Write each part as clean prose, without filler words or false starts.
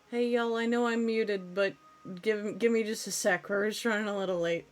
Hey y'all, I know I'm muted, but give me just a sec. We're just running a little late.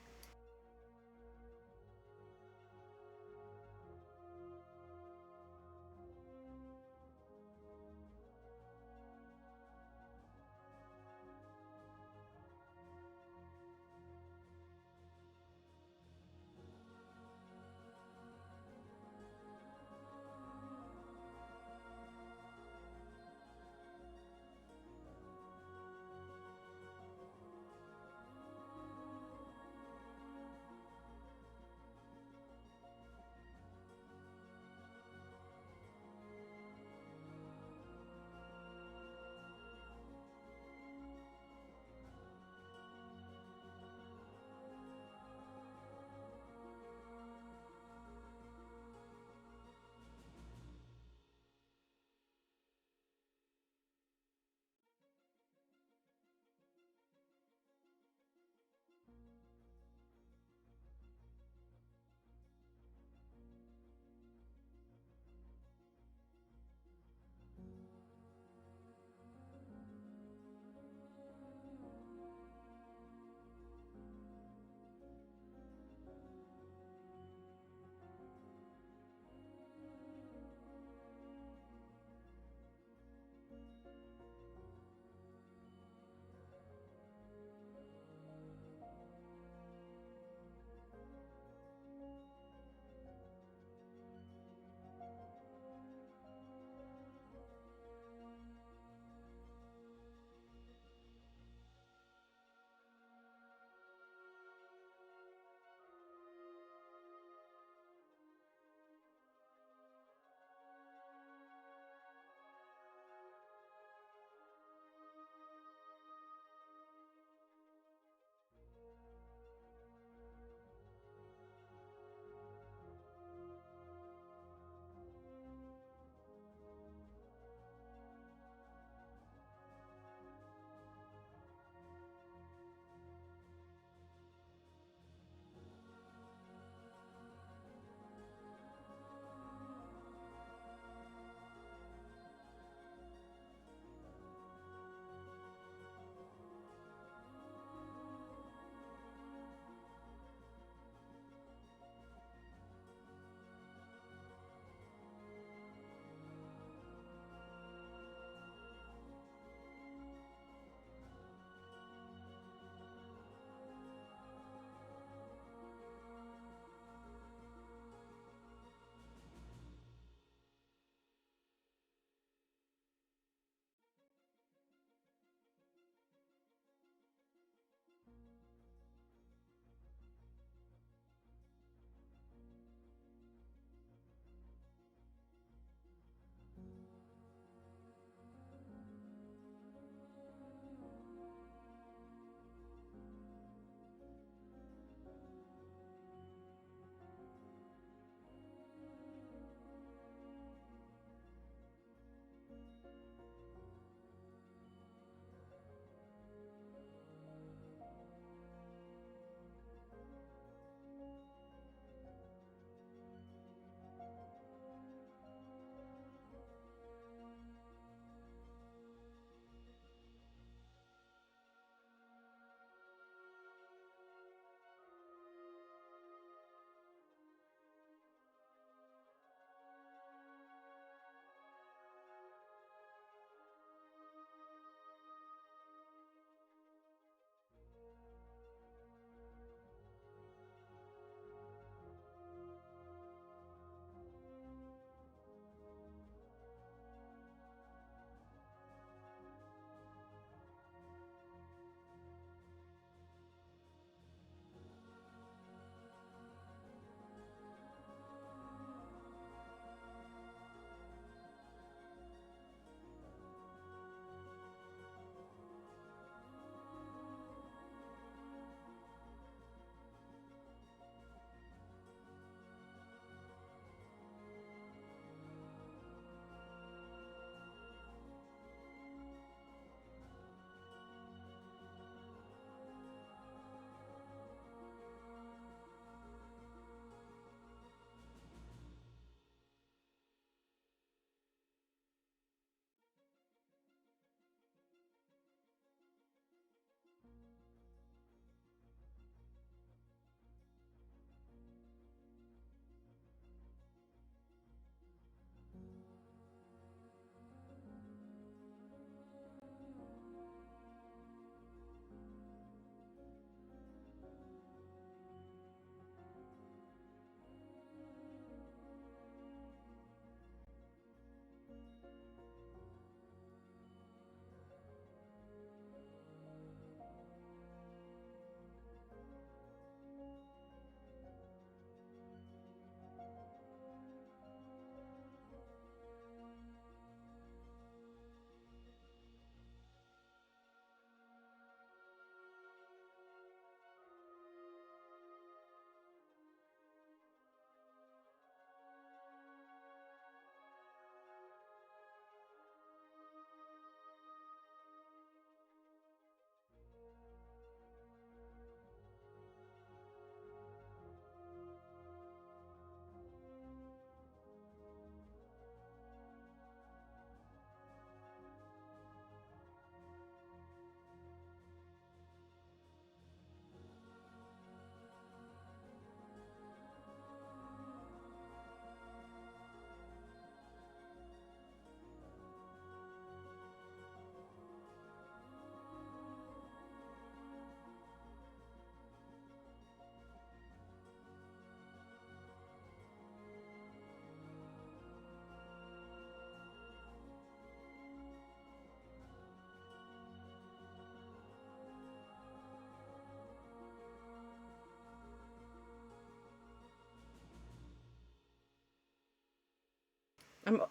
I'm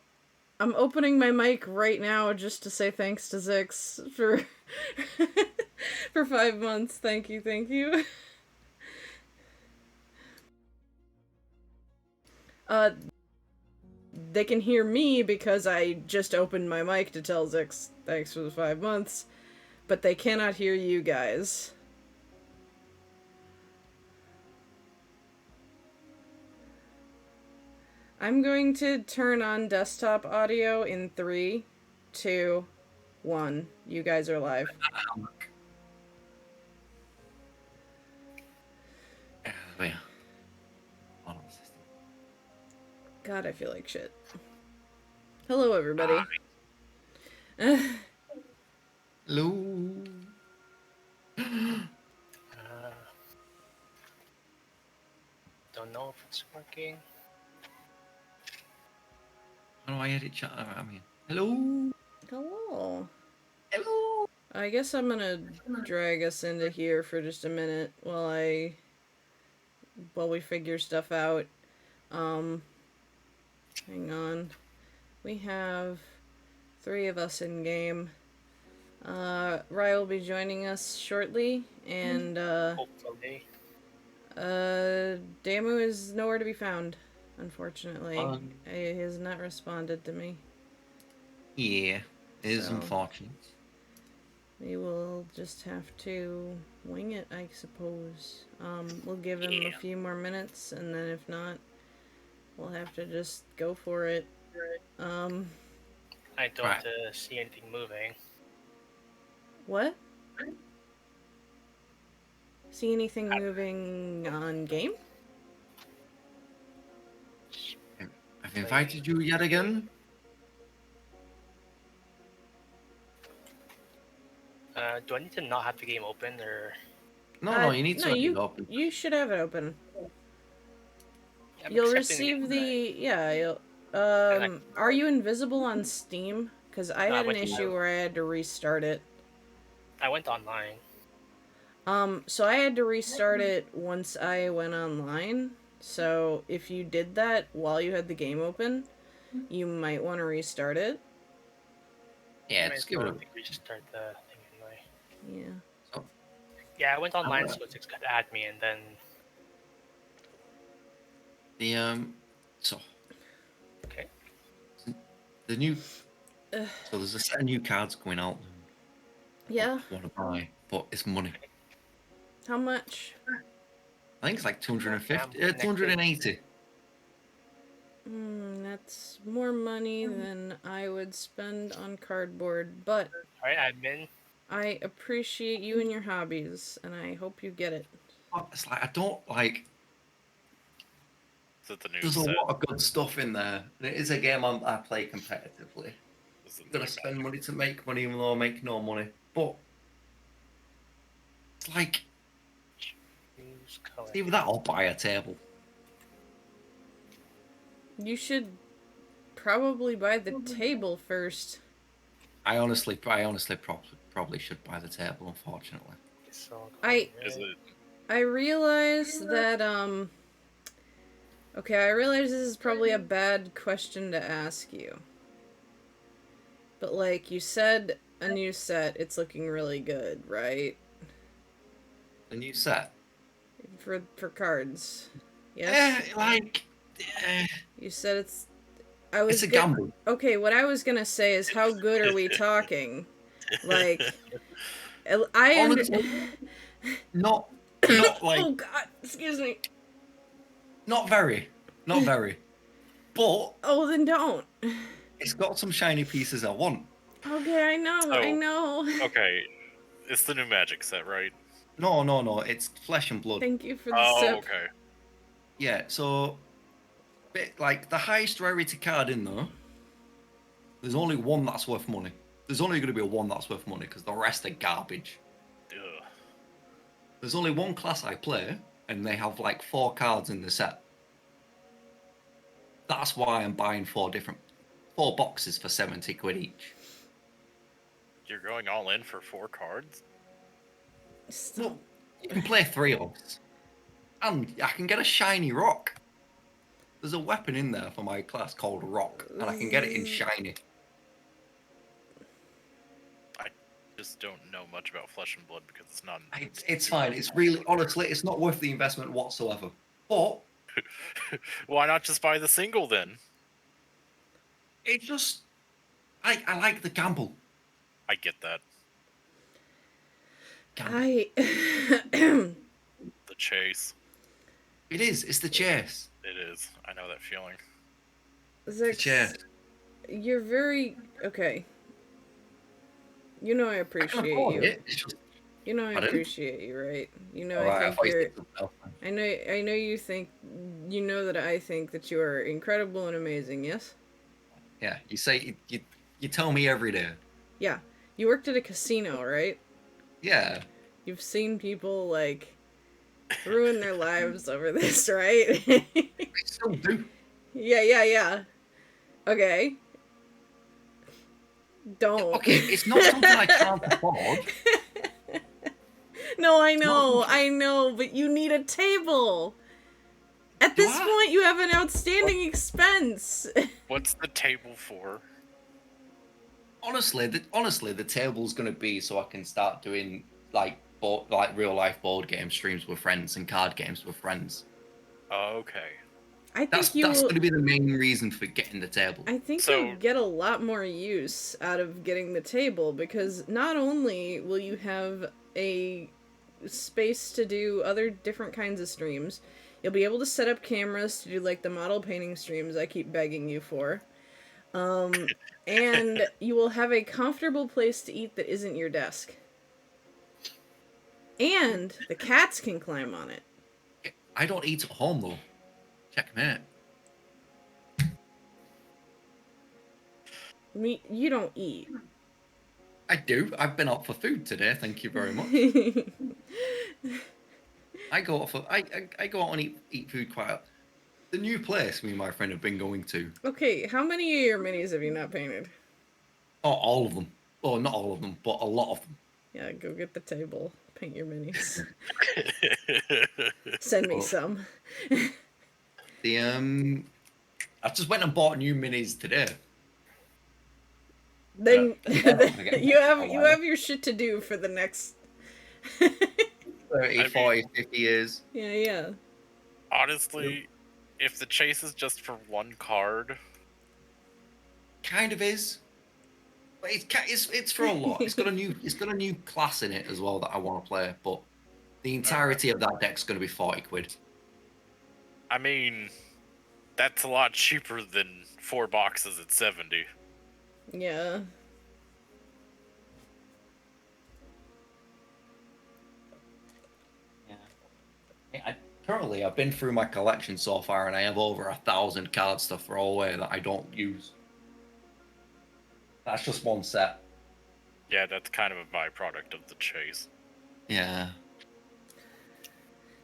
opening my mic right now just to say thanks to Zix for for 5 months. Thank you, thank you. Uh, they can hear me because I just opened my mic to tell Zix thanks for the 5 months, but they cannot hear you guys. I'm going to turn on desktop audio in 3, 2, 1. You guys are live. God, I feel like shit. Hello, everybody. Hello. Don't know if it's working. How do I edit chat? I mean, hello. Hello. Hello. I guess I'm gonna drag us into here for just a minute while we figure stuff out. Hang on. We have 3 of us in game. Rye will be joining us shortly, and Hopefully. Damu is nowhere to be found, unfortunately. He has not responded to me. Yeah, it is So, unfortunate. we will just have to wing it, I suppose. We'll give him a few more minutes, and then if not, we'll have to just go for it. I don't see anything moving. What? See anything moving on game? I've invited you yet again. Do I need to not have the game open, or? No, you need to have it open. You should have it open. I'm You'll accepting receive the you'll are you invisible on Steam? Because I had an issue where I had to restart it. I went online. So I had to restart it once I went online. So if you did that while you had the game open, you might want to restart it. Yeah, just give it a restart the thing anyway. Yeah. So, yeah, I went online, so it's gonna add me, and then so okay. The new so there's a set of new cards going out. Yeah. I want to buy, but it's money. How much? I think it's like 250, 280. That's more money than I would spend on cardboard, but alright, admin. I appreciate you and your hobbies, and I hope you get it. It's like I don't like. Is it the new There's set? a lot of good stuff in there. It is a game I play competitively. I'm gonna spend money to make money, even though I make no money. But it's like either that or buy a table. You should probably buy the table first. I honestly probably should buy the table. Unfortunately, I realize that okay, I realize this is probably a bad question to ask you. But like you said, a new set, it's looking really good, right? The new set for cards. Yes. You said it's. It's a gamble. Okay, what I was gonna say is, how good are we talking? Like, not like. Oh God! Excuse me. Not very. But. Oh, then don't. It's got some shiny pieces I want. Okay, I know. Okay, it's the new Magic set, right? No. It's Flesh and Blood. Thank you for the sip. Okay. Yeah, so like the highest rarity card in there, there's only one that's worth money. There's only going to be one that's worth money because the rest are garbage. Ugh. There's only one class I play, and they have like 4 cards in the set. That's why I'm buying 4 boxes for 70 quid each. You're going all in for 4 cards? Well, you can play 3 of us. And I can get a shiny rock. There's a weapon in there for my class called Rock, and I can get it in shiny. I just don't know much about Flesh and Blood because it's not. It's fine. It's really, honestly, it's not worth the investment whatsoever. But Why not just buy the single then? it just, I like the gamble. I get that. I The chase. It is. It's the chase. It is. I know that feeling. The chase. You're very okay. You know I I can appreciate afford you. it. It's just, You know I Pardon? appreciate you, right? You know Alright, I I think thought you you're. said something else. I know you think. You know that I think that you are incredible and amazing. Yes. Yeah, you say you tell me every day. Yeah. You worked at a casino, right? Yeah, You've seen people like ruin their lives over this, right? I still do. Yeah. Okay. Don't. Okay, it's not something I can't afford. No, I not- know, but you need a table. At Do this I? point, you have an outstanding expense. What's the table for? Honestly, the table's gonna be so I can start doing like real life board game streams with friends and card games with friends. Okay. I That's think you will. gonna be the main reason for getting the table. I think So- you'll get a lot more use out of getting the table because not only will you have a space to do other different kinds of streams, you'll be able to set up cameras to do like the model painting streams I keep begging you for. And you will have a comfortable place to eat that isn't your desk. And the cats can climb on it. I don't eat at home though. Checkmate. You don't eat. I do. I've been out for food today. Thank you very much. I go out for I go out and eat food quite. The new place me and my friend have been going to. Okay, how many of your minis have you not painted? Oh, all of them. Oh, not all of them, but a lot of them. Yeah, go get the table. Paint your minis. Send me Oh. some. The I just went and bought new minis today. Then Okay. you have your shit to do for the next 30, 40, 50 years. Yeah. Honestly, if the chase is just for one card, Kind of is. But it's for a lot. It's got a new class in it as well that I want to play, but the entirety of that deck's gonna be 40 quid. I mean, that's a lot cheaper than 4 boxes at 70. Yeah. Currently, I've been through my collection so far, and I have over 1,000 cards to throw away that I don't use. That's just one set. Yeah, that's kind of a byproduct of the chase. Yeah.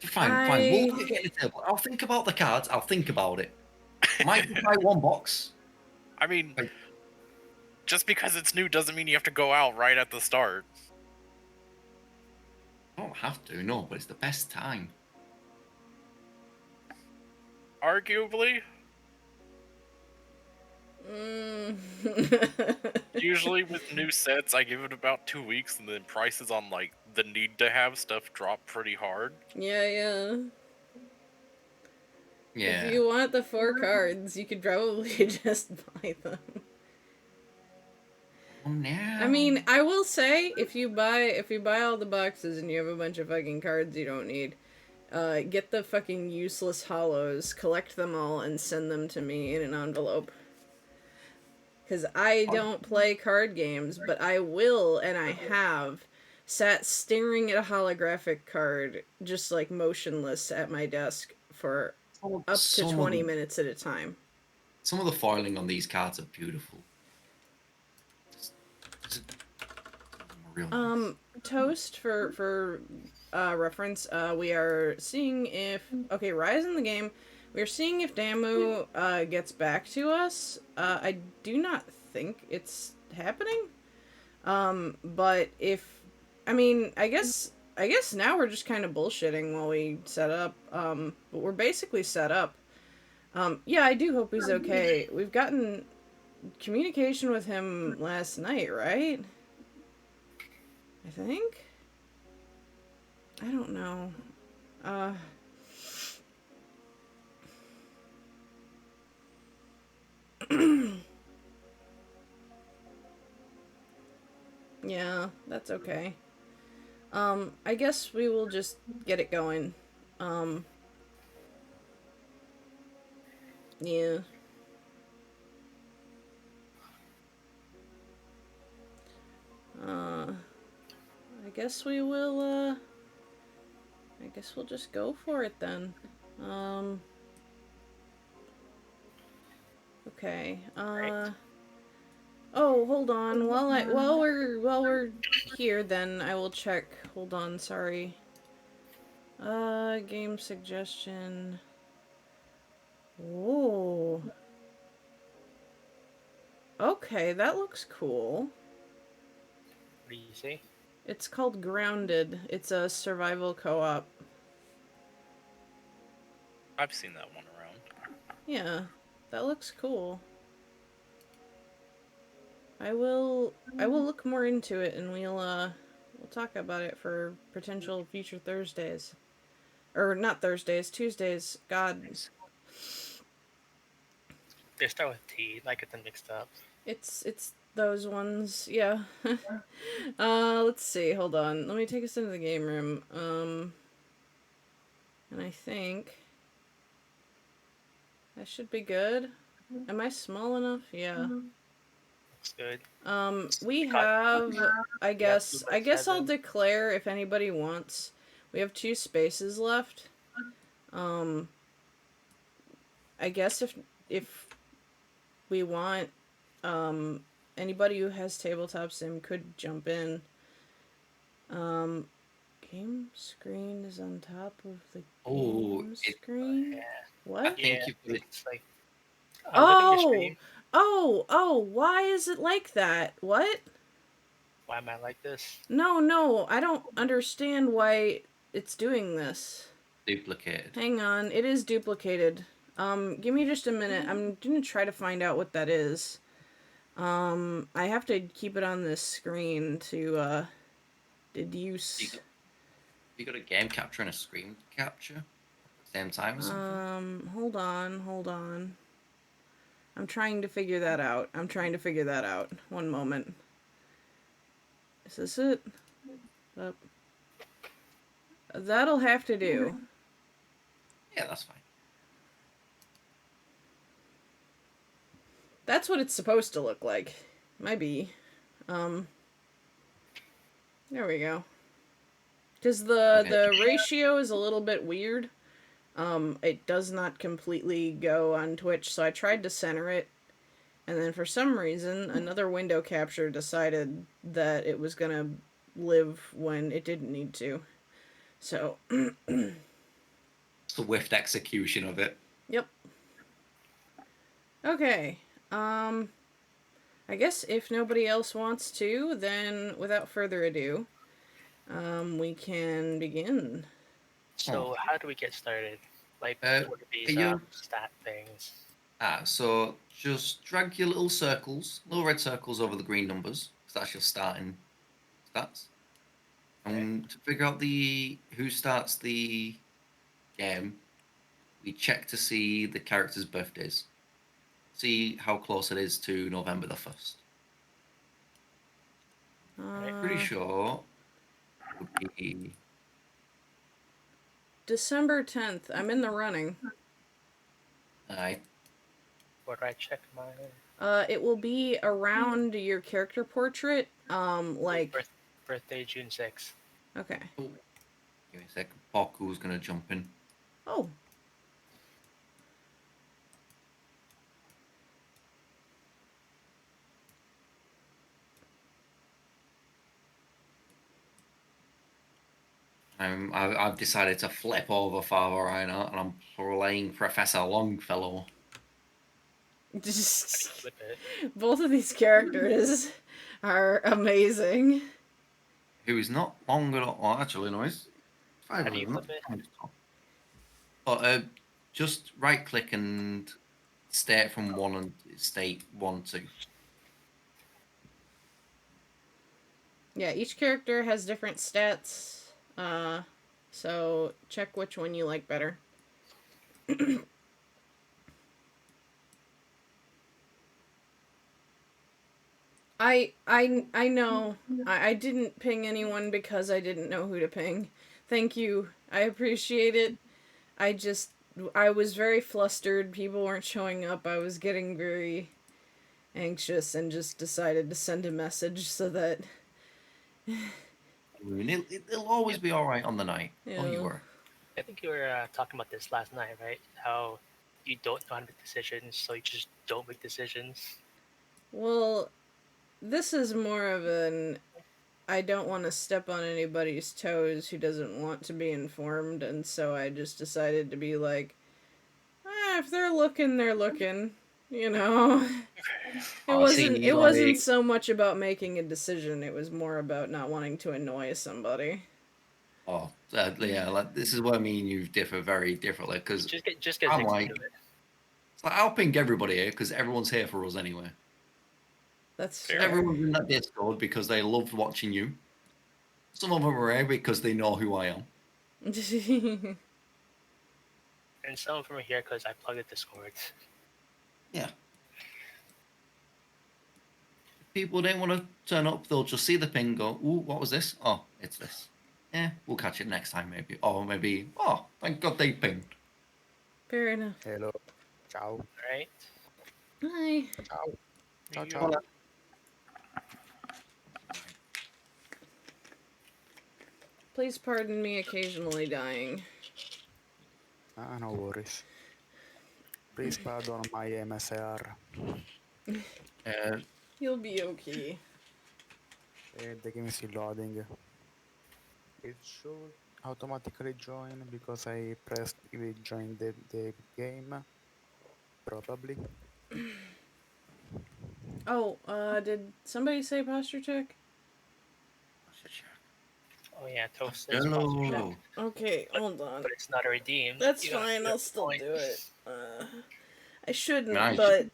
Fine. I- We'll look at the table. I'll think about the cards. I'll think about it. Might buy one box. I mean, Like- just because it's new doesn't mean you have to go out right at the start. I don't have to, no, but it's the best time. Arguably, usually with new sets, I give it about 2 weeks, and then prices on like the need-to-have stuff drop pretty hard. Yeah. Yeah. If you want the 4 cards, you could probably just buy them. Oh, no. I mean, I will say if you buy all the boxes and you have a bunch of fucking cards you don't need, get the fucking useless hollows, collect them all, and send them to me in an envelope. Because I don't play card games, but I will, and I have, sat staring at a holographic card, just like motionless at my desk for up to Some of 20 them- minutes at a time. Some of the foiling on these cards are beautiful. Just real nice. Toast for reference, we are seeing if Rise in the game. We're seeing if Damu gets back to us. I do not think it's happening. But I guess now we're just kind of bullshitting while we set up. But we're basically set up. Yeah, I do hope he's okay. We've gotten communication with him last night, right? I think? I don't know. Uh. Yeah, that's okay. I guess we will just get it going. Um, yeah. Uh, I guess we will, I guess we'll just go for it then. Um, okay. Right. Oh, hold on. While we're here, then I will check. Hold on. Sorry. Game suggestion. Whoa. Okay, that looks cool. What do you see? It's called Grounded. It's a survival co-op. I've seen that one around. Yeah, that looks cool. I will look more into it and we'll talk about it for potential future Thursdays. Or not Thursdays, Tuesdays. God. They start with T. I get them mixed up. It's those ones. Yeah. Let's see. Hold on. Let me take us into the game room. And I think that should be good. Am I small enough? Yeah. Looks good. We Got- have, I We have guess, 2 by I guess I'll 7. declare if anybody wants. We have 2 spaces left. Um, I guess if we want, anybody who has tabletop sim could jump in. Um, game screen is on top of the Oh, game it, screen. Yeah. What? I think Yeah. you put it. It's like look at your Oh, screen. oh! Why is it like that? What? Why am I like this? No, I don't understand why it's doing this. Duplicated. Hang on, it is duplicated. Give me just a minute. I'm gonna try to find out what that is. I have to keep it on this screen to, deduce. You got a game capture and a screen capture at the same time or something? Hold on. I'm trying to figure that out. One moment. Is this it? Up. That'll have to do. Yeah, that's fine. That's what it's supposed to look like. Might be. There we go. Because the ratio is a little bit weird. It does not completely go on Twitch, so I tried to center it, and then for some reason, another window capture decided that it was gonna live when it didn't need to. So, It's the whiffed execution of it. yep. Okay. I guess if nobody else wants to, then without further ado, we can begin. So how do we get started? Like what are these you stat things? so just drag your little circles, little red circles over the green numbers, because that's your starting stats. And to figure out who starts the game, we check to see the characters' birthdays. See how close it is to November the 1st. Pretty sure it would be December 10th. I'm in the running. Alright. Where do I check mine? It will be around your character portrait. Like. Birthday June 6th. Okay. Oh, give me a second. Parkour's gonna jump in. Oh. I've decided to flip over Father Rhino and I'm playing Professor Longfellow. Just Flip it. both of these characters are amazing. Who is not long at all. Oh, actually, no, he's How do you flip it? But just right click and state from one and state 1, 2. Yeah, each character has different stats. So check which one you like better. I know. I didn't ping anyone because I didn't know who to ping. Thank you. I appreciate it. I was very flustered. People weren't showing up. I was getting very anxious and just decided to send a message so that It'll always be all right on the night. Don't you yeah. worry. I think you were talking about this last night, right? How you don't know how to make decisions, so you just don't make decisions. Well, this is more of an I don't want to step on anybody's toes who doesn't want to be informed, and so I just decided to be like, if they're looking, they're looking. You know, it Oh, wasn't. see, It wasn't like, so much about making a decision. It was more about not wanting to annoy somebody. yeah, like this is where me and you differ very differently because Just get I'm things like, into it. it's like I'll ping everybody here because everyone's here for us anyway. That's Fair. fair. Everyone's in that Discord because they loved watching you. Some of them are here because they know who I am. And some from here because I plugged the Discord. Yeah. If people don't want to turn up, they'll just see the ping, go, "Ooh, what was this? Oh, it's this. Yeah, we'll catch it next time, maybe. Or maybe, oh, thank God they pinged." Fair enough. Hello. Ciao. Right? Hi. Ciao. Ciao, Yeah. ciao. Hola. Please pardon me occasionally dying. Ah, no worries. Please pardon my MSR. You'll be okay. The game is still loading. It should automatically join because I pressed it join the game. Probably. Oh, did somebody say posture check? Oh yeah, Toast is posture check, Hello. Okay, hold on. but it's not a redeem. That's You have fine, to I'll still point. do it. I shouldn't, I but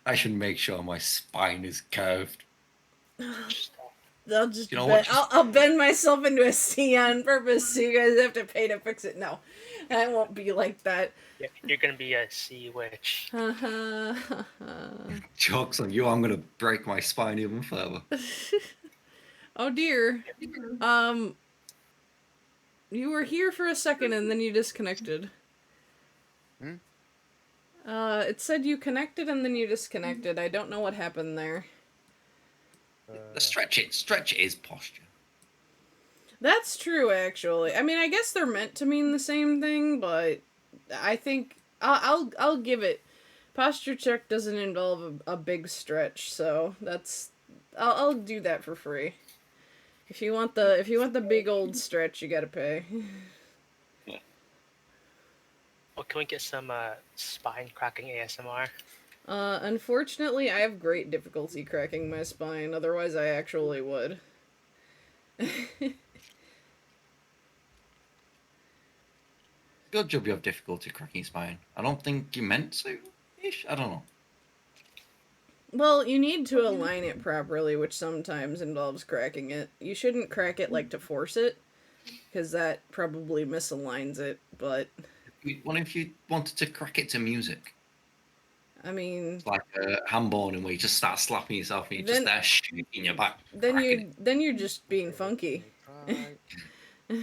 I should make sure my spine is curved. I'll just You know bend, what? Just I'll bend myself into a C on purpose so you guys have to pay to fix it. No, I won't be like that. Yeah, you're gonna be a sea witch. joke's on you. I'm gonna break my spine even further. Oh dear. You were here for a second and then you disconnected. Hmm? It said you connected and then you disconnected. I don't know what happened there. The stretch is posture. That's true, actually. I mean, I guess they're meant to mean the same thing, but I think I'll give it. Posture check doesn't involve a big stretch, so that's I'll do that for free. If you want the big old stretch, you gotta pay. Well, can we get some spine cracking ASMR? Unfortunately, I have great difficulty cracking my spine. Otherwise, I actually would. Good job you have difficulty cracking spine. I don't think you meant to. Ish. I don't know. Well, you need to align it properly, which sometimes involves cracking it. You shouldn't crack it like to force it, because that probably misaligns it, but What if you wanted to crack it to music? I mean, It's like a handball where you just start slapping yourself and you're just Then- there shaking your back. then cracking you're just being funky. Let me try.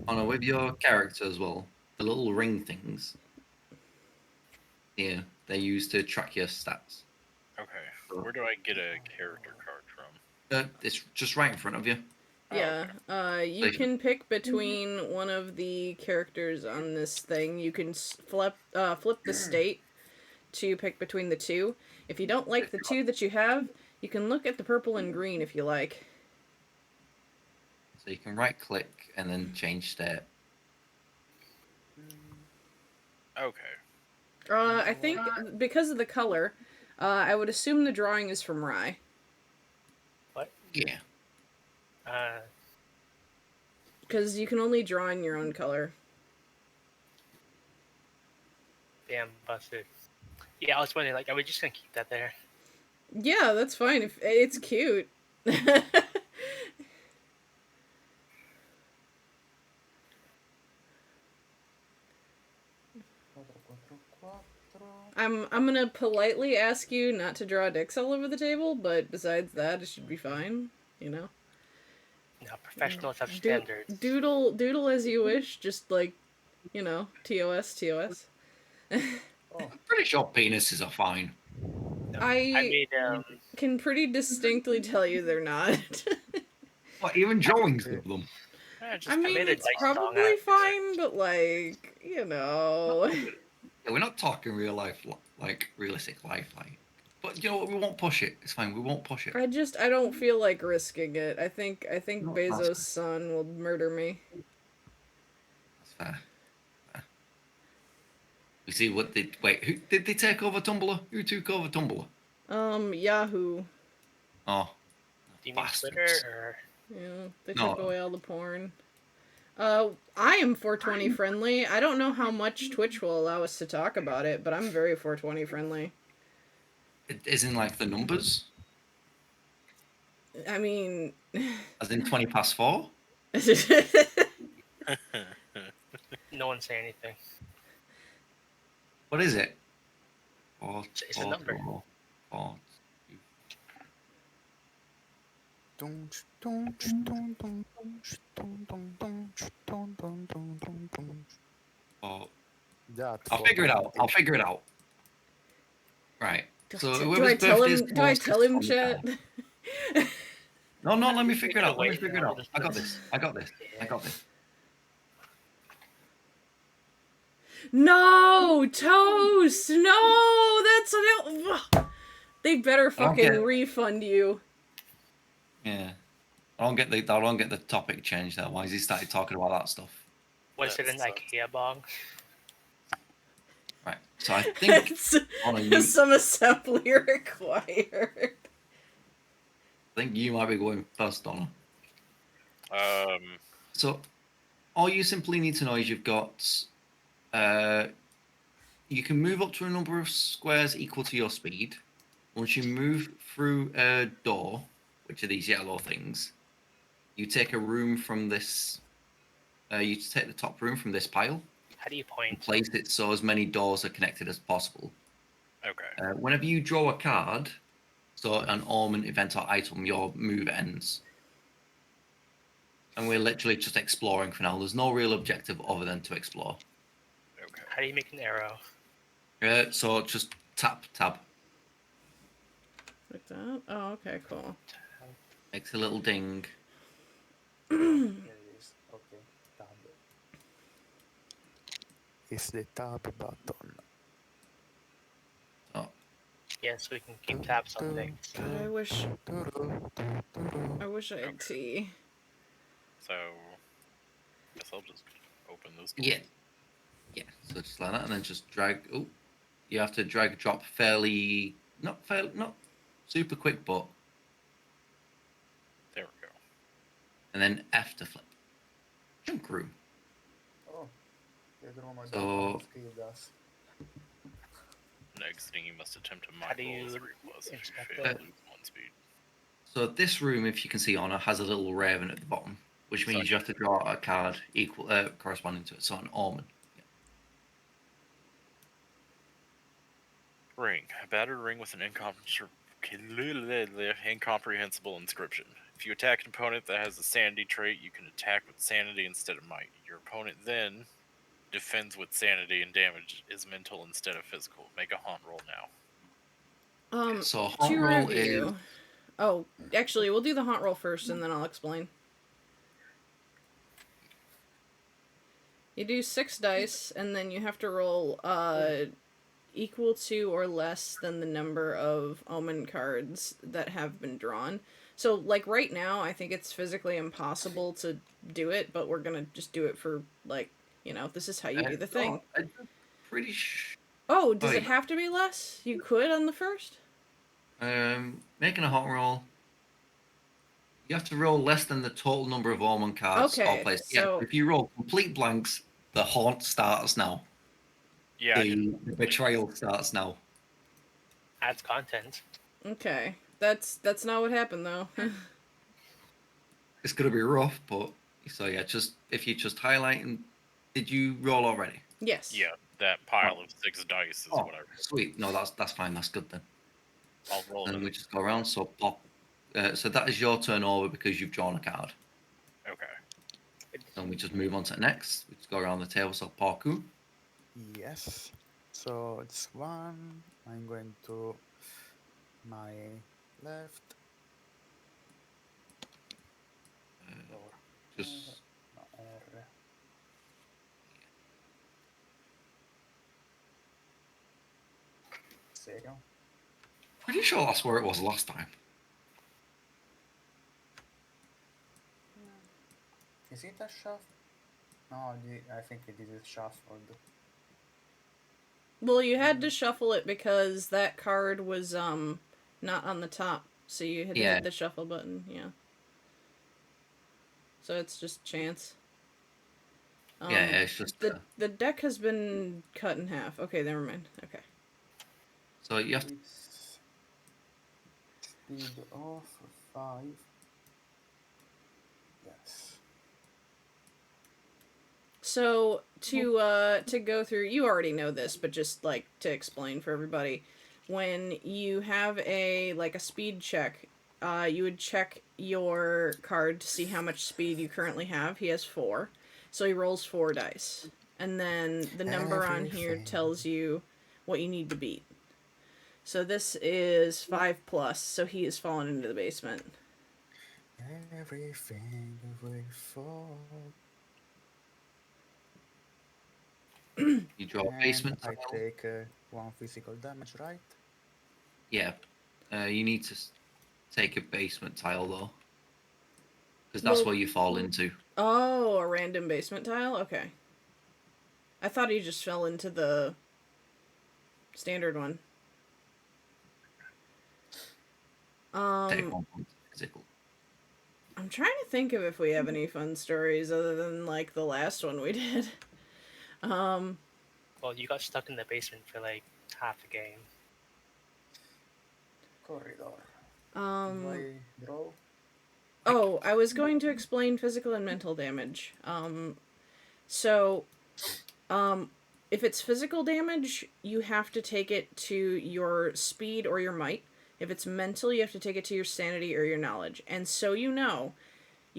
Oh no, with your character as well, the little ring things. Yeah, they're used to track your stats. Okay. Where do I get a character card from? It's just right in front of you. Yeah, you So- can pick between one of the characters on this thing. You can flip the state to pick between the two. If you don't like the two that you have, you can look at the purple and green if you like. So you can right click and then change state. Okay. I think because of the color, I would assume the drawing is from Rye. What? Yeah. because you can only draw in your own color. Damn, busted. Yeah, I was wondering, like, are we just gonna keep that there? Yeah, that's fine. If it's cute. I'm gonna politely ask you not to draw dicks all over the table, but besides that, it should be fine. You know. No, professionals have Do- standards. doodle as you wish. Just like, TOS. I'm pretty sure penises are fine. No, I made can pretty distinctly tell you they're not. What, even drawings of them? I mean, made a it's nice song probably out of it. fine, but like, Yeah, we're not talking real life, like realistic life, like. But you know what? We won't push it. It's fine. We won't push it. I don't feel like risking it. I think No, Bezos' that's son will murder me. That's fair. We see what did. Wait, who did they take over Tumblr? Who took over Tumblr? Yahoo. Oh, Do you mean bastards. Twitter or? Yeah, they No. took away all the porn. I am 420 friendly. I don't know how much Twitch will allow us to talk about it, but I'm very 420 friendly. It isn't like the numbers, I mean, as in 4. No one say anything. What is it? It's a number. Four. Four. That I'll figure it out. 420. Right. So do whoever's I tell birthday is him? Do I closest tell him, on the chat? card. No, let me figure it out. Wait, no, I got this. I got this. No, Toast. No, they better fucking Okay. refund you. Yeah. I don't get the topic changed there. Why has he started talking about that stuff? Was it an That sucks. IKEA bong? Right. So I think Some assembly required. you might be going first, Donna. So all you simply need to know is you've got you can move up to a number of squares equal to your speed. Once you move through a door, which are these yellow things, you take a room from this. You take the top room from this pile How do you and point? place it so as many doors are connected as possible. Okay. Whenever you draw a card, so an ornament, event, or item, your move ends. And we're literally just exploring for now. There's no real objective other than to explore. Okay. How do you make an arrow? So just tab. Like that? Oh, okay, cool. Makes a little ding. Here it is. Okay, tab. It's the tab button. Oh, Yes, we can keep tabs on things. God, I wish I had tea. So, guess I'll just open this door. yeah. So just like that, and then just drag. Oh, you have to drag drop fairly, not super quick, but There we go. and then F to flip. Junk room. Oh, they draw my So- us. Exiting, you must attempt to How do mine you 3+. If you inspect fail, it? lose 1 speed. So this room, if you can see on it, has a little raven at the bottom, which means you have to draw a card equal corresponding to it. So an ornament. Ring. A battered ring with an incomprehensible inscription. If you attack an opponent that has a sanity trait, you can attack with sanity instead of might. Your opponent then defends with sanity and damage is mental instead of physical. Make a haunt roll now. So To haunt roll review. is Oh, actually, we'll do the haunt roll first, and then I'll explain. You do 6 dice, and then you have to roll equal to or less than the number of omen cards that have been drawn. So, like, right now, I think it's physically impossible to do it, but we're gonna just do it for, like, this is how you do the thing. I'm pretty sure. Oh, does Oh, it yeah. have to be less? You could on the first? Making a haunt roll. You have to roll less than the total number of Ormond cards Okay, or placed. so- Yeah, if you roll complete blanks, the haunt starts now. Yeah, I did. The betrayal starts now. Adds content. Okay, that's not what happened though. It's gonna be rough, but so yeah, just if you just highlight and did you roll already? Yes. Yeah, that pile of 6 dice is Oh, what I rolled. sweet. No, that's fine. That's good then. I'll roll Then another. we just go around. So pop. So that is your turn over because you've drawn a card. Okay. Then we just move on to the next. We just go around the table. So Parku. Yes. So it's one. I'm going to my left. Or Just no, R. Serio? pretty sure that's where it was last time. Is it a shuffle? No, I think it is shuffled. Well, you had to shuffle it because that card was not on the top, so you had to Yeah. hit the shuffle button. Yeah. So it's just chance. Yeah, it's just. The deck has been cut in half. Okay, never mind. Okay. So you have to. It's speed of 5. Yes. So to go through, you already know this, but just like to explain for everybody, when you have a speed check, you would check your card to see how much speed you currently have. He has 4, so he rolls 4 dice, and then the number on here Everything. tells you what you need to beat. So this is 5 plus, so he has fallen into the basement. Everything will fall. You draw a And basement I tile. take 1 physical damage, right? Yeah. You need to take a basement tile though, because that's Well- where you fall into. Oh, a random basement tile? Okay. I thought he just fell into the standard one. Take 1 point physical. I'm trying to think of if we have any fun stories other than like the last one we did. Well, you got stuck in the basement for like half the game. Corridor. Do Um I draw? oh, I was going to explain physical and mental damage. So if it's physical damage, you have to take it to your speed or your might. If it's mental, you have to take it to your sanity or your knowledge. And so you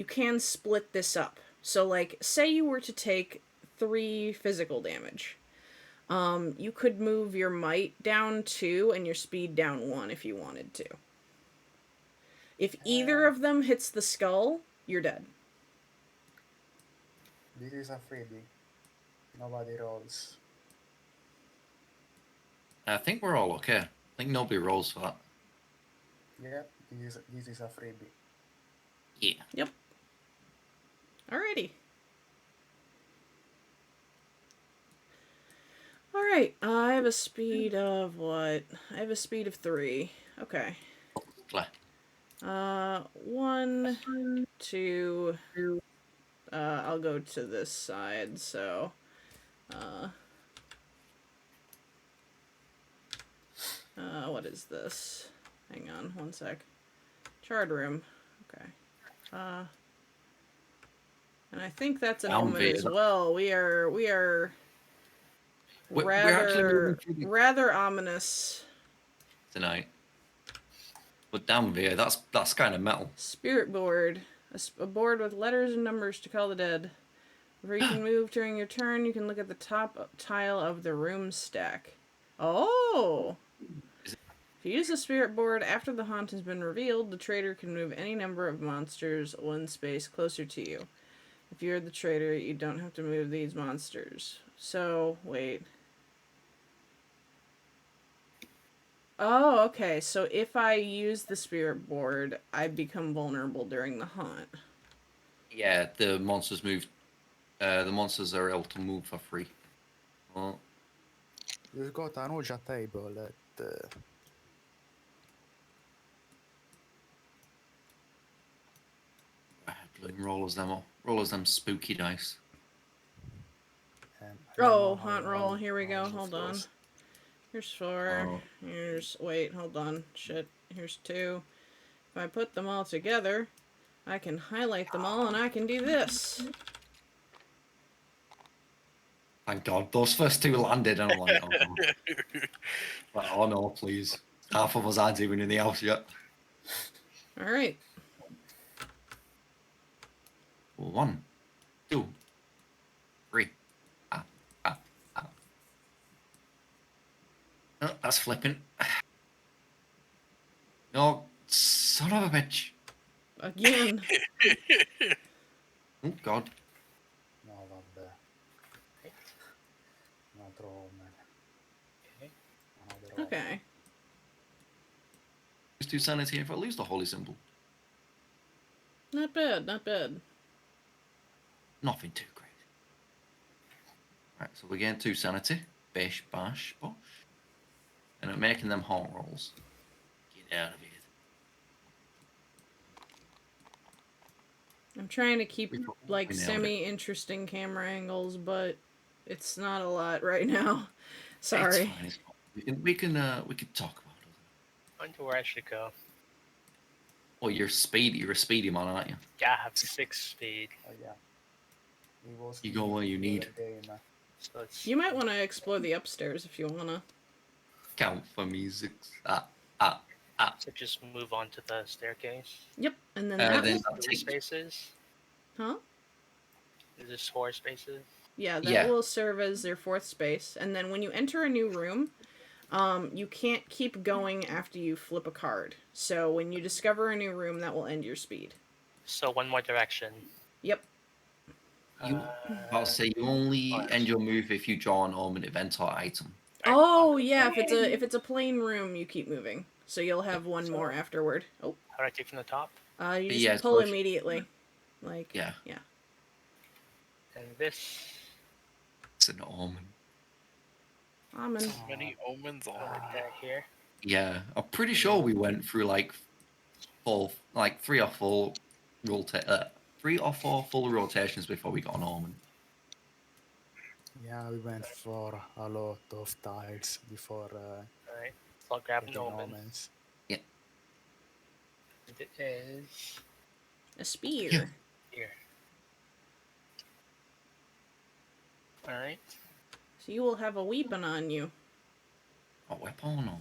can split this up. So like say you were to take 3 physical damage. You could move your might down 2 and your speed down 1 if you wanted to. If either of them hits the skull, you're dead. This is a freebie. Nobody rolls. I think we're all okay. I think nobody rolls for that. Yep, this is a freebie. Yeah. Alrighty. Alright, I have a speed of what? I have a speed of 3. Okay. Claire. 1, 2. I'll go to this side, so. What is this? Hang on, 1 sec. Charred room. Okay. And I think that's an omen as well. We are We're actually moving through the- rather ominous. tonight. But damn, Veer, that's kind of metal. Spirit board. A board with letters and numbers to call the dead. Where you can move during your turn, you can look at the top tile of the room stack. Oh! If you use the spirit board after the haunt has been revealed, the traitor can move any number of monsters 1 space closer to you. If you're the traitor, you don't have to move these monsters. So, wait. Oh, okay. So if I use the spirit board, I become vulnerable during the haunt. Yeah, the monsters move. The monsters are able to move for free. Well, You've got an Ouija table at roll us them up. Roll us them spooky dice. I don't know Oh, how hunt roll. one- Here we how go. this Hold on. goes. Here's 4. Oh. Here's... Wait, hold on. Shit. Here's 2. If I put them all together, I can highlight them all and I can do this. Thank God. Those first 2 landed, and I'm like, oh no. Like, oh no, please. Half of us aren't even in the house yet. Alright. 1, 2, 3. Ah, ah, ah. Oh, that's flipping. No, son of a bitch. Again. Oh God. No, vabbè. Un altro omen. Okay. Another omen. Okay. Just 2 sanity if I lose the holy symbol. Not bad, not bad. Nothing too crazy. Right, so we're getting 2 sanity. Bish, bash, bosh. And I'm making them heart rolls. Get out of here. I'm trying to keep, like, We nailed it. semi-interesting camera angles, but it's not a lot right now. It's Sorry. fine. It's fine. We can talk about it. I wonder where I should go. Oh, you're speedy. You're a speedy man, aren't you? Yeah, I have 6 speed. Oh yeah. He was You go where you speeding need. the Game. So it's You might want to explore the upstairs if you wanna. Count for music. so just move on to the staircase. Yep, and then Uh, that then- will... I'll 3 take- spaces. Huh? Is this 4 spaces? Yeah, that Yeah. will serve as their 4th space. And then when you enter a new room, you can't keep going after you flip a card. So when you discover a new room, that will end your speed. So one more direction. Yep. I'll say you only end your move if you draw an omen event or item. Oh yeah, if it's a plain room, you keep moving. So you'll have one more So- afterward. Oh. How do I take from the top? You just Yeah, pull so if- immediately. Like Yeah. yeah. And this. It's an omen. Amen. Many omens already. That here. Yeah, I'm pretty sure we went through like 3 or 4 3 or 4 full rotations before we got an omen. Yeah, we went for a lot of tiles before Alright. So I'll grab an getting omen. omens. And it is A spear. Yeah. here. Alright. So you will have a weapon on you. A weapon or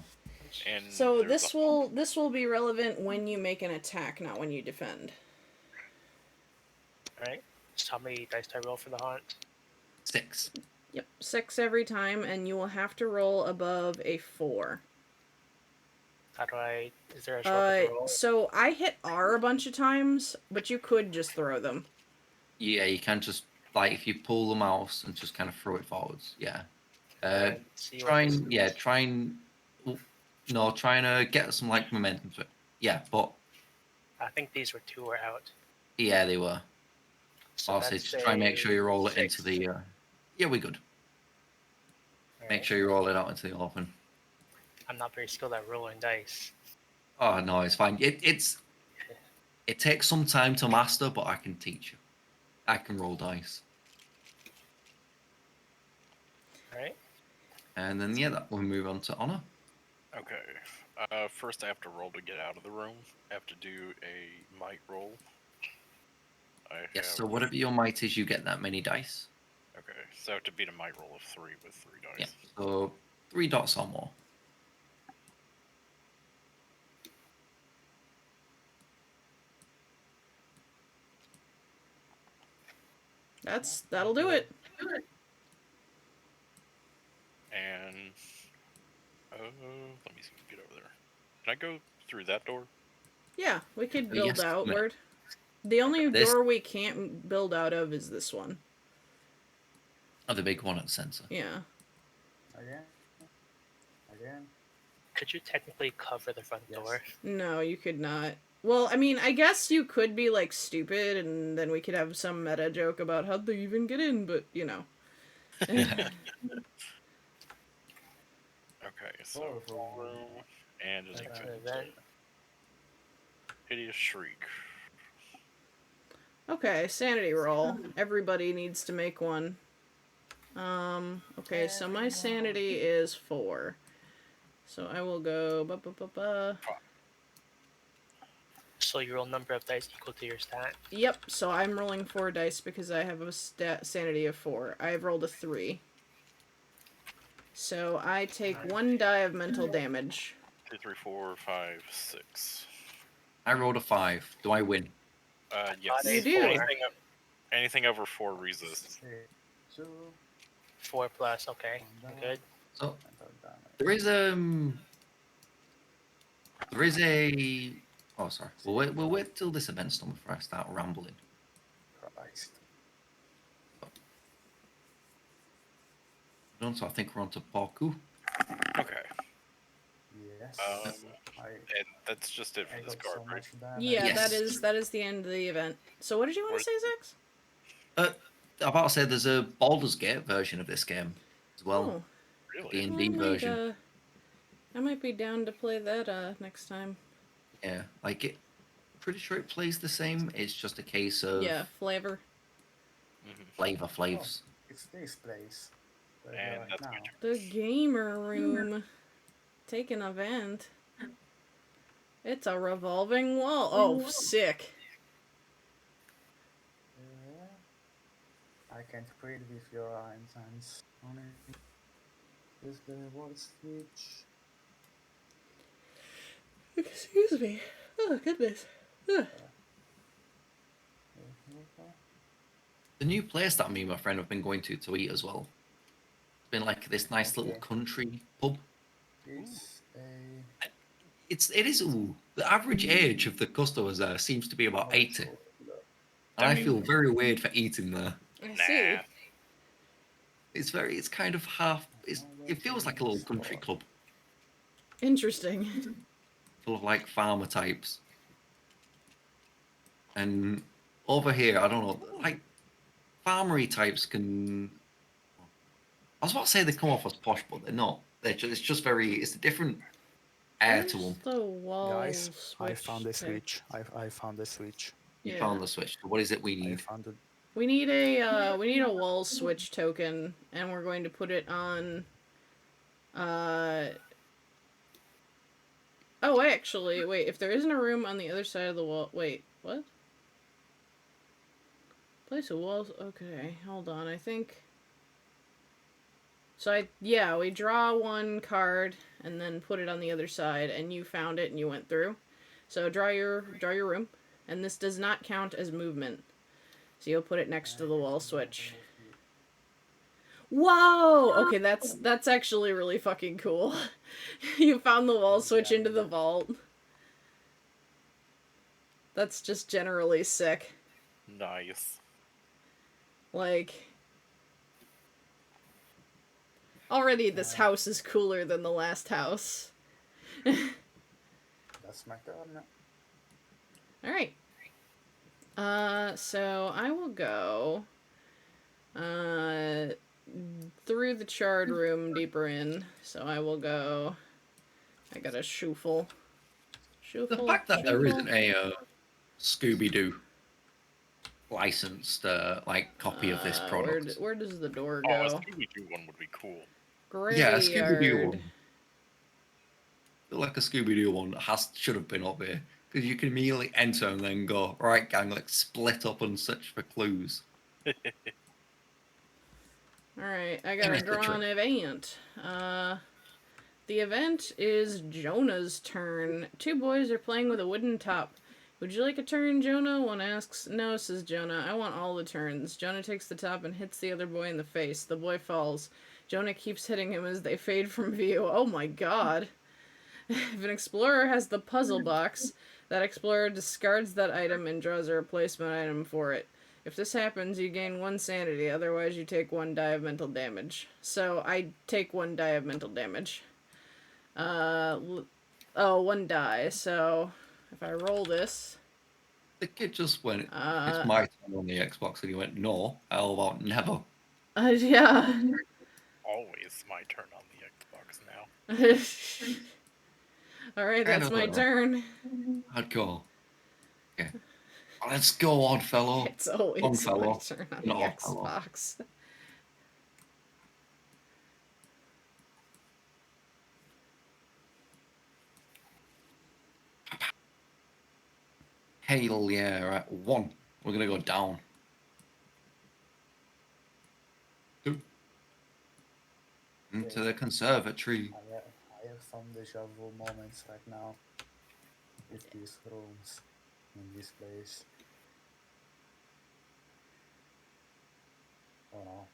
And So there's this will be relevant when you make an attack, not when you defend. Alright. So how many dice do I roll for the haunt? 6. Yep, 6 every time, and you will have to roll above a 4. How do I? Is there a shortcut to roll? So I hit R a bunch of times, but you could just throw them. Yeah, you can just like if you pull the mouse and just kind of throw it forwards. Yeah. Alright, see what Try this and yeah, is. trying to get some like momentum to it. Yeah, but I think these two were out. yeah, they were. So Also, that's just try and make sure you roll it 6. into the. Yeah, we're good. Make Alright. sure you roll it out into the open. I'm not very skilled at rolling dice. Oh no, it's fine. It takes some time to master, but I can teach you. I can roll dice, Alright. and then yeah, that will move on to honor. Okay. First, I have to roll to get out of the room. I have to do a might roll. Yes. So whatever your might is, you get that many dice. Okay, so I have to beat a might roll of 3 with 3 dice. Yeah. So 3 dots or more. That'll do it. And let me see, get over there. Can I go through that door? Yeah, we could build Yes, outward. The only This- door we can't build out of is this one. Oh, the big one at the center. Yeah. Again. Could you technically cover the front Yes. door? No, you could not. Well, I mean, I guess you could be like stupid, and then we could have some meta joke about how'd they even get in. But you know. Okay, so Oh, ballroom and an That's event. an event. Hideous shriek. Okay, sanity roll. Everybody needs to make one. Okay, so my sanity is 4. So I will go So you roll number of dice equal to your stat. Yep, so I'm rolling 4 dice because I have a sanity of 4. I've rolled a 3. So I take 1 die of mental damage. 2, 3, 4, 5, 6. I rolled a 5. Do I win? Yes. You do. Anything over 4 resists. 2, 4 plus. Okay, One I'm good. So mental damage. there is a. Oh, sorry. We'll wait till this event's done before I start rambling. Christ. Done, so I think we're on to Parku. Okay. Yes. And that's just it I for this got card, so right? much damage. Yeah, Yes. that is the end of the event. So what did you want to say, Zax? I'm about to say there's a Baldur's Gate version of this game as well. Oh, The Really? D&D version. I might be down to play that next time. Yeah, like it. Pretty sure it plays the same. It's just a case of Yeah, flavor. flavors. It's this place. Where we And are that's now. my turn. The gamer room. Take an event. It's a revolving wall. Oh, sick. I can't read with your hands on it. Is the wall switch? Excuse me. Oh, goodness. The new place that me and my friend have been going to eat as well. It's been like this nice little Okay. country pub. It's a It is. Ooh, the average age of the customers there seems to be about 80, and I feel very weird for eating there. I see. Nah. It's kind of half. It feels like a little country club Interesting. full of like farmer types. And over here, I don't know, like farmery types can. I was about to say they come off as posh, but they're not. It's just very. It's a different air to them. Where's the wall Guys, I switch found the thing? switch. I found the switch. You Yeah. found the switch. What is it we I need? found it. We need a wall switch token, and we're going to put it on. Oh, actually, wait. If there isn't a room on the other side of the wall, wait, what? Place a wall. Okay, hold on. I think. So we draw one card and then put it on the other side, and you found it and you went through. So draw your room, and this does not count as movement. So you'll put it next to the wall switch. Whoa! Okay, that's actually really fucking cool. You found the wall switch into the vault. That's just generally sick. Nice. Like, already this house is cooler than the last house. That's my turn. Alright. So I will go through the charred room deeper in. So I will go. I got a shoofle. The fact that there isn't a Scooby Doo licensed like copy of this product. Where does the door Oh, a go? Scooby Doo one would be cool. Yeah, a Scooby Doo Graveyard. one. I feel like a Scooby Doo one should have been up here because you can immediately enter and then go right, gang, let's split up and search for clues. Alright, I gotta Finish the draw an trick. event. The event is Jonah's turn. 2 boys are playing with a wooden top. Would you like a turn, Jonah? One asks. No, says Jonah. I want all the turns. Jonah takes the top and hits the other boy in the face. The boy falls. Jonah keeps hitting him as they fade from view. Oh my god. If an explorer has the puzzle box, that explorer discards that item and draws a replacement item for it. If this happens, you gain 1 sanity, otherwise you take 1 die of mental damage. So I take 1 die of mental damage. 1 die, so if I roll this... The kid just went, it's my turn on the Xbox, and he went, no, how about never? Yeah. Always my turn on the Xbox now. Alright, that's my turn. Hardcore. Okay. Let's go, odd fellow. It's always my Longfellow. turn on Not the Oddfellow. Xbox. Hell yeah, right. 1. We're gonna go down. 2. Into the conservatory. I have some deja vu moments right now with these rooms in this place. Oh no.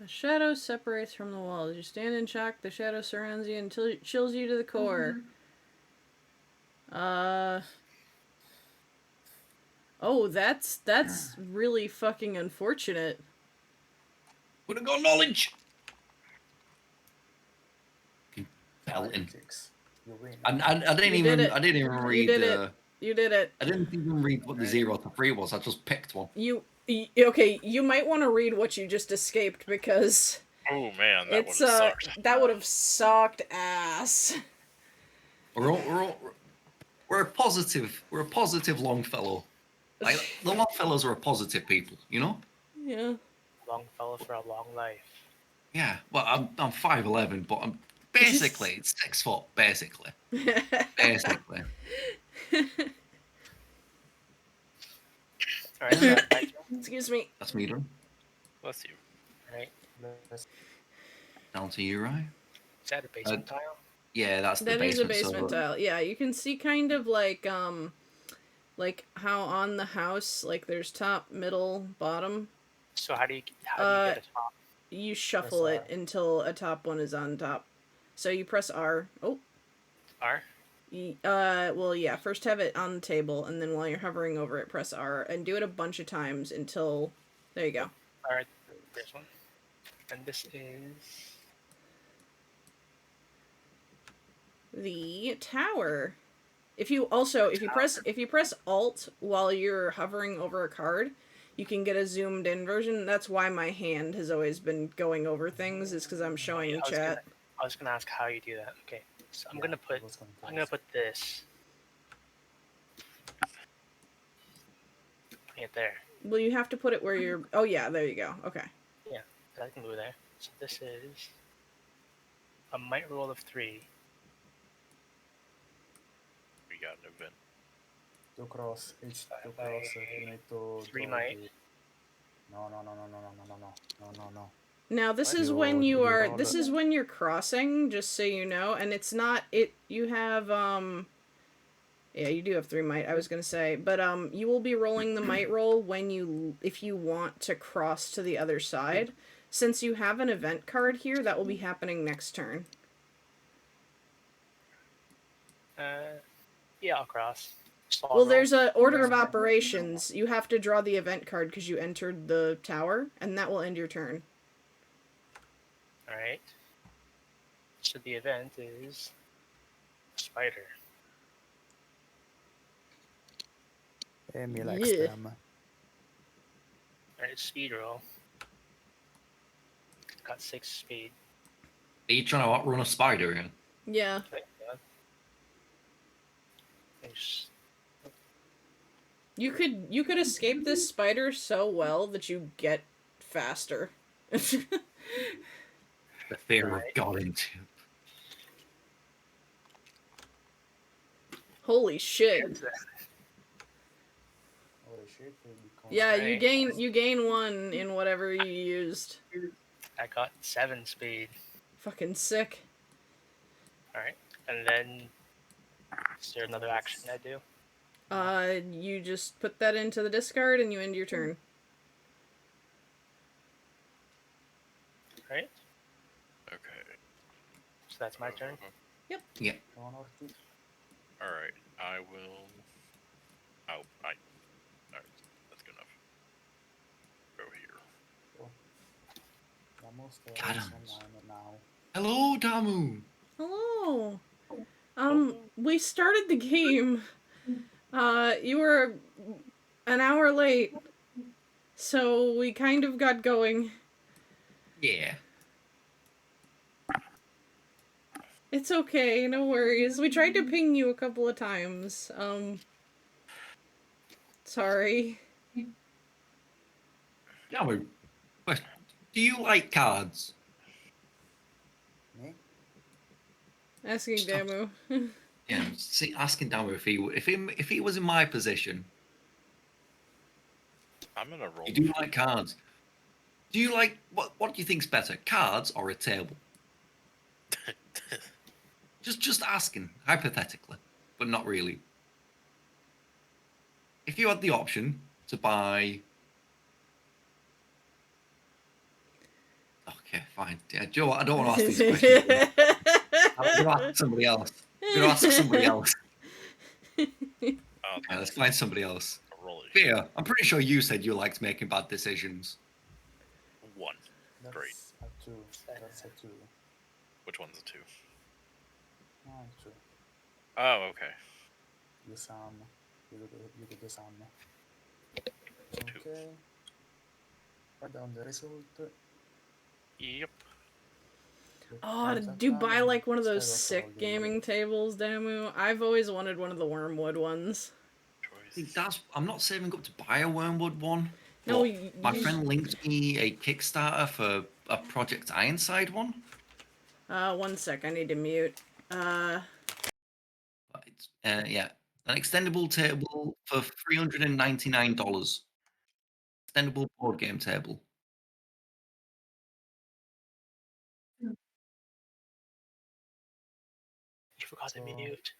A shadow separates from the wall. As you stand in shock, the shadow surrounds you until it chills you to the core. Oh, that's really fucking unfortunate. We're gonna go knowledge. Belting. 6. You win. I didn't You even did it. I didn't even You read did it. You did it. I didn't even read what the 0 to 3 was. I just picked one. Okay, you might want to read what you just escaped because Oh man, that would it's have sucked. that would have sucked ass. We're a positive Longfellow. Like, the Longfellows are a positive people, you know? Yeah. Long fellow for a long life. Yeah. Well, I'm 5'11", but I'm basically it's 6 foot. Basically. Basically. All right, so my turn. Excuse me. That's me done. Bless you. All right, Let's Down to you, right? is that a basement tile? Yeah, that's the That is a basement. basement tile. Yeah, you can see kind of like how on the house, like there's top, middle, bottom. So how do you get a top? You shuffle it R. until a top one is on top. So you press R. Oh. R? Well, yeah. First have it on the table, and then while you're hovering over it, press R, and do it a bunch of times until. There you go. All right, this one, and this is The tower. If you press Alt while you're hovering over a card, you can get a zoomed in version. That's why my hand has always been going over things, is because I'm showing the chat. I was gonna ask how you do that. Okay, so I'm gonna put this right there. Well, you have to put it where you're. Oh yeah, there you go. Okay. Yeah, I can move there. So this is a might roll of 3. We got an event. to cross. Each to cross. You need to 3 draw might. the- No. Now this is when this is when you're crossing, just so you know, and it's not you have yeah, you do have 3 might, I was gonna say, but you will be rolling the might roll if you want to cross to the other side. Since you have an event card here, that will be happening next turn. Yeah, I'll cross. Small Well, roll. there's a order of operations. You have to draw the event card because you entered the tower, and that will end your turn. All right. So the event is spider. Emil likes Yeah. them. All right, speed roll. Got 6 speed. Are you trying to outrun a spider again? Yeah. Okay, yeah. There's- You could escape this spider so well that you get faster. The fear Right. of God into. Holy shit. Here's the- Holy shit, we become Yeah, Right. you gain 1 in whatever you used. I got 7 speed. Fucking sick. All right, and then is there another action I do? You just put that into the discard and you end your turn. Right. Okay. So that's my turn. Yeah. one or two. All right. I will. All right. That's good enough. Go here. Almost Adams. online now. Hello, Damu. Hello. We started the game. You were an hour late. So we kind of got going. Yeah. It's okay, no worries. We tried to ping you a couple of times. Sorry. Damu, do you like cards? Me? Asking Stop. Damu. Yeah, asking Damu if he was in my position. I'm gonna roll. You do like cards. Do you like what do you think's better, cards or a table? Just asking, hypothetically, but not really. If you had the option to buy, okay, fine. Yeah, Joe, I don't want to ask these questions. I'm gonna ask somebody else. I'm gonna ask somebody else. Oh, Yeah, let's find somebody else. a roll issue. Fear, I'm pretty sure you said you liked making bad decisions. 1. That's Great. a 2. That's a 2. Which one's a 2? No, 2. Oh, okay. You sum. You do the sum. 2. Okay. Write down the result. Yep. Put Oh, hands did up you down buy and like one of those instead of sick holding. gaming tables, Damu? I've always wanted one of the wormwood ones. See, Choice. I'm not saving up to buy a Wormwood one. No, but my friend linked me a Kickstarter for a Project Ironside one. 1 sec, I need to mute. It's, yeah, an extendable table for $399. Extendable board game table. You forgot to So- mute.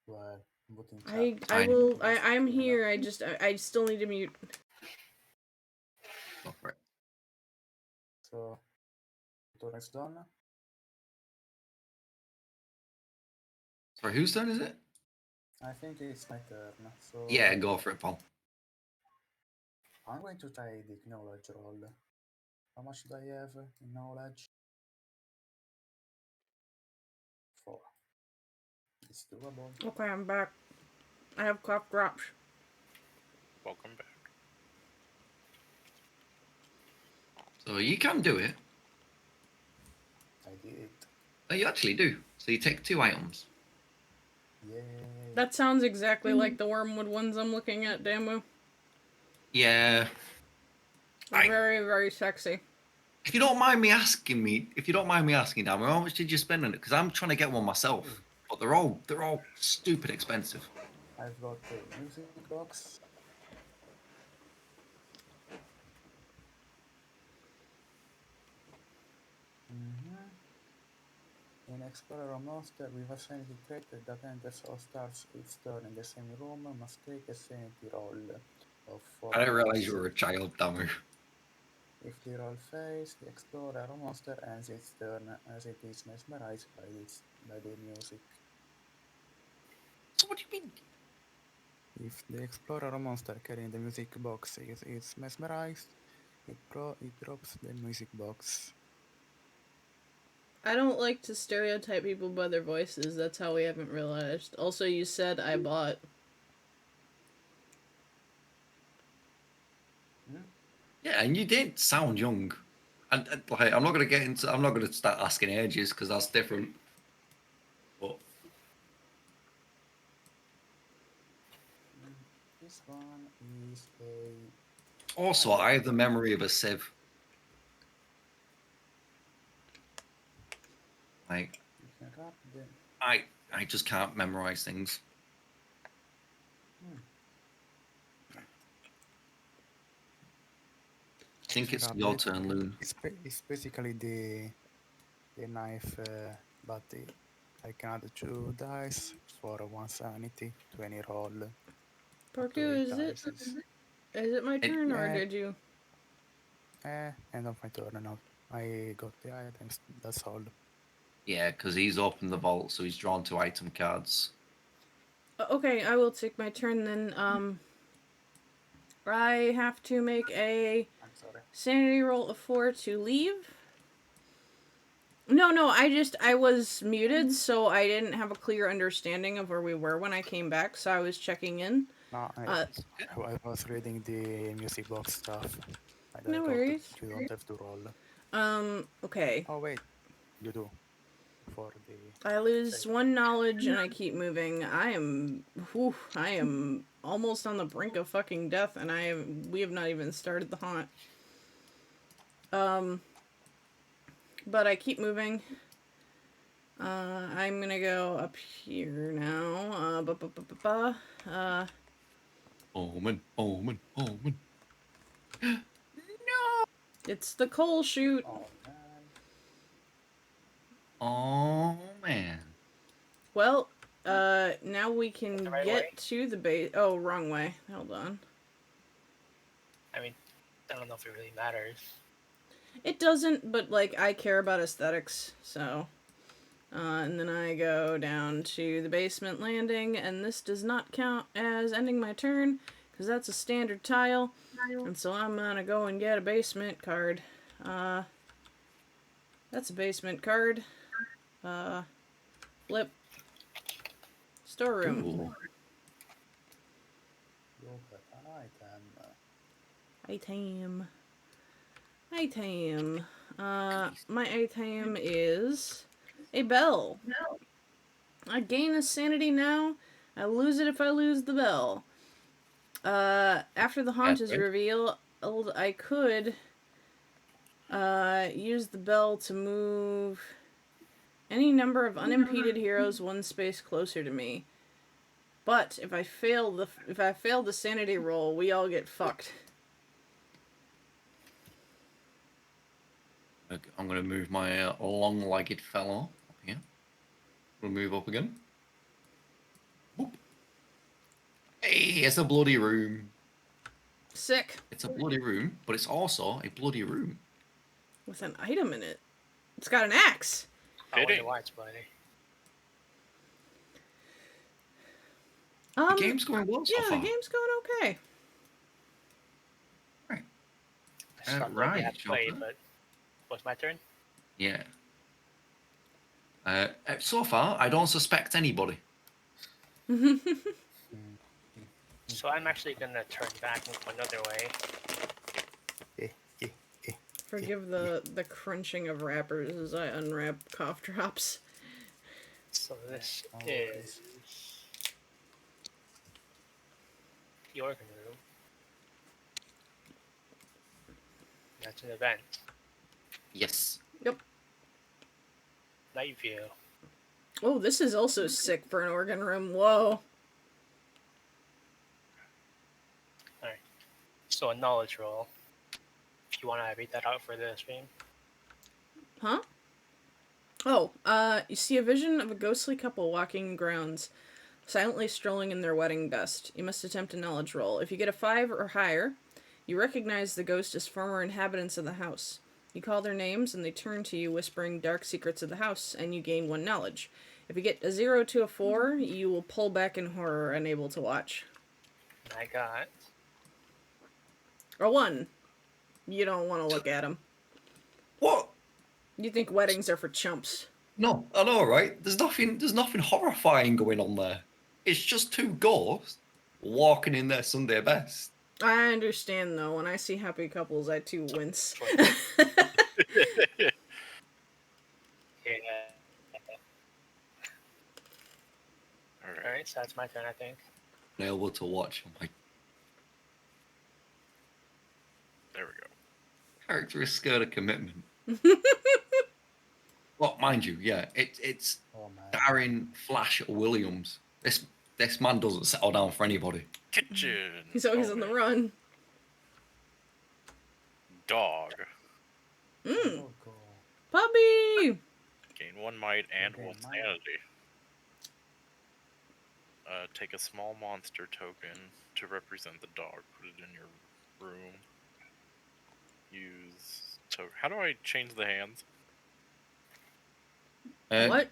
Well, put in I chat. will. Yes, I'm yeah, here. I still need to mute. Go for it. So, turn is done. Sorry, whose turn is it? I think it's my turn. So Yeah, go for it, Paul. I'm going to try the knowledge roll. How much do I have in knowledge? 4. It's doable. Okay, I'm back. I have cough drops. Welcome back. So you can do it. I did it. Oh, you actually do. So you take 2 items. Yay. That sounds exactly like the wormwood ones I'm looking at, Damu. Yeah. They're very, very sexy. If you don't mind me asking, Dan, how much did you spend on it? Because I'm trying to get one myself, but they're all stupid expensive. I've got the music box. In Explorer or Monster with a sanity trait that enters or starts its turn in the same room must take a sanity roll of 4 I didn't realize plus. you were a child, Damu. If the roll fails, the Explorer or Monster ends its turn as it is mesmerized by the music. So what do you mean? If the Explorer or Monster carrying the music box is mesmerized, it drops the music box. I don't like to stereotype people by their voices. That's how we haven't realized. Also, you said I bought. Yeah, and you did sound young. And like, I'm not gonna start asking ages because that's different. But This one is a... also, I have the memory of a sieve. Like, You can wrap the... I just can't memorize things. I think it's your turn, Loon. It's basically the knife, but I can add 2 dice for 1 sanity to any roll. Up to Parku, 8 is it? dice. Is it my turn or did you? End of my turn now. I got the items, that's all. Yeah, because he's opened the vault, so he's drawn 2 item cards. Okay, I will take my turn then. I have to make a I'm sorry. sanity roll of 4 to leave. No, I was muted, so I didn't have a clear understanding of where we were when I came back, so I was checking in. No, I was reading the music box stuff. No worries. You don't have to roll. Okay. Oh wait, you do. For the... I lose 1 knowledge and I keep moving. I am almost on the brink of fucking death, and we have not even started the haunt. But I keep moving. I'm gonna go up here now. Omen. It's the coal chute. Oh man. Oh man. Well, now we can The right get way? to the base. Oh, wrong way. Hold on. I mean, I don't know if it really matters. It doesn't, but like I care about aesthetics, so. And then I go down to the basement landing, and this does not count as ending my turn, because that's a standard tile. And so I'm gonna go and get a basement card. That's a basement card. Flip. Storeroom. Cool. Look at an item. Item. My item is a bell. I gain a sanity now. I lose it if I lose the bell. After the haunt is Okay. revealed, I could use the bell to move any number of unimpeded heroes one space closer to me. But if I fail the sanity roll, we all get fucked. Okay, I'm gonna move my long-legged fellow up here. We'll move up again. Whoop. Hey, it's a bloody room. Sick. It's a bloody room, but it's also a bloody room. With an item in it. It's got an axe. I wonder Fitting. why it's bloody. The game's going well so Yeah, far. the game's going okay. Right. I just thought maybe I had right, played, Chopper. but what's my turn? Yeah. So far, I don't suspect anybody. So I'm actually gonna turn back and go another way. Forgive the crunching of wrappers as I unwrap cough drops. So this Oh, is the organ room. That's an event. Yes. Night view. Oh, this is also sick for an organ room. Whoa. So a knowledge roll. If you want to read that out for the stream. Huh? Oh, you see a vision of a ghostly couple walking grounds, silently strolling in their wedding best. You must attempt a knowledge roll. If you get a 5 or higher, you recognize the ghost as former inhabitants of the house. You call their names, and they turn to you, whispering dark secrets of the house, and you gain 1 knowledge. If you get a 0 to a 4, you will pull back in horror, unable to watch. I got Or 1. You don't want to look at them. What? You think weddings are for chumps. No, I know, right? There's nothing horrifying going on there. It's just 2 ghosts walking in their Sunday best. I understand, though. When I see happy couples, I too wince. yeah. Alright. Alright, so that's my turn, I think. Able to watch. I'm like, There we go. character is scared of commitment. Well, mind you, yeah, it's Oh man. Darren Flash Williams. This man doesn't settle down for anybody. Kitchen. He's always on the Okay. run. Dog. Mm, Oh, go. puppy! Gain 1 might and Okay, 1 might. sanity. Take a small monster token to represent the dog. Put it in your room. Use token. How do I change the hands? What?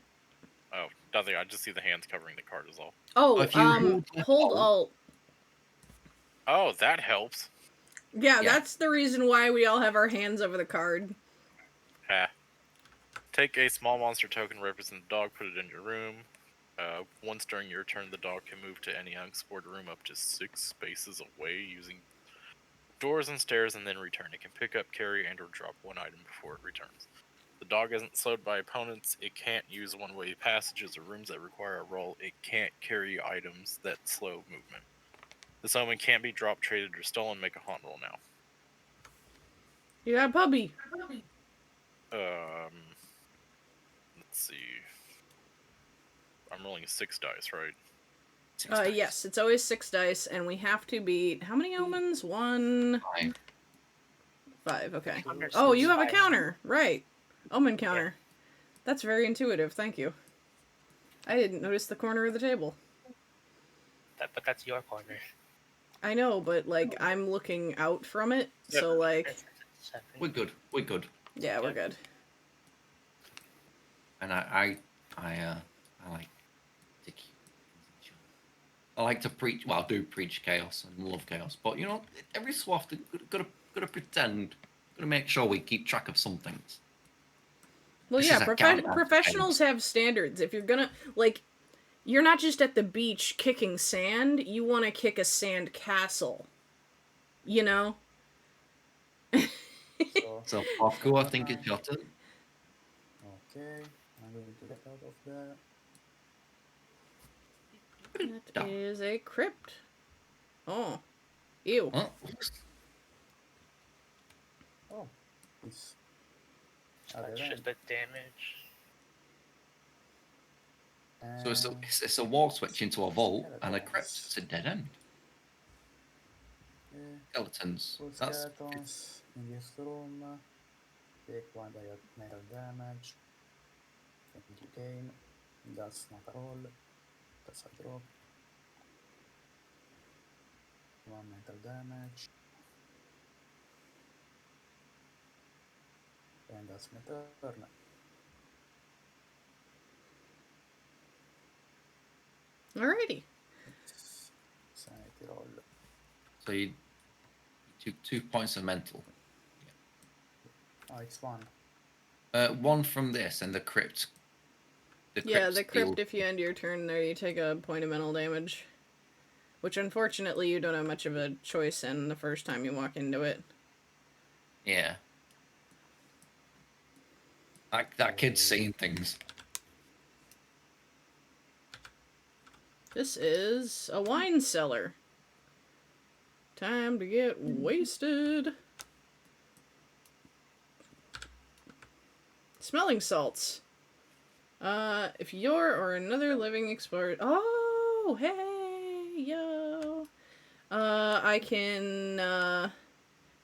Oh, nothing. I just see the hands covering the card is all. Oh, If you hold Alt. Oh, that helps. Yeah, Yeah. that's the reason why we all have our hands over the card. Ha. Take a small monster token, represent the dog, put it in your room. Once during your turn, the dog can move to any unexplored room up to 6 spaces away using doors and stairs and then return. It can pick up, carry, and or drop 1 item before it returns. The dog isn't slowed by opponents. It can't use one-way passages or rooms that require a roll. It can't carry items that slow movement. This omen can't be dropped, traded, or stolen. Make a haunt roll now. You got a puppy. Let's see. I'm rolling 6 dice, right? 6 dice. Yes, it's always 6 dice, and we have to beat how many omens? 1, 5. 5. Okay. Counter Oh, says you have a 5. counter, right? Omen counter. That's very intuitive. Thank you. I didn't notice the corner of the table. But that's your corner. I know, but like I'm looking out from it, so like That's 7. We're good. We're good. yeah, we're good. And I like to keep things in check. I like to preach. Well, I do preach chaos and love chaos, but you know, every so often, gotta pretend, gotta make sure we keep track of some things. Well, This yeah, is a countdown to professionals have standards. If you're gonna like, you're not just at the beach kicking sand. You want to kick a sand castle. You know. So, So, Paco, I think it's your turn. okay, I'm going to get out of there. That is a crypt. Oh, ew. Huh? Oh, it's So other that's end. just the damage. So And it's a wall switch into a vault and a crypt. It's a dead end. Skeletons. full That's skeletons in this room. Take 1 metal damage. Thank you, game. That's not a roll. That's a drop. 1 metal damage. And that's my turn. Alrighty. Sanity roll. so you took 2 points of mental. Oh, it's 1. 1 from this and the crypt. Yeah, the deals- crypt. If you end your turn there, you take a point of mental damage, which unfortunately you don't have much of a choice in the first time you walk into it. Yeah. That kid's seeing things. This is a wine cellar. Time to get wasted. Smelling salts. If you're or another living explorer. Oh, hey, yo. I can,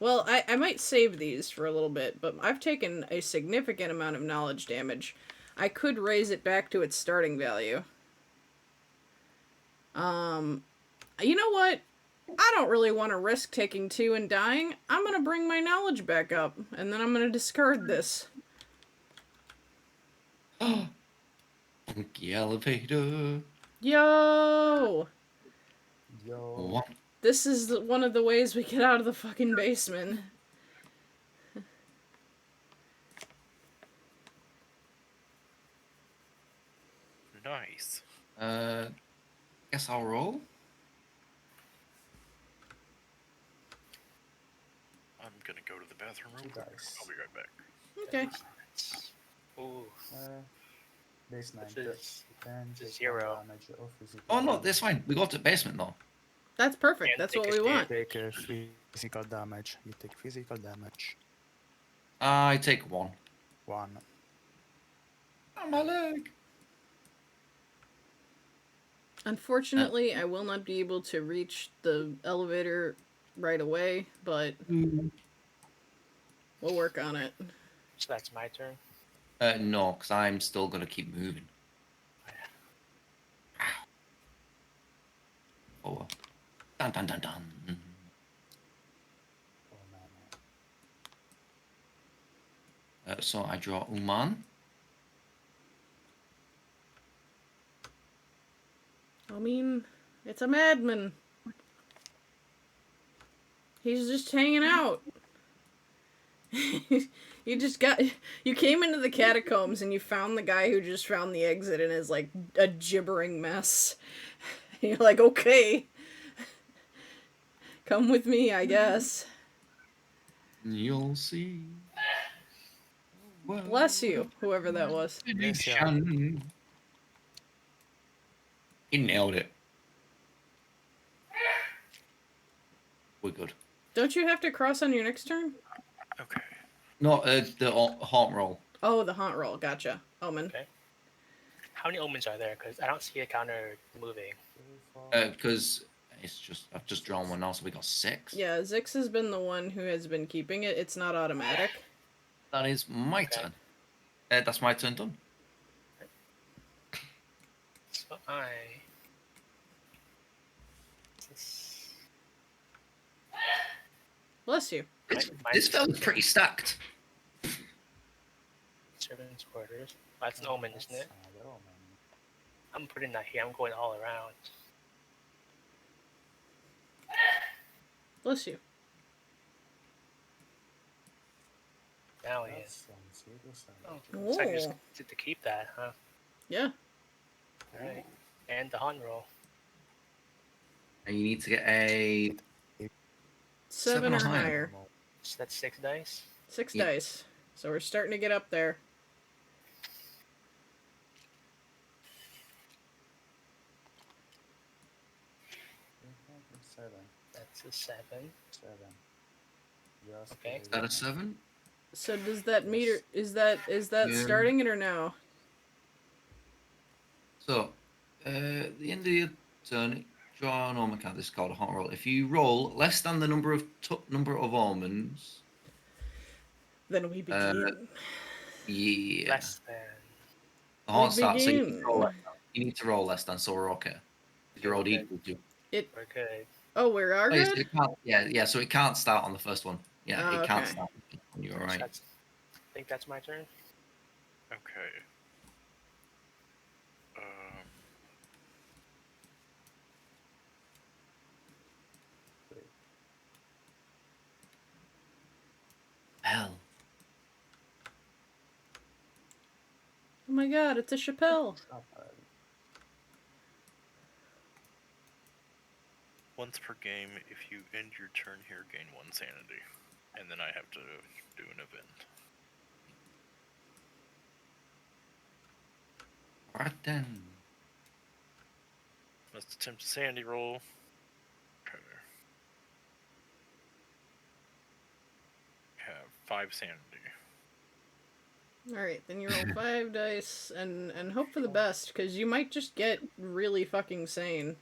well, I might save these for a little bit, but I've taken a significant amount of knowledge damage. I could raise it back to its starting value. You know what? I don't really want to risk taking 2 and dying. I'm gonna bring my knowledge back up, and then I'm gonna discard this. Funky elevator. Yo! Yo. What? This is one of the ways we get out of the fucking basement. Nice. Guess I'll roll. I'm gonna go to the bathroom real 2 quick. dice. I'll be right back. Okay. Ooh, Base 9. this is 10, this is take 1 0. damage of physical Oh no, damage. that's fine. We got to the basement though. That's perfect. And That's take what a we stand. want. Take physical damage. You take physical damage. I take 1. 1. On my leg. Unfortunately, I will not be able to reach the elevator right away, but we'll work on it. So that's my turn. No, because I'm still gonna keep moving. Oh well. Dun dun dun dun. Oh, man. So I draw Uman. I mean, it's a madman. He's just hanging out. You came into the catacombs and you found the guy who just found the exit and is like a gibbering mess. You're like, okay. Come with me, I guess. You'll see. Bless you, whoever that was. Bless ya. He nailed it. we're good. Don't you have to cross on your next turn? Okay. No, the haunt roll. Oh, the haunt roll. Gotcha. Omen. Okay. How many omens are there? Because I don't see a counter moving. 2, 4. Because I've just drawn one now, so we got 6. Yeah, Zix has been the one who has been keeping it. It's not automatic. That is my Okay. turn. That's my turn done. So this- Bless you. This, Mine- this fella's pretty stacked. servants' quarters. That's an omen, isn't it? That's another omen. I'm putting that here. I'm going all around. Bless you. Galleon. That's on serious. Oh, looks like I just Ooh. get to keep that, huh? Yeah. Alright. And the hunt roll. And you need to get a 7 or or higher. higher. So that's 6 dice. 6 Yeah. dice. So we're starting to get up there. Seven. That's a 7. 7. Just Okay. Is that a 7? So does that meter is that Yeah. starting it or no? So, the end of your turn, draw an omen card. This is called a haunt roll. If you roll less than the number of omens, Then we begin. yeah, Less than. the haunt We starts. So you need, begin. to roll less than. You need to roll less than, so we're okay. You're all Okay. equal to. We're good. Oh, we are Oh, yes, good? it can't, yeah. So it can't start on the first one. Yeah, Oh, it can't okay. start. On you, all So right. I think that's my turn. Okay. Hell. Oh my god, it's a Chappelle. Once per game, if you end your turn here, gain 1 sanity. And then I have to do an event. Right then. Must attempt a sanity roll. Okay. Have 5 sanity. Alright, then you roll 5 dice and hope for the best, because you might just get really fucking sane.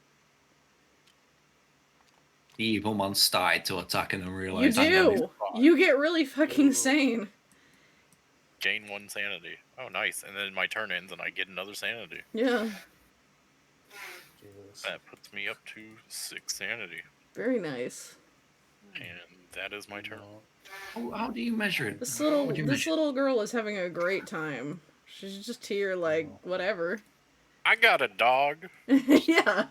The evil man started to attack and then You realized. do! You get really fucking Ooh. sane. Gain 1 sanity. Oh, nice. And then my turn ends and I get another sanity. Yeah, Jesus. That puts me up to 6 sanity. very nice. And that is my turn. How do you measure it? This How would you measure? little girl is having a great time. She's just here like whatever. I got a dog. Yeah.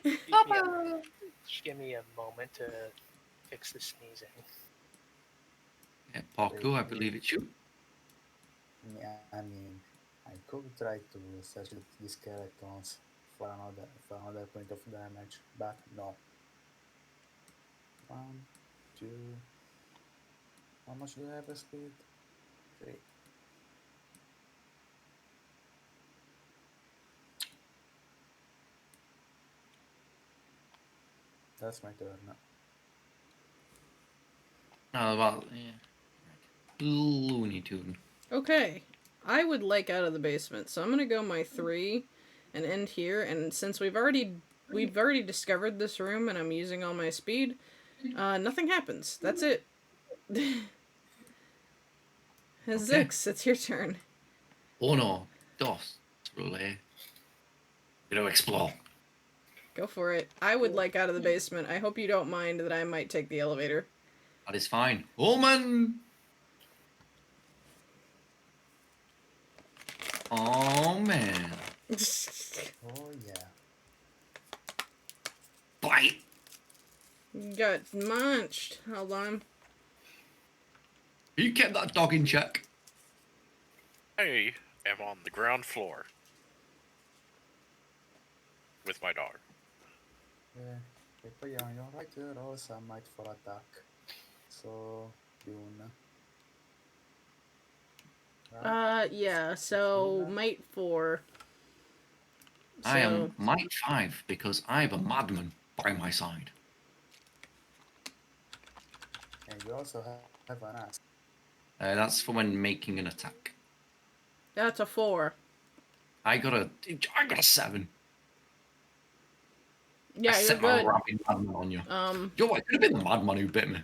Just give me a moment to fix the sneezing. Yeah, Parkour, I believe it's you. Yeah, I mean, I could try to search the skeletons for another point of damage, but no. 1, 2. How much do I have a speed? 3. That's my turn. No, well, yeah. Looney Tune. Okay. I would like out of the basement, so I'm gonna go my 3 and end here. And since we've already discovered this room and I'm using all my speed, nothing happens. That's it. Zix, it's your turn. Uno, dos, tres. Gonna explore. Go for it. I would like out of the basement. I hope you don't mind that I might take the elevator. That is fine. Omen! Oh, man. Oh yeah. Bite! Got munched. Hold on. You kept that dog in check. I am on the ground floor. With my dog. Yeah. Keep on your right here, also I might for attack. So, Dune. Right? Yeah, so might 4. I am might 5 because I have a madman by my side. And you also have an axe. That's for when making an attack. That's a 4. I got a 7. Yeah, I you're set my good. rabid madman on you. Um, Yo, I could have been the madman who bit me.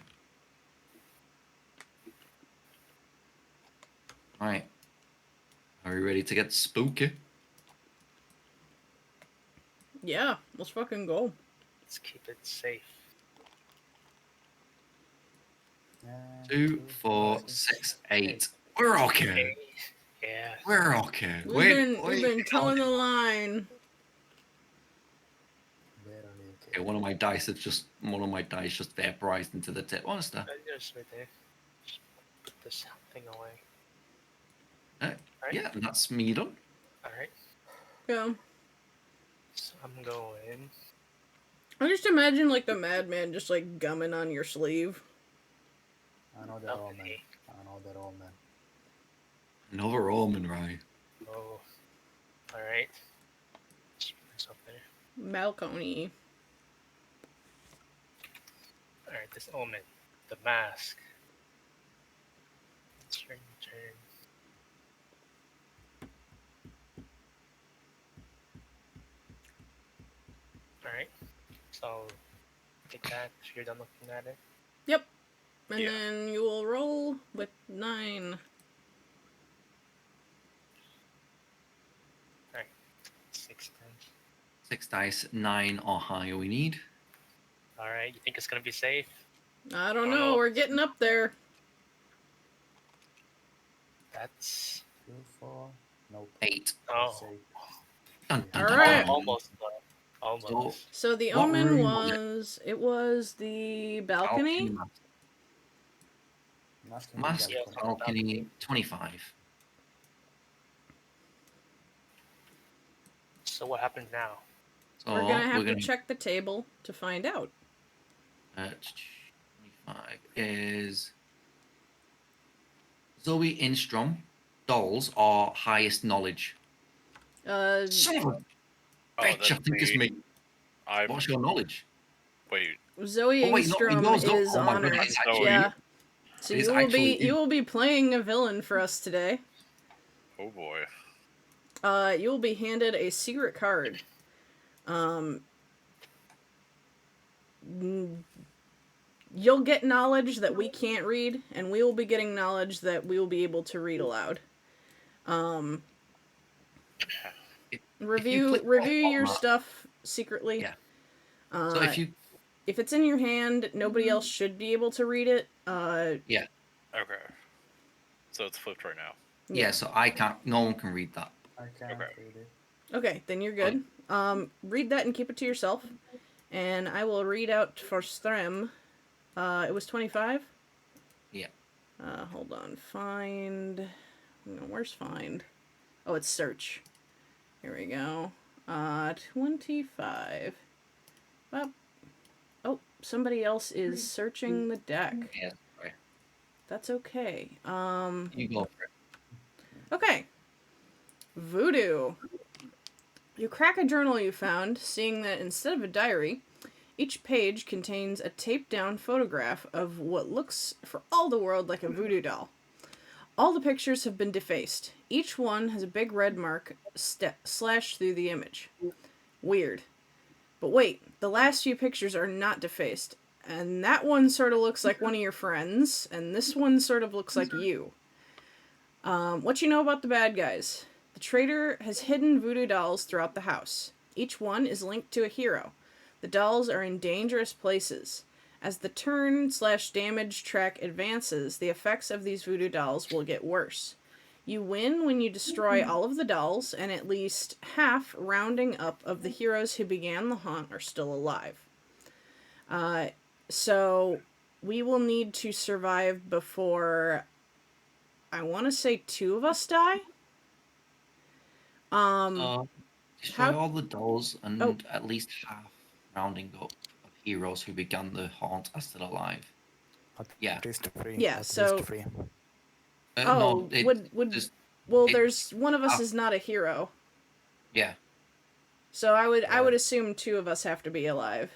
Right. Are we ready to get spooky? yeah, let's fucking go. Let's keep it safe. 2, 4, 6, 8. We're okay. Okay. Yeah. We're okay. We've been telling the line. Barely okay. Okay, one of my dice just vaporized into the tip. What's that? Just right there. Just put this thing away. Right. Right. Yeah, and that's me done. Alright. Yeah. So I'm going. I just imagine like the madman just like gumming on your sleeve. Another omen. Okay. Another omen. Another omen, right? Oh. Alright. Just put this up there. Balcony. Alright, this omen. The mask. It's your turn. Alright. So take that if you're done looking at it. Yep. And Yeah. then you will roll with 9. 6 times. 6 dice, 9 or higher we need. Alright, you think it's gonna be safe? I don't Oh, know. no. We're getting up there. That's 2, 4. Nope. 8. oh, Say, Dun, dun, All dun, right. dun. almost, but almost. So the What omen room was it? was the balcony. masking Mask Yeah, balcony 25. So what happens now? So We're gonna have to check the table to find out. 25 is Zoe Instrom. Dolls or highest knowledge. Son of a Oh, bitch! I that's think it's me. me. I'm What's your knowledge? wait. Zoe Oh wait, not Ingstrom yours. is Oh my honor. god, it's Zoe. actually Yeah. So It's you will actually be playing a villain for us today. Oh boy. You will be handed a secret card. You'll get knowledge that we can't read, and we will be getting knowledge that we will be able to read aloud. Review click on your that- stuff secretly. Yeah. So if you If it's in your hand, nobody else should be able to read it. yeah. Okay. So it's flipped right now. Yeah, so I can't. No one can read that. I can't Okay. read it. Okay, then you're good. Read that and keep it to yourself. And I will read out for Strem. It was 25? Yeah. Hold on. Find. No, where's find? Oh, it's search. Here we go. 25. Oh, somebody else is searching the deck. Yeah. Sorry. That's okay. You go for it. Okay. Voodoo. You crack a journal you found, seeing that instead of a diary, each page contains a taped down photograph of what looks for all the world like a voodoo doll. All the pictures have been defaced. Each one has a big red mark slashed through the image. Weird. But wait, the last few pictures are not defaced. And that one sort of looks like one of your friends, and this one sort of looks like you. What you know about the bad guys? The traitor has hidden voodoo dolls throughout the house. Each one is linked to a hero. The dolls are in dangerous places. As the turn/damage track advances, the effects of these voodoo dolls will get worse. You win when you destroy all of the dolls, and at least half, rounding up, of the heroes who began the haunt are still alive. So we will need to survive before, I want to say, 2 of us die. Destroy all the dolls and Oh. at least half, rounding up, of heroes who began the haunt are still alive. At Yeah. least 3. Yeah, At so- least 3. Oh, it- there's one of us is not a hero. Yeah, So I would assume 2 of us have to be alive.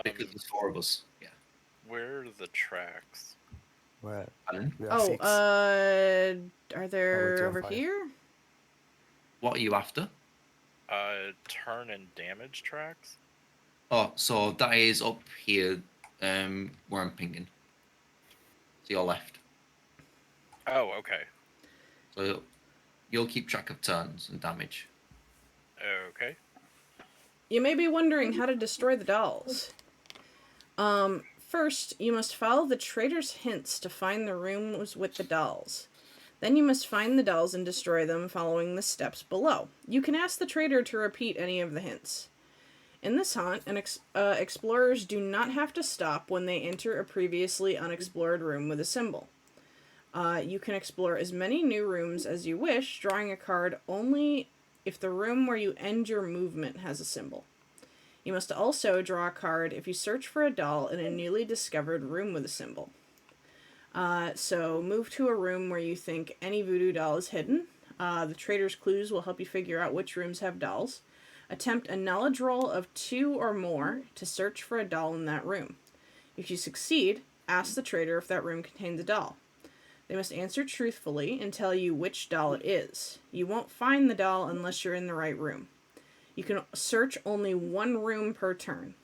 because there's 4 of us. Yeah. Where are the tracks? Well, Pardon? we are Oh, 6. are How there about you are over 5? here? What are you after? Turn and damage tracks? Oh, so that is up here, where I'm pinging. To your left. Oh, okay. So you'll keep track of turns and damage. Okay. You may be wondering how to destroy the dolls. First, you must follow the traitor's hints to find the rooms with the dolls. Then you must find the dolls and destroy them following the steps below. You can ask the traitor to repeat any of the hints. In this hunt, explorers do not have to stop when they enter a previously unexplored room with a symbol. You can explore as many new rooms as you wish, drawing a card only if the room where you end your movement has a symbol. You must also draw a card if you search for a doll in a newly discovered room with a symbol. So move to a room where you think any voodoo doll is hidden. The traitor's clues will help you figure out which rooms have dolls. Attempt a knowledge roll of 2 or more to search for a doll in that room. If you succeed, ask the traitor if that room contains a doll. They must answer truthfully and tell you which doll it is. You won't find the doll unless you're in the right room. You can search only one room per turn.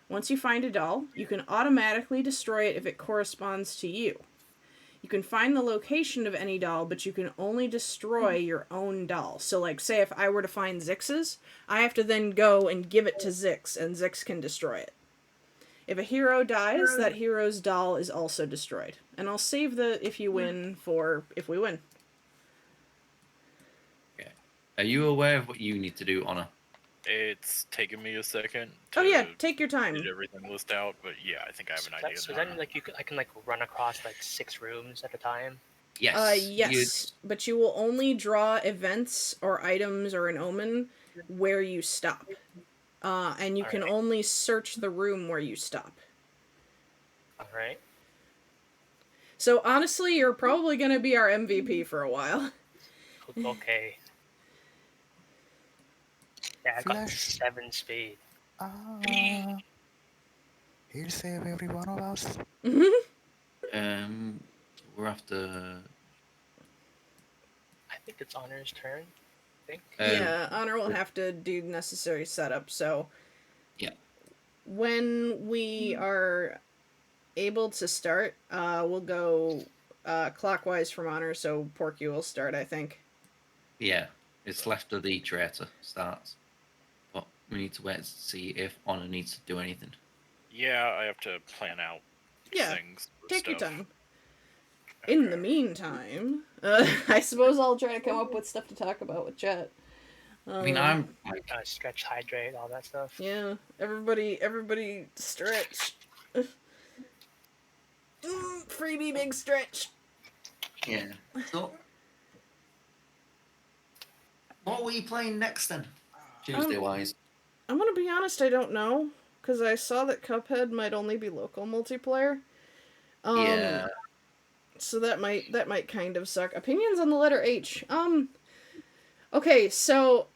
Once you find a doll, you can automatically destroy it if it corresponds to you. You can find the location of any doll, but you can only destroy your own doll. So, like, say if I were to find Zix's, I have to then go and give it to Zix, and Zix can destroy it. If a hero dies, that hero's doll is also destroyed. And I'll save the if you win for if we win. Okay. Are you aware of what you need to do, Honor? It's taken me a second Oh to yeah, take your get time. everything listed out, but yeah, I think I have an idea So now. then, like, I can like run across like 6 rooms at a time. Yes. Yes, but you will only draw events or items or an omen where you stop. And you can Alright. only search the room where you stop. All right. So honestly, you're probably going to be our MVP for a while. Okay. Yeah, I got Flash. 7 speed. He'll save every one of us. We're after. I think it's Honor's turn. I think. Yeah, Honor will have to do necessary setup. So Yeah. when we are able to start, we'll go clockwise from Honor. So Porky will start, I think. Yeah. It's left of the traitor starts. But we need to wait to see if Honor needs to do anything. Yeah, I have to plan out Yeah, things. take your stuff. time. In the Okay. meantime, I suppose I'll try to come up with stuff to talk about with chat. I mean, I'm like, Stretch, hydrate, all that stuff. Yeah, everybody stretch. Freebie big stretch. yeah. So, what were you playing next then? Tuesday wise. I'm gonna be honest, I don't know, because I saw that Cuphead might only be local multiplayer. Yeah. So that might kind of suck. Opinions on the letter H. Okay, so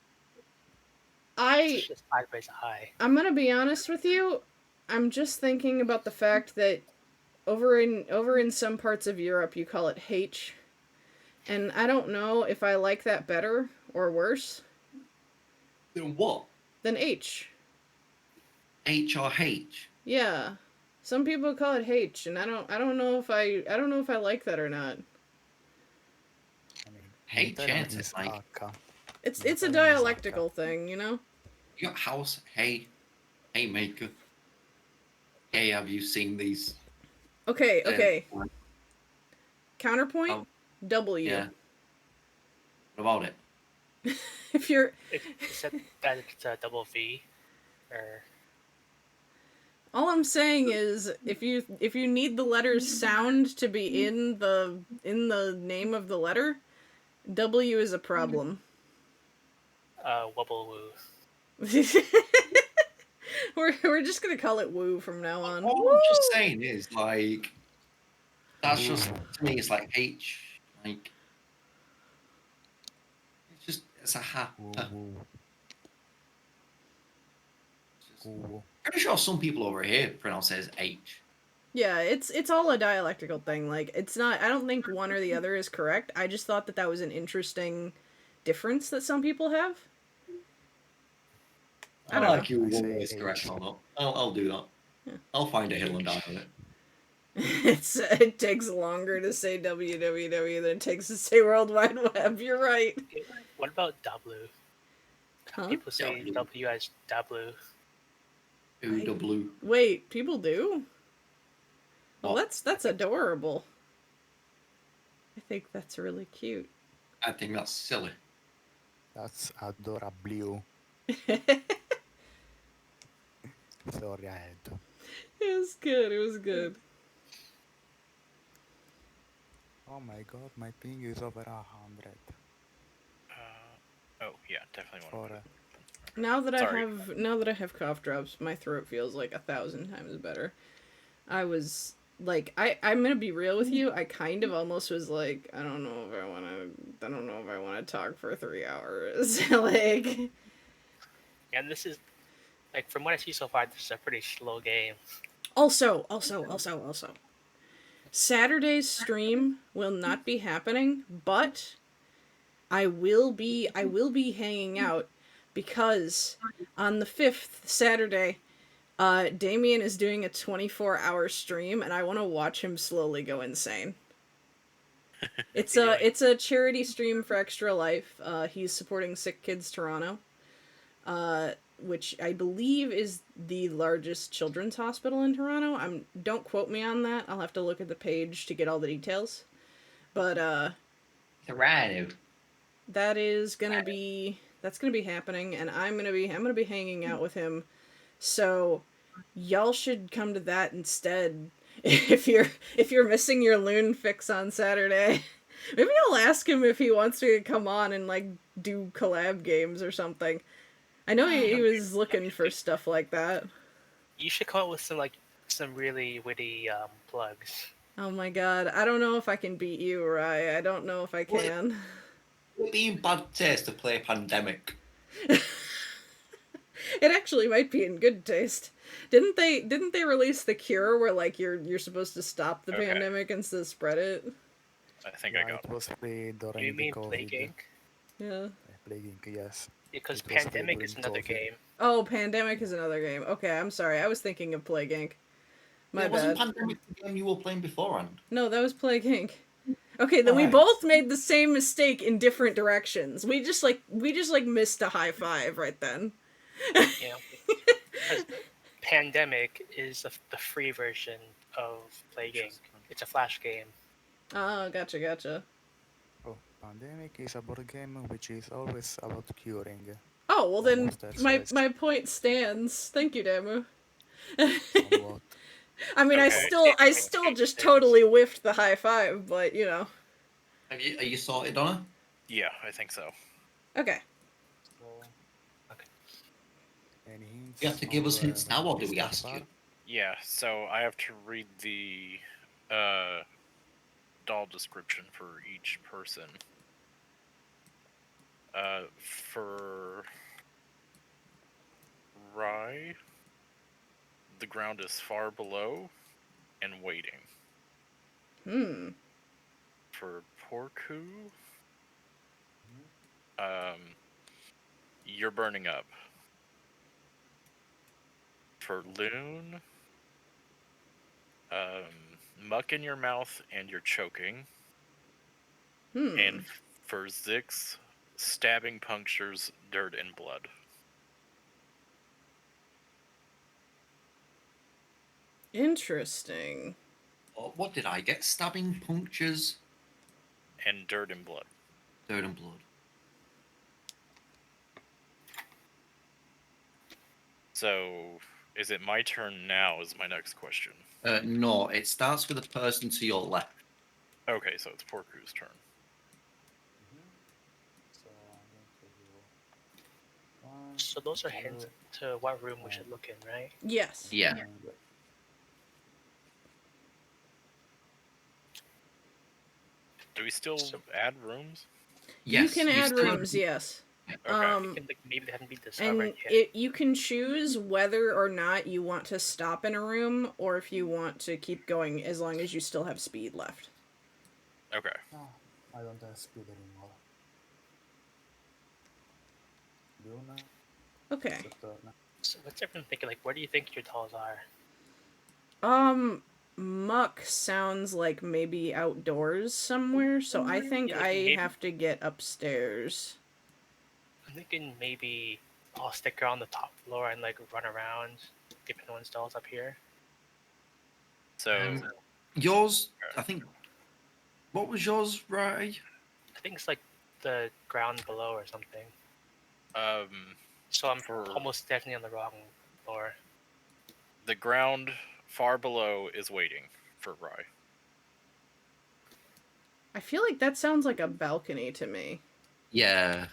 It's just sideways high. I'm gonna be honest with you. I'm just thinking about the fact that over in some parts of Europe you call it H, and I don't know if I like that better or worse Then what? than H. HRH. Yeah, some people call it H, and I don't know if I like that or not. I mean, Hey, Italian chance, is it's like- H. It's a Italian is dialectical H. thing, you know. You got house, hey maker. Hey, have you seen these? Okay. Uh, Counterpoint. Oh, W. yeah. What about it? If you're It said that it's a double V, or all I'm saying is if you need the letter's sound to be in the name of the letter, W is a problem. wubble woo. We're just gonna call it woo from now on. All I'm just saying is like that's just to me. It's like H, like it's a ha. Woo, ha. woo, It's just- woo. Pretty sure some people over here pronounce it as H. Yeah, it's all a dialectical thing. Like, it's not. I don't think one or the other is correct. I just thought that that was an interesting difference that some people have. I I don't like know. you I one say way is correct H. or not. I'll do that. Yeah. I'll find a hill and die on it. It takes longer to say www than it takes to say World Wide Web. You're right. Okay, what about W? Huh? People say W. W as W. Ooh, double. Wait, people do? Well, What? that's adorable. I think that's really cute. I think that's silly. That's adorable. It Sorry, I had to. was good. It was good. Oh my god, my ping is over 100. Oh yeah, definitely want For to. Now that Sorry. I have cough drops, my throat feels like 1,000 times better. I was like, I'm gonna be real with you. I kind of almost was like, I don't know if I want to talk for 3 hours. Like, And this is like from what I see so far, this is a pretty slow game. also. Saturday's stream will not be happening, but I will be hanging out because on the 5th Saturday, Damien is doing a 24-hour stream, and I want to watch him slowly go insane. It's a charity stream for Extra Life. He's supporting Sick Kids Toronto, which I believe is the largest children's hospital in Toronto. Don't quote me on that. I'll have to look at the page to get all the details. But Toronto. that's gonna be happening, and I'm gonna be hanging out with him. So y'all should come to that instead. If you're missing your loon fix on Saturday, maybe I'll ask him if he wants to come on and like do collab games or something. I know he was looking for stuff like that. You should come up with some really witty plugs. Oh my god, I don't know if I can beat you, Rye. I don't know if I can. Would it be in bad taste to play Pandemic? It actually might be in good taste. Didn't they release the cure where like you're supposed to stop the Okay. pandemic instead of spread it? I think Yeah, I got it was played during You the mean COVID. Plague Inc? Yeah. Plague Inc, yes. Because It was played Pandemic is during another COVID. game. Oh, Pandemic is another game. Okay, I'm sorry. I was thinking of Plague Inc. My Wasn't bad. Pandemic the game you were playing beforehand? No, that was Plague Inc. Okay, then we Alright. both made the same mistake in different directions. We just missed a high five right then. You know, 'cause Pandemic is the free version of Plague Inc. It's a flash game. Oh, gotcha. Oh, Pandemic is a board game which is always about curing. Oh, well then Almost my point stands. Thank you, Damu. somewhat. I mean, Okay. I still just totally whiffed the high five, but you know. Are you sorted, Donna? Yeah, I think so. Okay. So, Okay. any hints? You have to give us of, hints now, or do this we so ask far? you? Yeah, so I have to read the doll description for each person. For Rye, the ground is far below and waiting. For Porku, you're burning up. For Loon, muck in your mouth and you're choking. And for Zix, stabbing punctures dirt and blood. Interesting. What did I get? Stabbing, punctures, And dirt and blood. dirt and blood. So, is it my turn now? Is my next question. No, it starts with the person to your left. Okay, so it's Porku's turn. So I'm going to do one. So those are hints to what room we should look in, right? Yes. Yeah. and Do we still add rooms? Yes. You can add still rooms, yes. I think like maybe they haven't been discovered And yet. you can choose whether or not you want to stop in a room or if you want to keep going as long as you still have speed left. Okay. No, I don't have speed anymore. Luna, Okay. your turn. So what's everyone thinking? Like, where do you think your dolls are? Muck sounds like maybe outdoors somewhere, so I think Yeah, like I maybe- have to get upstairs. I'm thinking maybe I'll stick around the top floor and like run around if anyone's dolls up here. So Yours, I think. What was yours, Ray? I think it's like the ground below or something. um, So I'm For- almost definitely on the wrong floor. the ground far below is waiting for Rye. I feel like that sounds like a balcony to me. Yeah.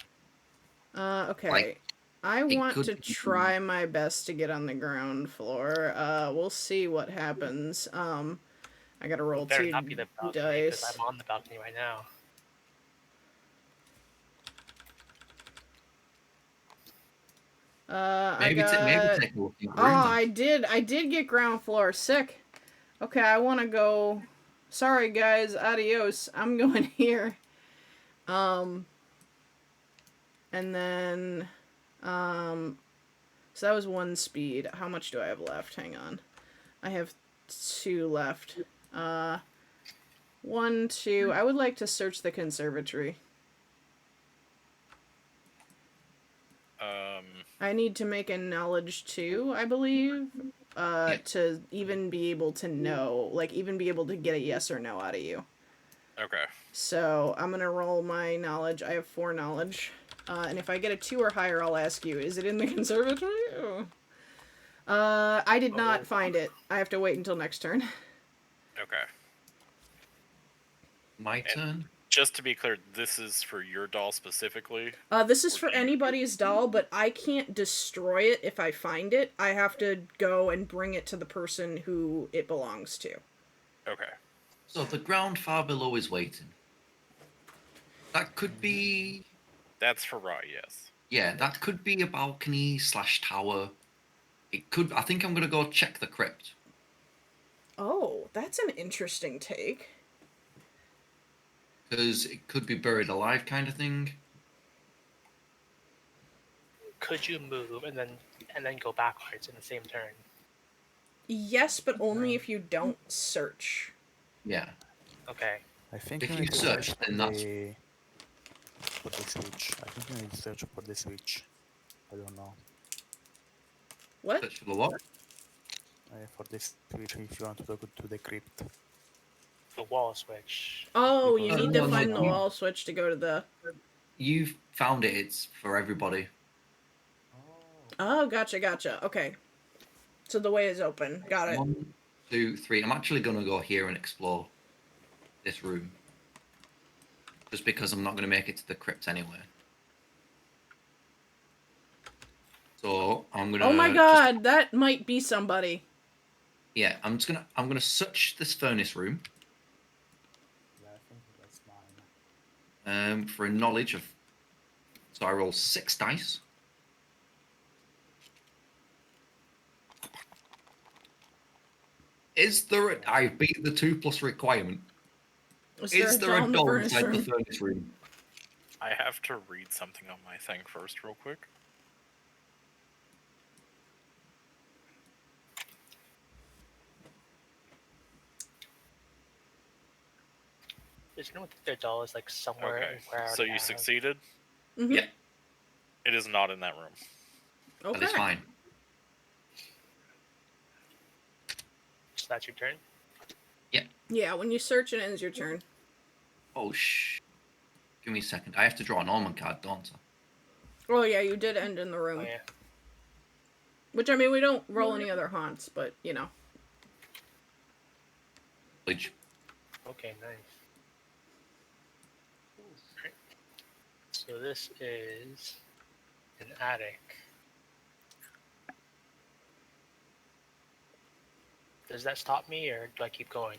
Okay. Like, I it want could to be- try my best to get on the ground floor. We'll see what happens. I gotta roll It better 2 not be the balcony because dice. I'm on the balcony right now. I got. maybe take a look in the Oh, room then. I did get ground floor. Sick. Okay, I want to go. Sorry, guys. Adios. I'm going here. And then, so that was 1 speed. How much do I have left? Hang on. I have 2 left. 1, 2. I would like to search the conservatory. I need to make a knowledge 2, I believe, to even be able to know, like, even be able to get a yes or no out of you. Okay. So I'm gonna roll my knowledge. I have 4 knowledge. And if I get a 2 or higher, I'll ask you, is it in the conservatory? Oh. I did not find it. I have to wait until next turn. Okay. My turn. Just to be clear, this is for your doll specifically. This is for anybody's doll, but I can't destroy it if I find it. I have to go and bring it to the person who it belongs to. Okay. So the ground far below is waiting. That could be. That's for Rye, yes. Yeah, that could be a balcony / tower. It could. I think I'm gonna go check the crypt. Oh, that's an interesting take. Because it could be buried alive kind of thing. Could you move and then go backwards in the same turn? Yes, but only if you don't search. Yeah. Okay. I think If you you need to search, search then that's. for the switch. I think you need to search for the switch. I don't know. What? Search for the what? For the switch, if you want to go to the crypt. The wall switch. Oh, you Because- need to no, find the you- wall switch to go to the... You've found it. It's for everybody. Oh, gotcha. Okay. So the way is open. Got it. 1, 2, 3. I'm actually gonna go here and explore this room. Just because I'm not gonna make it to the crypt anyway. So I'm gonna. Oh my god, that might be somebody. Yeah, I'm gonna search this furnace room. Yeah, I think that's mine. For a knowledge of. So I roll 6 dice. Is there? I beat the 2+ requirement. Is there a doll in the doll furnace inside the room? furnace room? I have to read something on my thing first, real quick. Does anyone think their doll is like somewhere Okay. where I So already you have? succeeded? Mhm. Yeah, It is not in that room. Okay. that is fine. So that's your turn. Yeah, when you search, it ends your turn. Oh Give me a second. I have to draw an almond card, don't I? Oh yeah, you did end in the room. Oh yeah. Which, I mean, we don't roll any other haunts, but, you know. Which Okay, nice. Right. So this is an attic. Does that stop me, or do I keep going?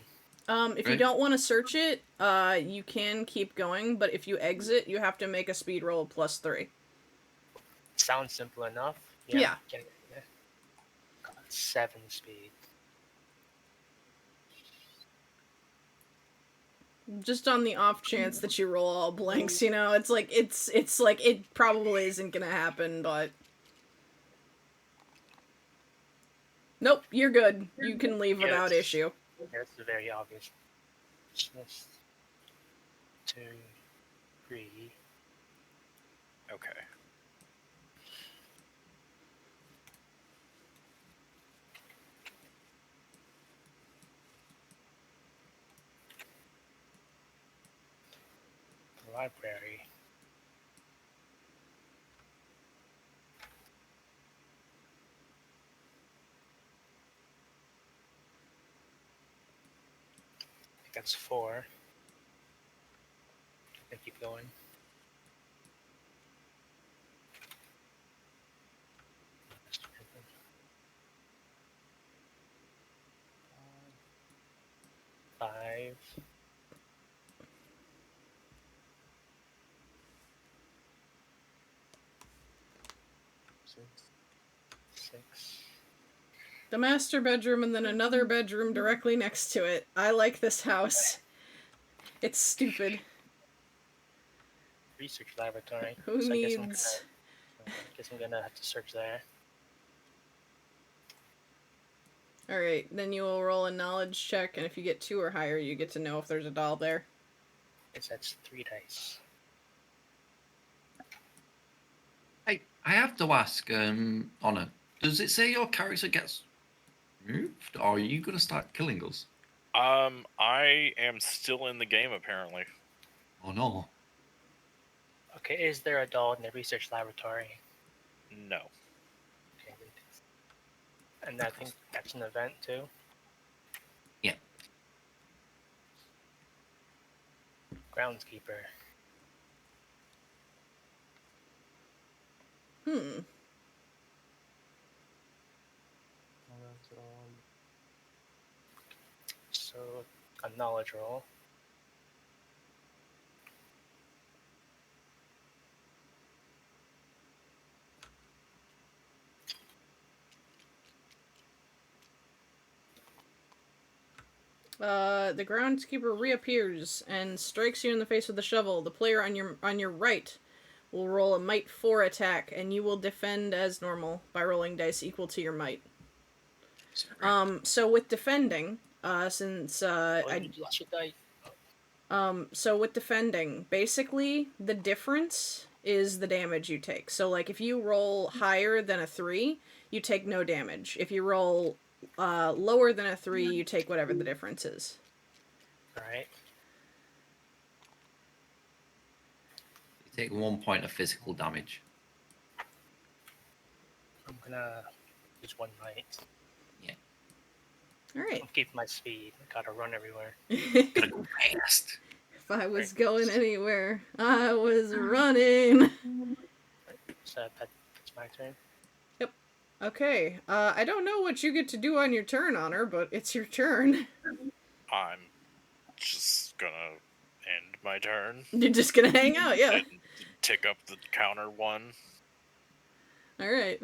If you Right. don't want to search it, you can keep going, but if you exit, you have to make a speed roll of +3. sounds simple enough. Yeah. Get it there. Got 7 speed. Just on the off chance that you roll all blanks, you know, it's like it probably isn't gonna happen, but nope, you're good. You can leave without Yes. issue. Yeah, it's very obvious. Just 2, 3. Okay. Library. I think that's 4. And keep going. Five. 6. 6. The master bedroom and then another bedroom directly next to it. I like this house. It's stupid. Research laboratory. Who So needs... I guess I'm gonna have to search there. Alright, then you will roll a knowledge check, and if you get 2 or higher, you get to know if there's a doll there. That's 3 dice. I have to ask, Honor, does it say your character gets moved, or are you gonna start killing us? I am still in the game apparently. Oh no. Okay, is there a doll in the research laboratory? No. Okay, and I think that's an event too. Yeah. Groundskeeper. Hmm. That's all. So a knowledge roll. The groundskeeper reappears and strikes you in the face with a shovel. The player on your right will roll a might 4 attack, and you will defend as normal by rolling dice equal to your might. So with defending, since You lost your die. so with defending, basically the difference is the damage you take. So like if you roll higher than a 3, you take no damage. If you roll lower than a 3, you take whatever the difference is. Alright. You take 1 point of physical damage. I'm gonna use 1 might. Alright. I'm keeping my speed. I gotta run everywhere. Gotta go fast. If I was going anywhere, I was running. So that's my turn. Okay, I don't know what you get to do on your turn, Honor, but it's your turn. I'm just gonna end my turn. You're just gonna hang out, yeah. And tick up the counter 1. Alright.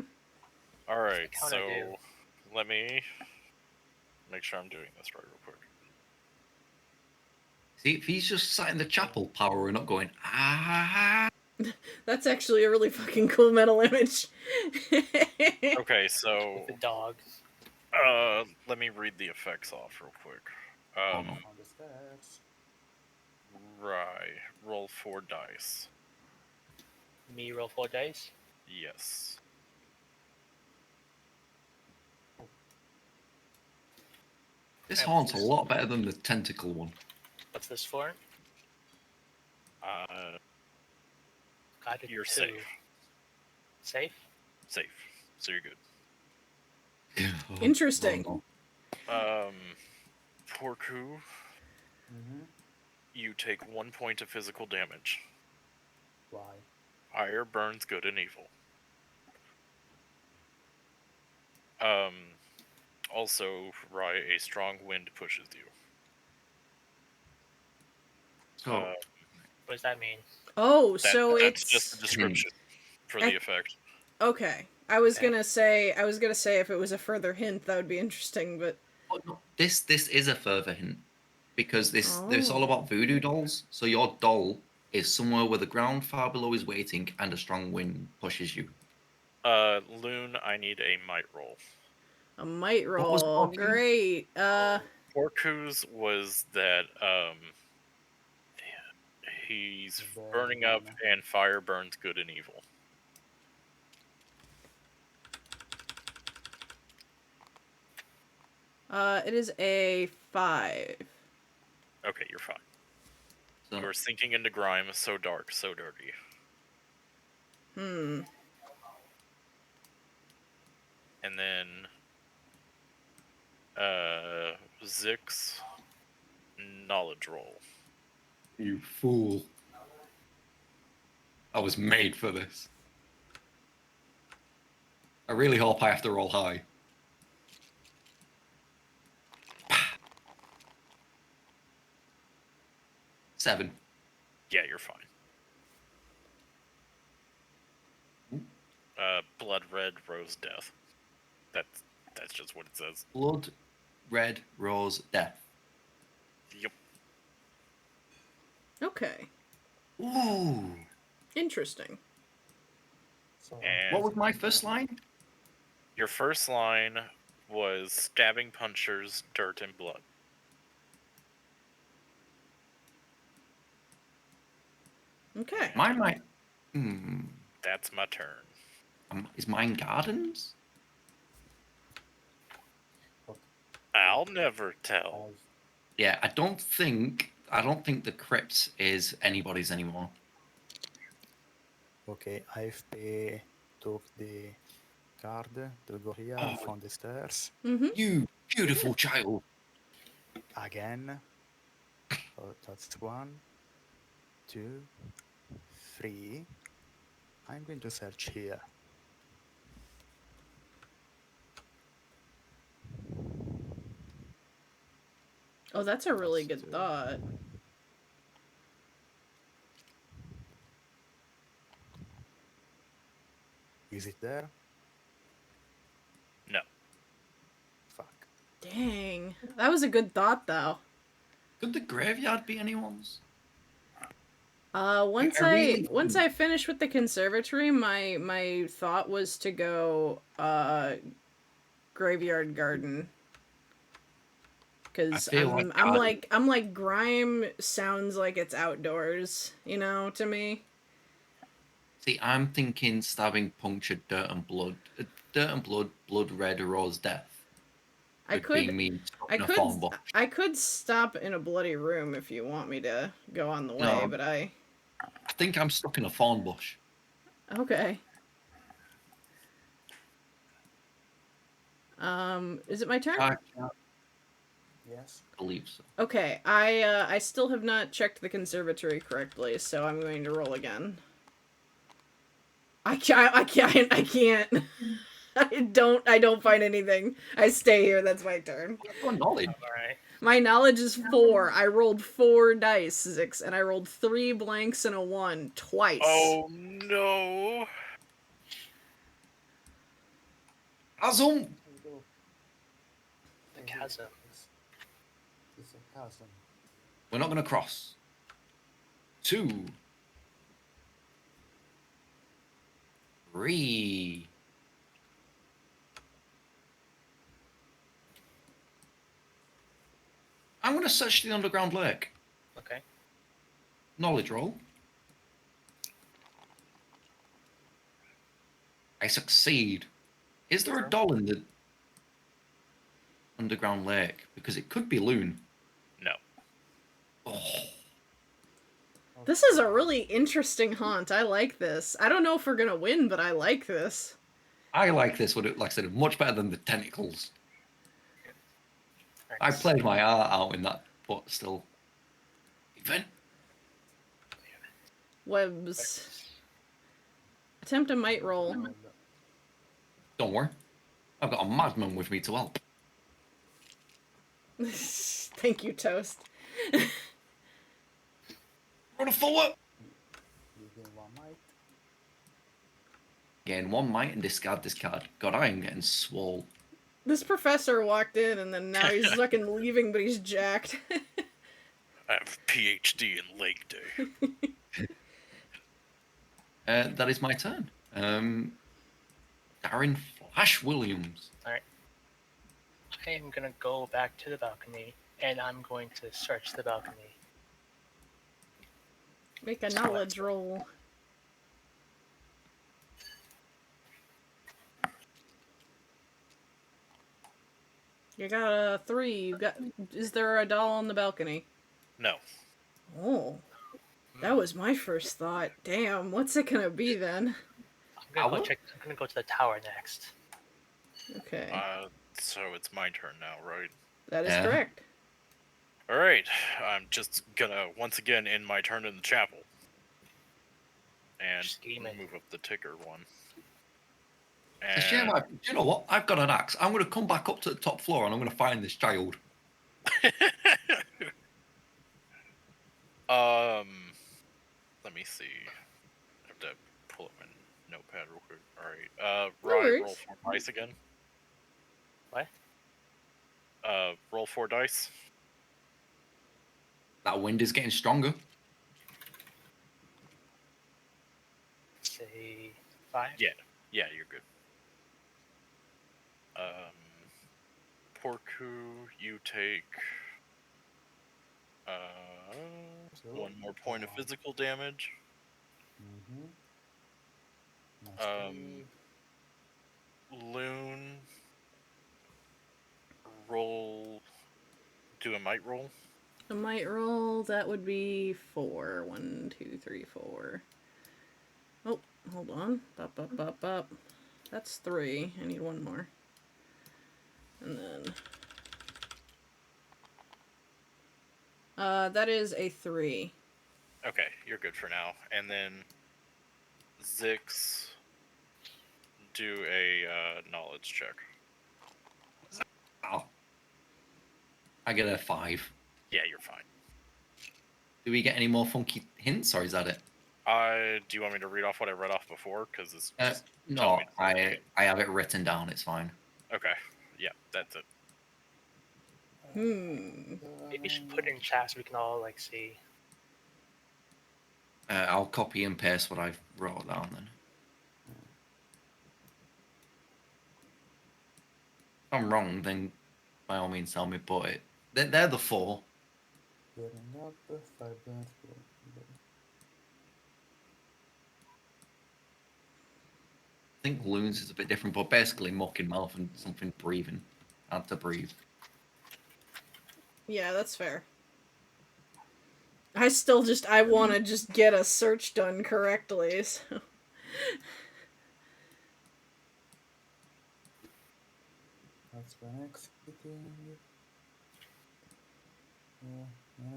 Alright, Counter so do? let me make sure I'm doing this right real quick. See, if he's just sat in the chapel powering up going, ah. That's actually a really fucking cool metal image. Okay, so The dog. let me read the effects off real quick. Oh, no. On the stairs. Right. Roll 4 dice. Me roll 4 dice. Yes. This haunt's a lot better than the tentacle one. What's this for? Got it. You're 2. safe. Safe? Safe. So you're good. Interesting. Oh, no. Porku, you take 1 point of physical damage. Why? Fire burns good and evil. Also, Rai, a strong wind pushes you. So, What does that mean? Oh, so That's it's... just the description for the effect. Okay. I was Okay. gonna say if it was a further hint that would be interesting, but Oh, no. This is a further hint because this all Oh. about voodoo dolls. So your doll is somewhere where the ground far below is waiting and a strong wind pushes you. Loon, I need a might roll. a might What was roll. Porky? Great. Porku's was that he's The burning up one. and fire burns good and evil. It is a 5. Okay, you're fine. So You are sinking into grime, so dark, so dirty. Hmm. And then Zix knowledge roll. you fool. I was made for this. I really hope I have to roll high. Seven. Yeah, you're fine. Blood red rose death. That's just what it says. Blood, red, rose, death. Yep. Okay. Ooh. Interesting. So And What was my first line? your first line was stabbing punchers, dirt and blood. Okay. Mine might. That's my turn. Is mine gardens? I'll never tell. Yeah, I don't think the crypt is anybody's anymore. okay, AFP took the card to go here Oh. from the stairs Mm-hmm. You beautiful child. again. So that's 1, 2, 3. I'm going to search here. Oh, that's a really That's good 2. thought. Is it there? No. Fuck. Dang. That was a good thought, though. Could the graveyard be anyone's? Once I really- once I finished with the conservatory, my thought was to go graveyard garden. Cause I feel I'm like grime sounds like it's outdoors, you know, to me. See, I'm thinking stabbing, puncture, dirt and blood. Dirt and blood, blood red, rose, death. I Be could me stuck in a phone book. I could stop in a bloody room if you want me to go on the way, No. but I think I'm stuck in a thorn bush. okay. Is it my turn? I Yes. believe so. Okay, I still have not checked the conservatory correctly, so I'm going to roll again. I can't. I don't find anything. I stay here. That's my turn. Oh, knowledge. Alright. My knowledge is 4. I rolled 4 dice, 6, and I rolled 3 blanks and a 1 twice. Oh no! Azum! The chasm. It's a chasm. We're not going to cross. 2. 3. I'm going to search the underground lake. Okay. Knowledge roll. I succeed. Is there a doll in the underground lake? Because it could be Loon. No. Oh. This is a really interesting haunt. I like this. I don't know if we're gonna win, but I like this. I like this one, like I said, much better than the tentacles. I played my art out in that, but still. Event. Webs. Attempt a might roll. Don't worry. I've got a madman with me to help. Thank you, Toast. Run forward! You gain 1 might. Gain 1 might and discard this card. God, I am getting swole. This professor walked in and then now he's fucking leaving, but he's jacked. I have a PhD in leg day. That is my turn. Darren Flash Williams. I am gonna go back to the balcony and I'm going to search the balcony. Make a knowledge roll. You got a 3. You got. Is there a doll on the balcony? No. Oh, that was my first thought. Damn, what's it gonna be then? I'm gonna go to the tower next. Okay, So it's my turn now, right? that is Yeah. correct. All right. I'm just gonna once again end my turn in the chapel and Scheming. move up the ticker one. It's a shame. And Do you know what? I've got an axe. I'm going to come back up to the top floor and I'm going to find this child. let me see. I have to pull up my notepad real quick. All right. No Rye, roll worries. 4 dice again. What? Roll 4 dice. That wind is getting stronger. Say 5. Yeah, you're good. Porku, you take 1 more point of physical damage. Loon, do a might roll. A might roll, that would be 4. 1, 2, 3, 4. Oh, hold on. Bop, bop, bop, bop. That's 3. I need 1 more. And then... that is a 3. Okay, you're good for now. And then Zix, do a knowledge check. Ow. I get a 5. Yeah, you're fine. Do we get any more funky hints, or is that it? Do you want me to read off what I read off before? Because it's just No, telling me to I have it written down. It's fine. okay. Yeah, that's it. Maybe we should put it in chat so we can all like see. I'll copy and paste what I've wrote down then. If I'm wrong, then by all means tell me. But they're the 4. Getting up, 5 minutes. I think loons is a bit different, but basically mucking mouth and something breathing. Hard to breathe. Yeah, that's fair. I want to just get a search done correctly, so... That's when exiting.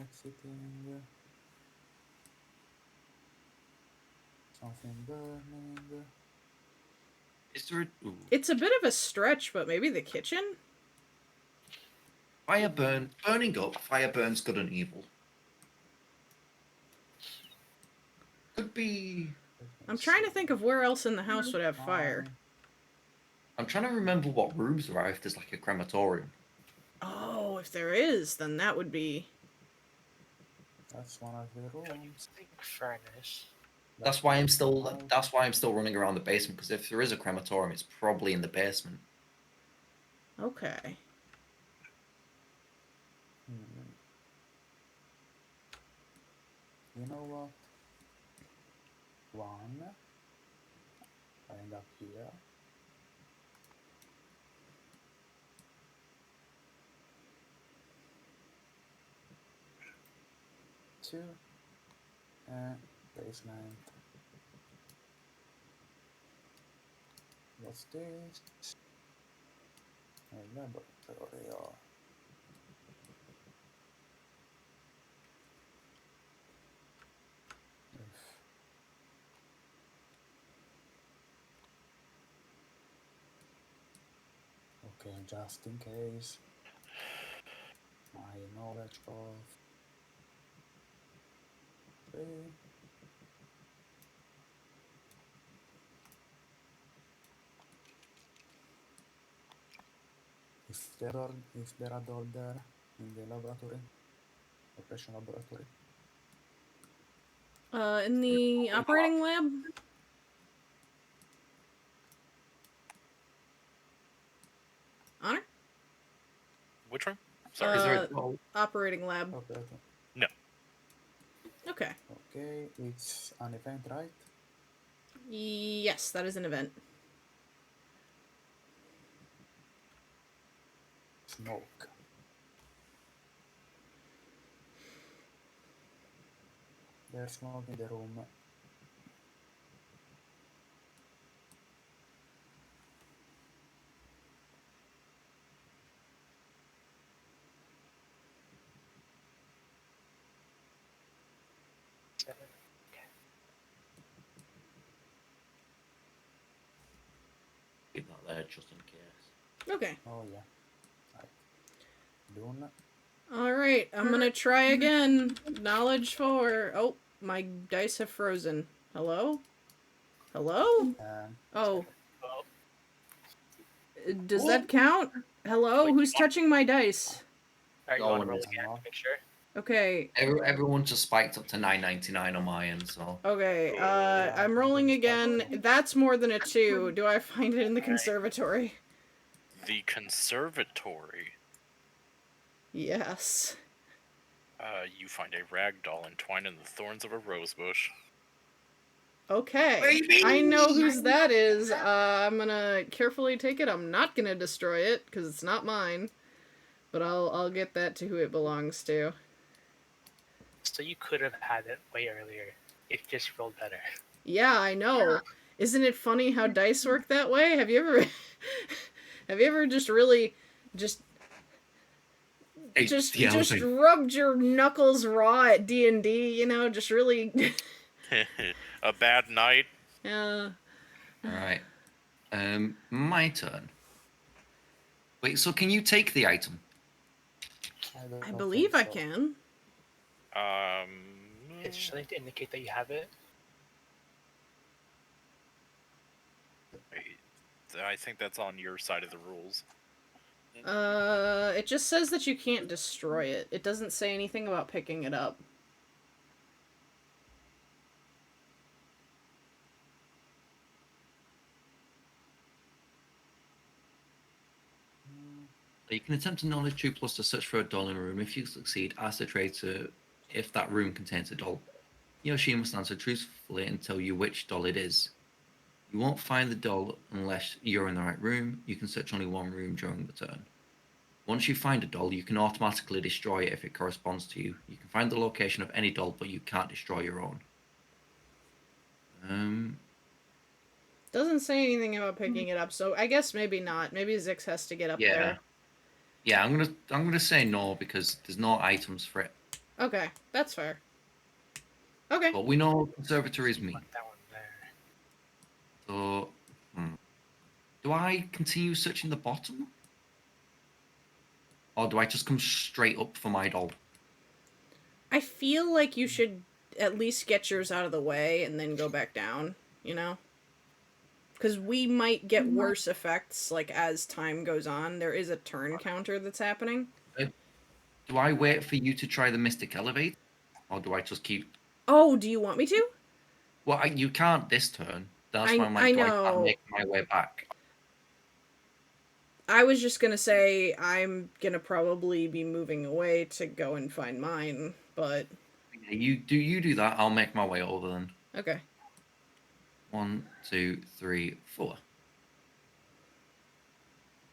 Exiting. Something burning. Is there a... Ooh. It's a bit of a stretch, but maybe the kitchen? Fire burning up. Fire burns good and evil. Could be... I'm trying to think of where else in the house would have fire. I'm trying to remember what rooms there are if there's like a crematorium. Oh, if there is, then that would be... That's one of the Don't you rooms. think furnace? That's why I'm still running around the basement, because if there is a crematorium, it's probably in the basement. Okay. You know what? 1. Find up here. 2. Basement. What's this? A laboratory or... Okay, just in case. My knowledge of... 3. Is there a doll there in the laboratory? Operation laboratory. In the operating lab? Honor? Which room? Sorry. Is there Uh, a doll? Operating lab. Okay. Okay. Okay, it's an event, right? Yes, that is an event. Smoke. There's smoke in the room. Keep that there just in case. Okay. Oh yeah. Right. Dune. Alright, I'm gonna try again. Knowledge 4. Oh, my dice have frozen. Hello? Hello? Oh, Well, does that count? Hello? Wait, Who's touching my dice? alright, you No want one to roll is. again No. to make sure? Okay. Everyone just spiked up to 9.99 on my end, so. Okay, I'm rolling again. That's more than a 2. Do I find it in the conservatory? The conservatory. Yes. You find a rag doll entwined in the thorns of a rosebush. Okay. Baby! I know whose that is. I'm gonna carefully take it. I'm not gonna destroy it, because it's not mine. But I'll get that to who it belongs to. So you could have had it way earlier if you just rolled better. Yeah, I know. Isn't it funny how dice work that way? Have you ever have you ever just really just It's the just elephant. rubbed your knuckles raw at D&D, you know, just really A bad night. yeah. Alright. My turn. Wait, so can you take the item? don't I think believe I so. can. It's something to indicate that you have it. Wait, I think that's on your side of the rules. It just says that you can't destroy it. It doesn't say anything about picking it up. You can attempt a knowledge 2 plus to search for a doll in a room. If you succeed, ask the traitor if that room contains a doll. He or she must answer truthfully and tell you which doll it is. You won't find the doll unless you're in the right room. You can search only one room during the turn. Once you find a doll, you can automatically destroy it if it corresponds to you. You can find the location of any doll, but you can't destroy your own. Doesn't say anything about picking it up, so I guess maybe not. Maybe Zix has to get up there. Yeah, I'm gonna say no because there's no items for it. Okay, that's fair. Okay. But we know conservatory is me. Put that one there. So, do I continue searching the bottom? Or do I just come straight up for my doll? I feel like you should at least get yours out of the way and then go back down, you know? Because we might get worse effects, like, as time goes on. There is a turn counter that's happening. Do I wait for you to try the Mystic Elevate? Or do I just keep... Oh, do you want me to? Well, you can't this turn. That's why I'm I like, do I know. can't make my way back? I was just gonna say I'm gonna probably be moving away to go and find mine, but... You do that, I'll make my way over then. Okay. 1, 2, 3, 4.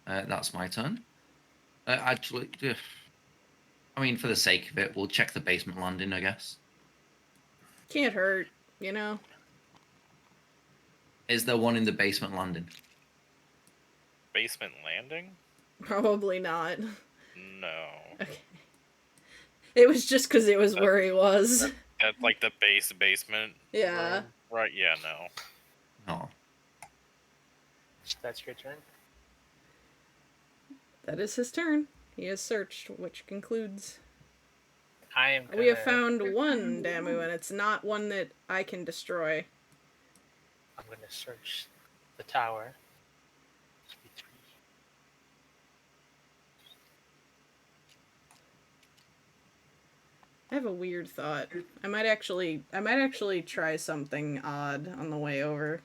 That's my turn. Actually, I mean, for the sake of it, we'll check the basement landing, I guess. Can't hurt, you know? Is there one in the basement landing? Basement landing? Probably not. No. Okay. It was just because it was where he was. That's like the basement. Yeah. room? Right? Yeah. No. No. So that's your turn. That is his turn. He has searched, which concludes... I am gonna... We have found one Damu, and it's not one that I can destroy. I'm gonna search the tower. I have a weird thought. I might actually try something odd on the way over.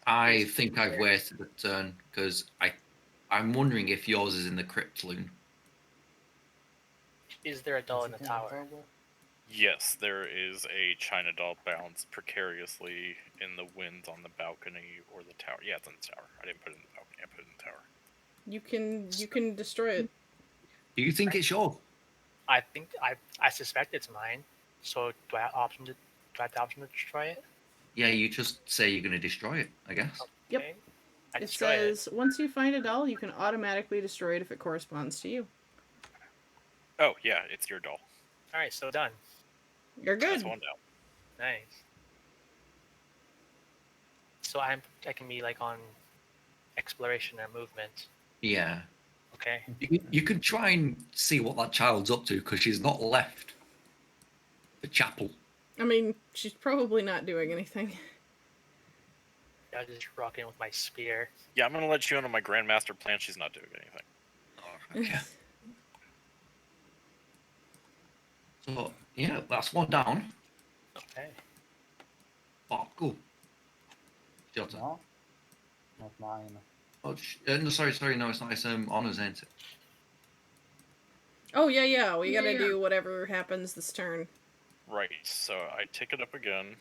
I think I've wasted a turn because I'm wondering if yours is in the crypt loon. Is there a doll in the tower? Yes, there is a China doll balanced precariously in the winds on the balcony or the tower. Yeah, it's in the tower. I didn't put it in the balcony. I put it in the tower. You can destroy it. Do you think it's yours? I think I suspect it's mine. So do I have the option to destroy it? Yeah, you just say you're going to destroy it, I guess. Yep. Okay. I It destroy it. says once you find a doll, you can automatically destroy it if it corresponds to you. Oh yeah, it's your doll. All right, so done. You're That's good. one down. Nice. So I can be like on exploration and movement. Yeah. Okay. You could try and see what that child's up to because she's not left the chapel. I mean, she's probably not doing anything. I'll just rock in with my spear. Yeah, I'm gonna let you in on my grandmaster plan. She's not doing anything. Oh, okay. So, yeah, that's one down. Okay. Oh, cool. It's your turn. No, not mine. Oh, no, sorry, no, it's not. It's honors, ain't it? Oh yeah. We gotta do whatever happens this turn. Right. So I take it up again.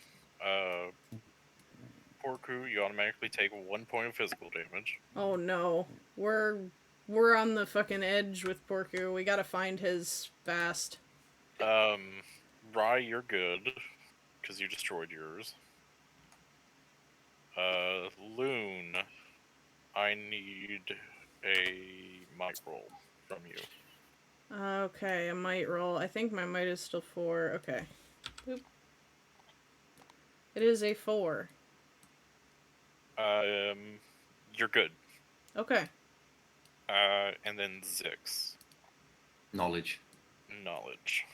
Porku, you automatically take 1 point of physical damage. Oh no, we're on the fucking edge with Porku. We gotta find his fast. Rai, you're good because you destroyed yours. Loon, I need a might roll from you. Okay, a might roll. I think my might is still 4. Okay. Boop. It is a 4. You're good. Okay. And then Zix, Knowledge. knowledge.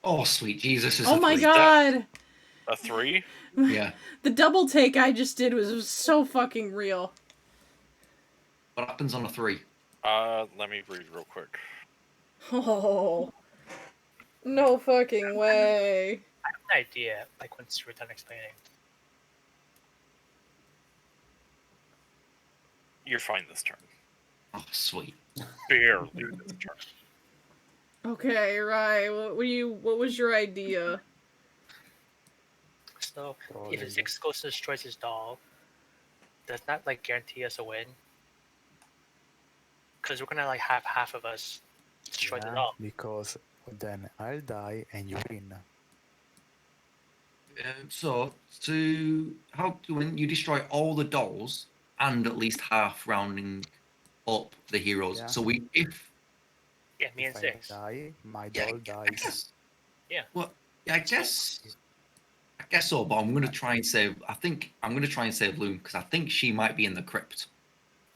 Oh, sweet Jesus! Is Oh a my 3. god! A 3? Yeah. The double take I just did was so fucking real. What happens on a 3? Let me read real quick. Oh. No fucking way. I have an idea. Like once we're done explaining. You're fine this turn. Oh, sweet. Barely this turn. Okay, right. What was your idea? So Trolling. if Zix goes to destroys his doll, does that like guarantee us a win? Because we're gonna like have half of us destroy the Yeah, doll. because then I'll die and you win. So, when you destroy all the dolls and at least half rounding up the heroes. Yeah. So if Yeah, me and If I Zix. die, my yeah, doll I dies. guess, Yeah. well, yeah, I guess so. But I'm gonna try and save. I think I'm gonna try and save Loon because I think she might be in the crypt.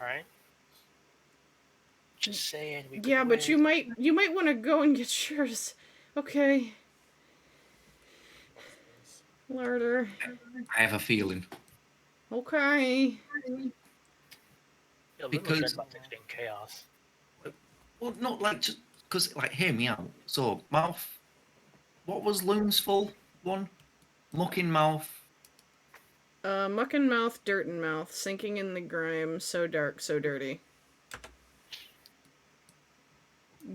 All right. Just saying. We Yeah, could but you win. might want to go and get yours. Okay. Larder. I have a feeling Okay. Yeah, because- because about Zix being chaos. well, not like just because hear me out. So mouth. What was Loon's full one? Mucking mouth. Muck and mouth, dirt and mouth, sinking in the grime, so dark, so dirty.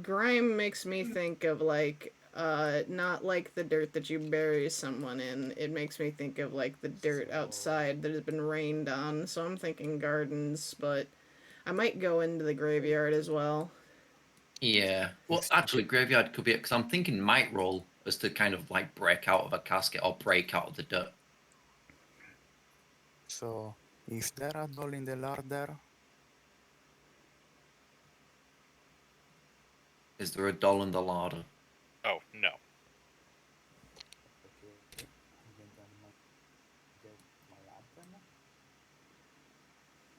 Grime makes me think of not like the dirt that you bury someone in. It makes me think of like the dirt outside that has been rained on. So I'm thinking gardens, but I might go into the graveyard as well. Yeah. Well, actually, graveyard could be it because I'm thinking might roll as to kind of like break out of a casket or break out of the dirt. So, is there a doll in the larder? Is there a doll in the larder? Oh, no. Okay, and then get my lantern.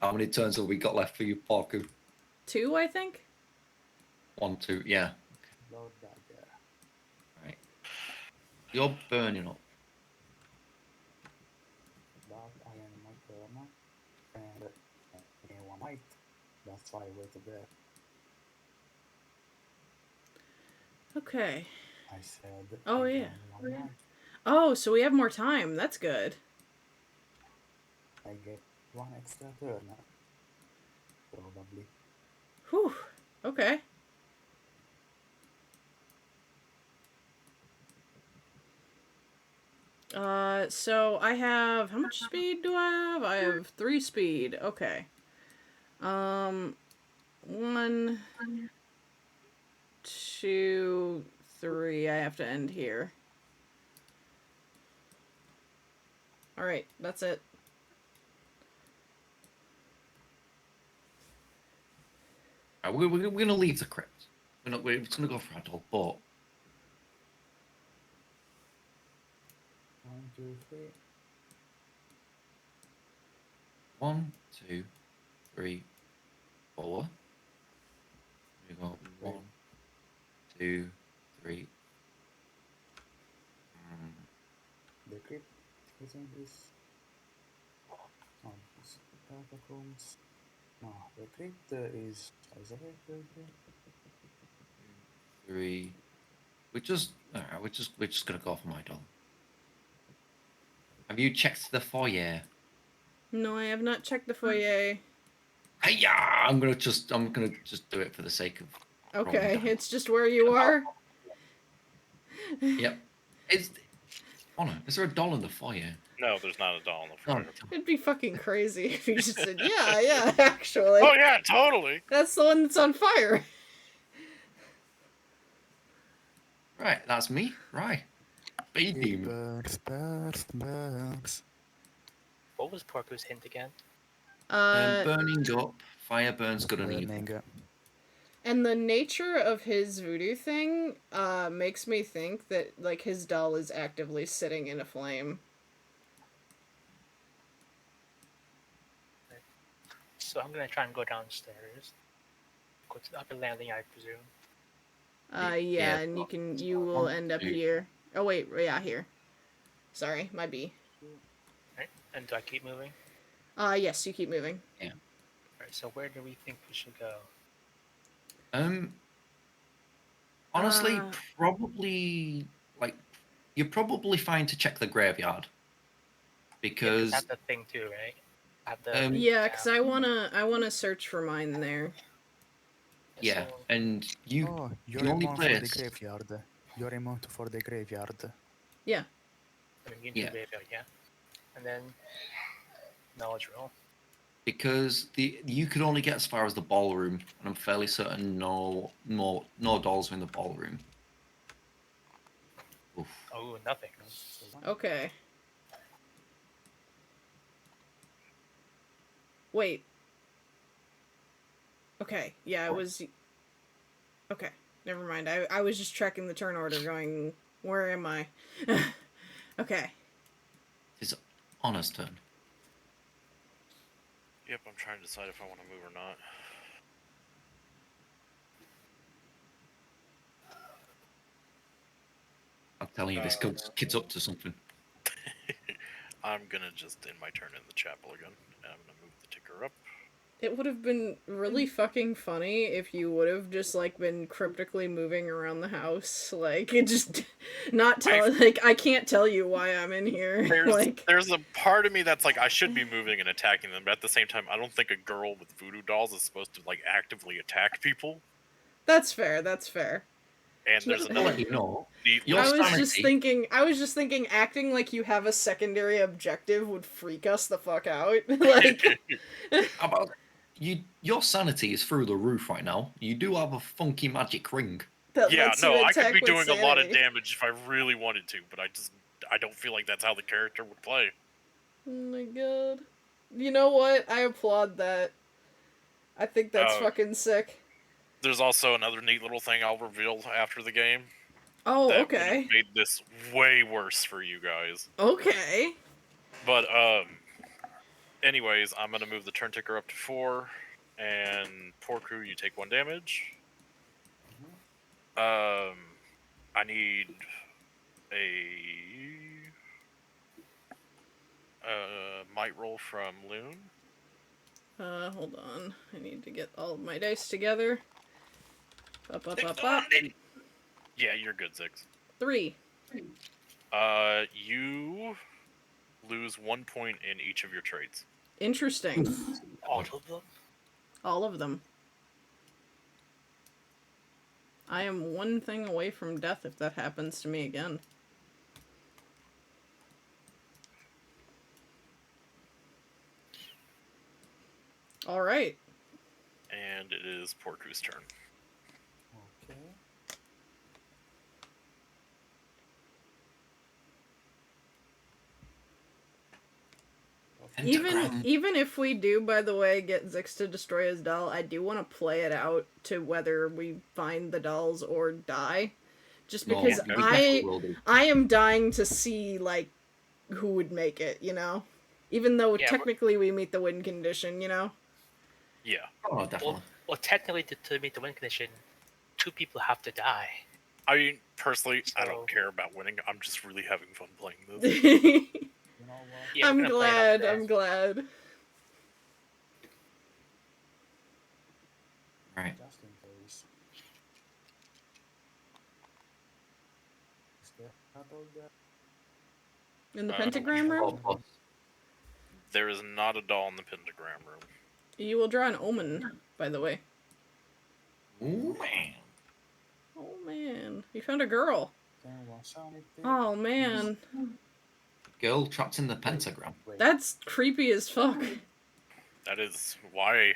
How many turns have we got left for you, Parku? 2, I think? 1, 2, yeah. Lord Dagger. Right. You're burning up. But I am my turn. And in one night, That's why I waited there. Okay. I said Oh, I yeah. join one month. Oh, so we have more time. That's good. I get one extra turn. Probably. Whew. Okay. So I have, how much speed do I have? I have 3 speed. Okay. 1, 2, 3. I have to end here. Alright, that's it. We're gonna leave the crypt. We're just gonna go for adult, but 1, 2, 3. 1, 2, 3, 4. We go Wait. 1, 2, 3. Mm, The crypt is in this. Oh, this catacombs. No, the crypt is isolated. 3. We're just gonna go for my doll. Have you checked the foyer? No, I have not checked the foyer. Hiya! I'm gonna just do it for the sake of rolling Okay, dice. it's just where you are. Yep. Is there a doll in the foyer? No, there's not a doll on the Oh, floor. It'd be fucking crazy if you just said, yeah, actually. Oh yeah, totally. That's the one that's on fire. right, that's me. Right. Speed It demon. burns. What was Porco's hint again? Burning up. Fire burns good and evil. Burning. And the nature of his voodoo thing makes me think that like his doll is actively sitting in a flame. So I'm gonna try and go downstairs. Go to the upper landing, I presume. Yeah, Yeah. and you will end up here. Oh wait, yeah, here. Sorry, my B. Right? And do I keep moving? Yes, you keep moving. Alright, so where do we think we should go? Honestly, Uh, probably like you're probably fine to check the graveyard because That's the thing too, right? I have the Yeah, because I wanna search for mine there. yeah, so, and you Oh, you're the only immune for the place graveyard. You're immune for the graveyard. Yeah. I mean, Yeah. graveyard, yeah. And then knowledge roll. because you could only get as far as the ballroom, and I'm fairly certain no dolls are in the ballroom. Oof. Oh, nothing. Okay. Wait. Okay. Yeah, it was. Okay. Never mind. I was just tracking the turn order, going, where am I? Okay. It's Anna's turn. Yep, I'm trying to decide if I want to move or not. I'm telling you, this kid's up to something. I'm gonna just end my turn in the chapel again. And I'm gonna move the ticker up. It would have been really fucking funny if you would have just like been cryptically moving around the house, like it just not tell like I can't tell you why I'm in here. There's a part of me that's like I should be moving and attacking them, but at the same time, I don't think a girl with voodoo dolls is supposed to like actively attack people. That's fair. That's fair. And there's I'll let you know. Your I was sanity, just thinking acting like you have a secondary objective would freak us the fuck out. Like how about your sanity is through the roof right now. You do have a funky magic ring. that yeah, lets you no, I could attack be with doing a lot of sanity. damage if I really wanted to, but I don't feel like that's how the character would play. Oh my god. You know what? I applaud that. I think that's fucking sick. There's also another neat little thing I'll reveal after the game. Oh, that okay. would have made this way worse for you guys. Okay. But anyways, I'm gonna move the turn ticker up to 4, and Porku, you take 1 damage. I need a might roll from Loon. Hold on. I need to get all of my dice together. Up, up, Six up, up. on. Yeah, you're good, Six. 3. You lose 1 point in each of your traits. Interesting. All of them? All of them. I am one thing away from death if that happens to me again. All right. And it is Porku's turn. Okay. Pentagram. Even if we do, by the way, get Zix to destroy his doll, I do want to play it out to whether we find the dolls or die. Just No, because we definitely will do. I am dying to see like who would make it, you know? Even though Yeah, technically we meet the win condition, you know? Yeah. Oh, definitely. Well, technically, to meet the win condition, 2 people have to die. I mean, personally, I So- don't care about winning. I'm just really having fun playing this. You know what? Yeah, we're I'm gonna play it out glad. today. I'm glad. Right. Just in case. Is there a doll there? In the Uh, pentagram Oh, room, plus. There is not a doll in the pentagram room. you will draw an omen, by the way. Ooh, man. Oh man, you found a girl. Can one sanity? Oh man, Girl trapped in the pentagram. Wait. that's creepy as fuck. That is why.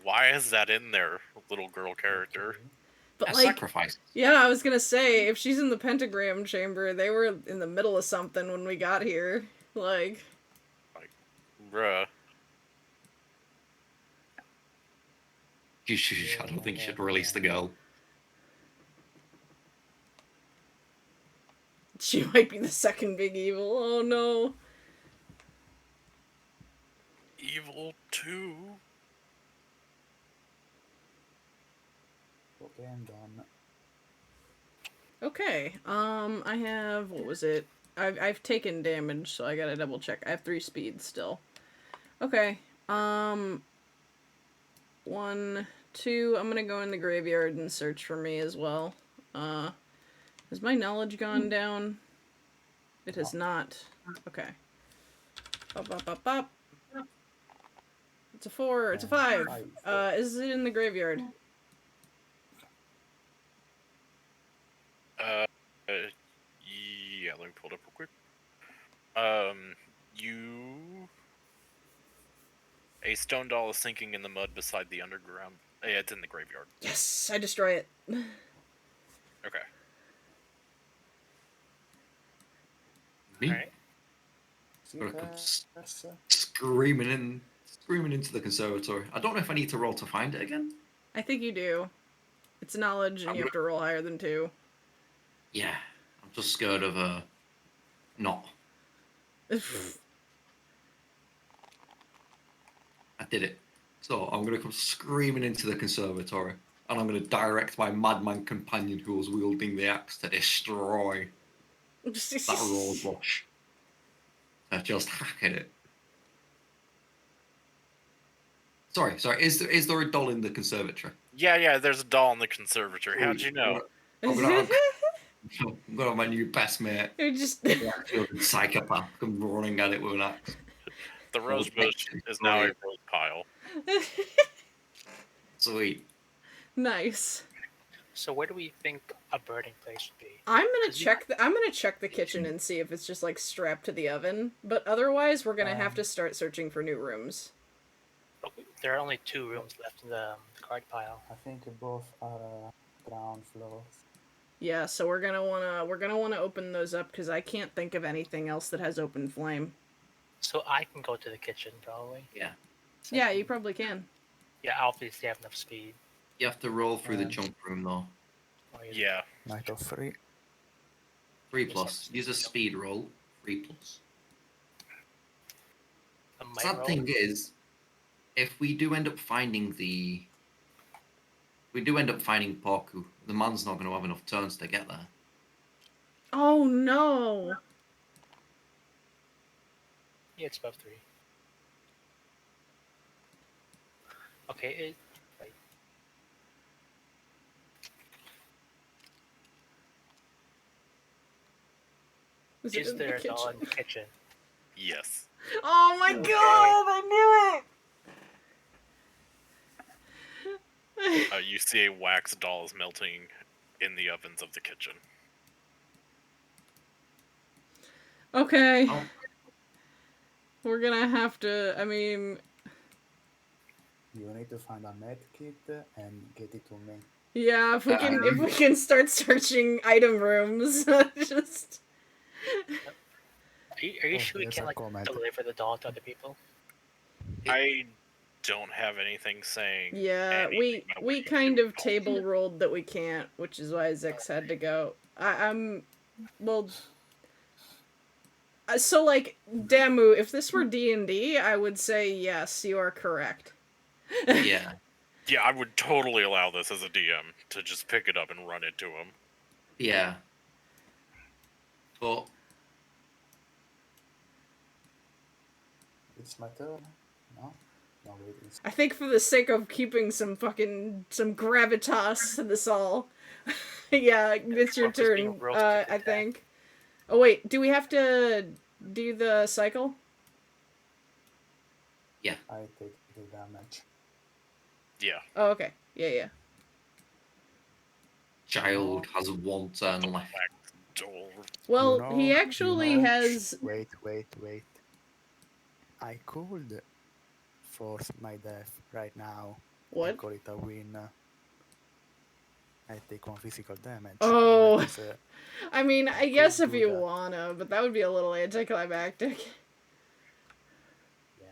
Why is that in there, little girl character? Okay. But A like, sacrifice. yeah, I was gonna say if she's in the pentagram chamber, they were in the middle of something when we got here. Like, Bruh. I don't think you should release the girl. she might be the second big evil. Oh no. Evil 2. Okay, I'm done. Okay. I have what was it? I've taken damage, so I gotta double check. I have 3 speeds still. Okay. 1, 2. I'm gonna go in the graveyard and search for me as well. Has my knowledge gone down? It has not. Okay. Up, up, up, up. It's a 4. It's a 5. Is it in the graveyard? Yeah, let me pull it up real quick. A stone doll is sinking in the mud beside the underground. Yeah, it's in the graveyard. Yes, I destroy it. Okay. Me? Alright. See Gotta come that? screaming into the conservatory. I don't know if I need to roll to find it again. I think you do. It's knowledge, and you have to roll higher than 2. Yeah, I'm just scared of not. I did it. So I'm gonna come screaming into the conservatory, and I'm gonna direct my madman companion who was wielding the axe to destroy that road bush. I just hack at it. Sorry. Is there a doll in the conservatory? Yeah, there's a doll in the conservatory. How'd you know? I'm gonna have my new best mate. You're just The actual psychopath come running at it with an axe. The rose bush is now a rose pile. Sweet. nice. So where do we think a burning place would be? I'm gonna check the kitchen and see if it's just like strapped to the oven. But otherwise, we're gonna have to start searching for new rooms. There are only 2 rooms left in the card pile. I think both are ground floor. Yeah, so we're gonna wanna open those up because I can't think of anything else that has open flame. So I can go to the kitchen probably. Yeah. Yeah, you probably can. Yeah, I obviously have enough speed. You have to roll through the jump room though. Oh, Yeah. Night of 3. 3+. Use a speed roll. 3+. A might Sad roll. thing is, if we do end up finding Porku, the man's not going to have enough turns to get there. Oh no! Yeah, it's above 3. Okay, right. Is in the there a doll kitchen? in the kitchen? Yes. Oh my Okay. god! I knew it. You see a wax doll is melting in the ovens of the kitchen. Okay. Oh, We're gonna have to. I mean, You need to find a med kit and get it to me. yeah. If Um, we can start searching item rooms, just. Are you Oh, sure we there's can a like comment. deliver the doll to other people? I don't have anything saying. Yeah, anything about what we you do kind with of dolls. table rolled that we can't, which is why Zex had to go. I'm well. So like Damu, if this were D&D, I would say yes, you are correct. yeah. Yeah, I would totally allow this as a DM to just pick it up and run it to him. Yeah. But It's my turn. No? No, wait. It's I think for the sake of keeping some gravitas to this all, yeah, it's your Focus being turn. real quick I attack. think. Oh wait, do we have to do the cycle? I take the damage. Yeah. Oh, okay. Yeah. child has one turn left. Wax doll. Well, You he know- actually you know- has. Wait. I could force my death right now. What? And call it a win. I take 1 physical damage. Oh. That is, I mean, I could guess if do you that. wanna, but that would be a little anticlimactic. yeah.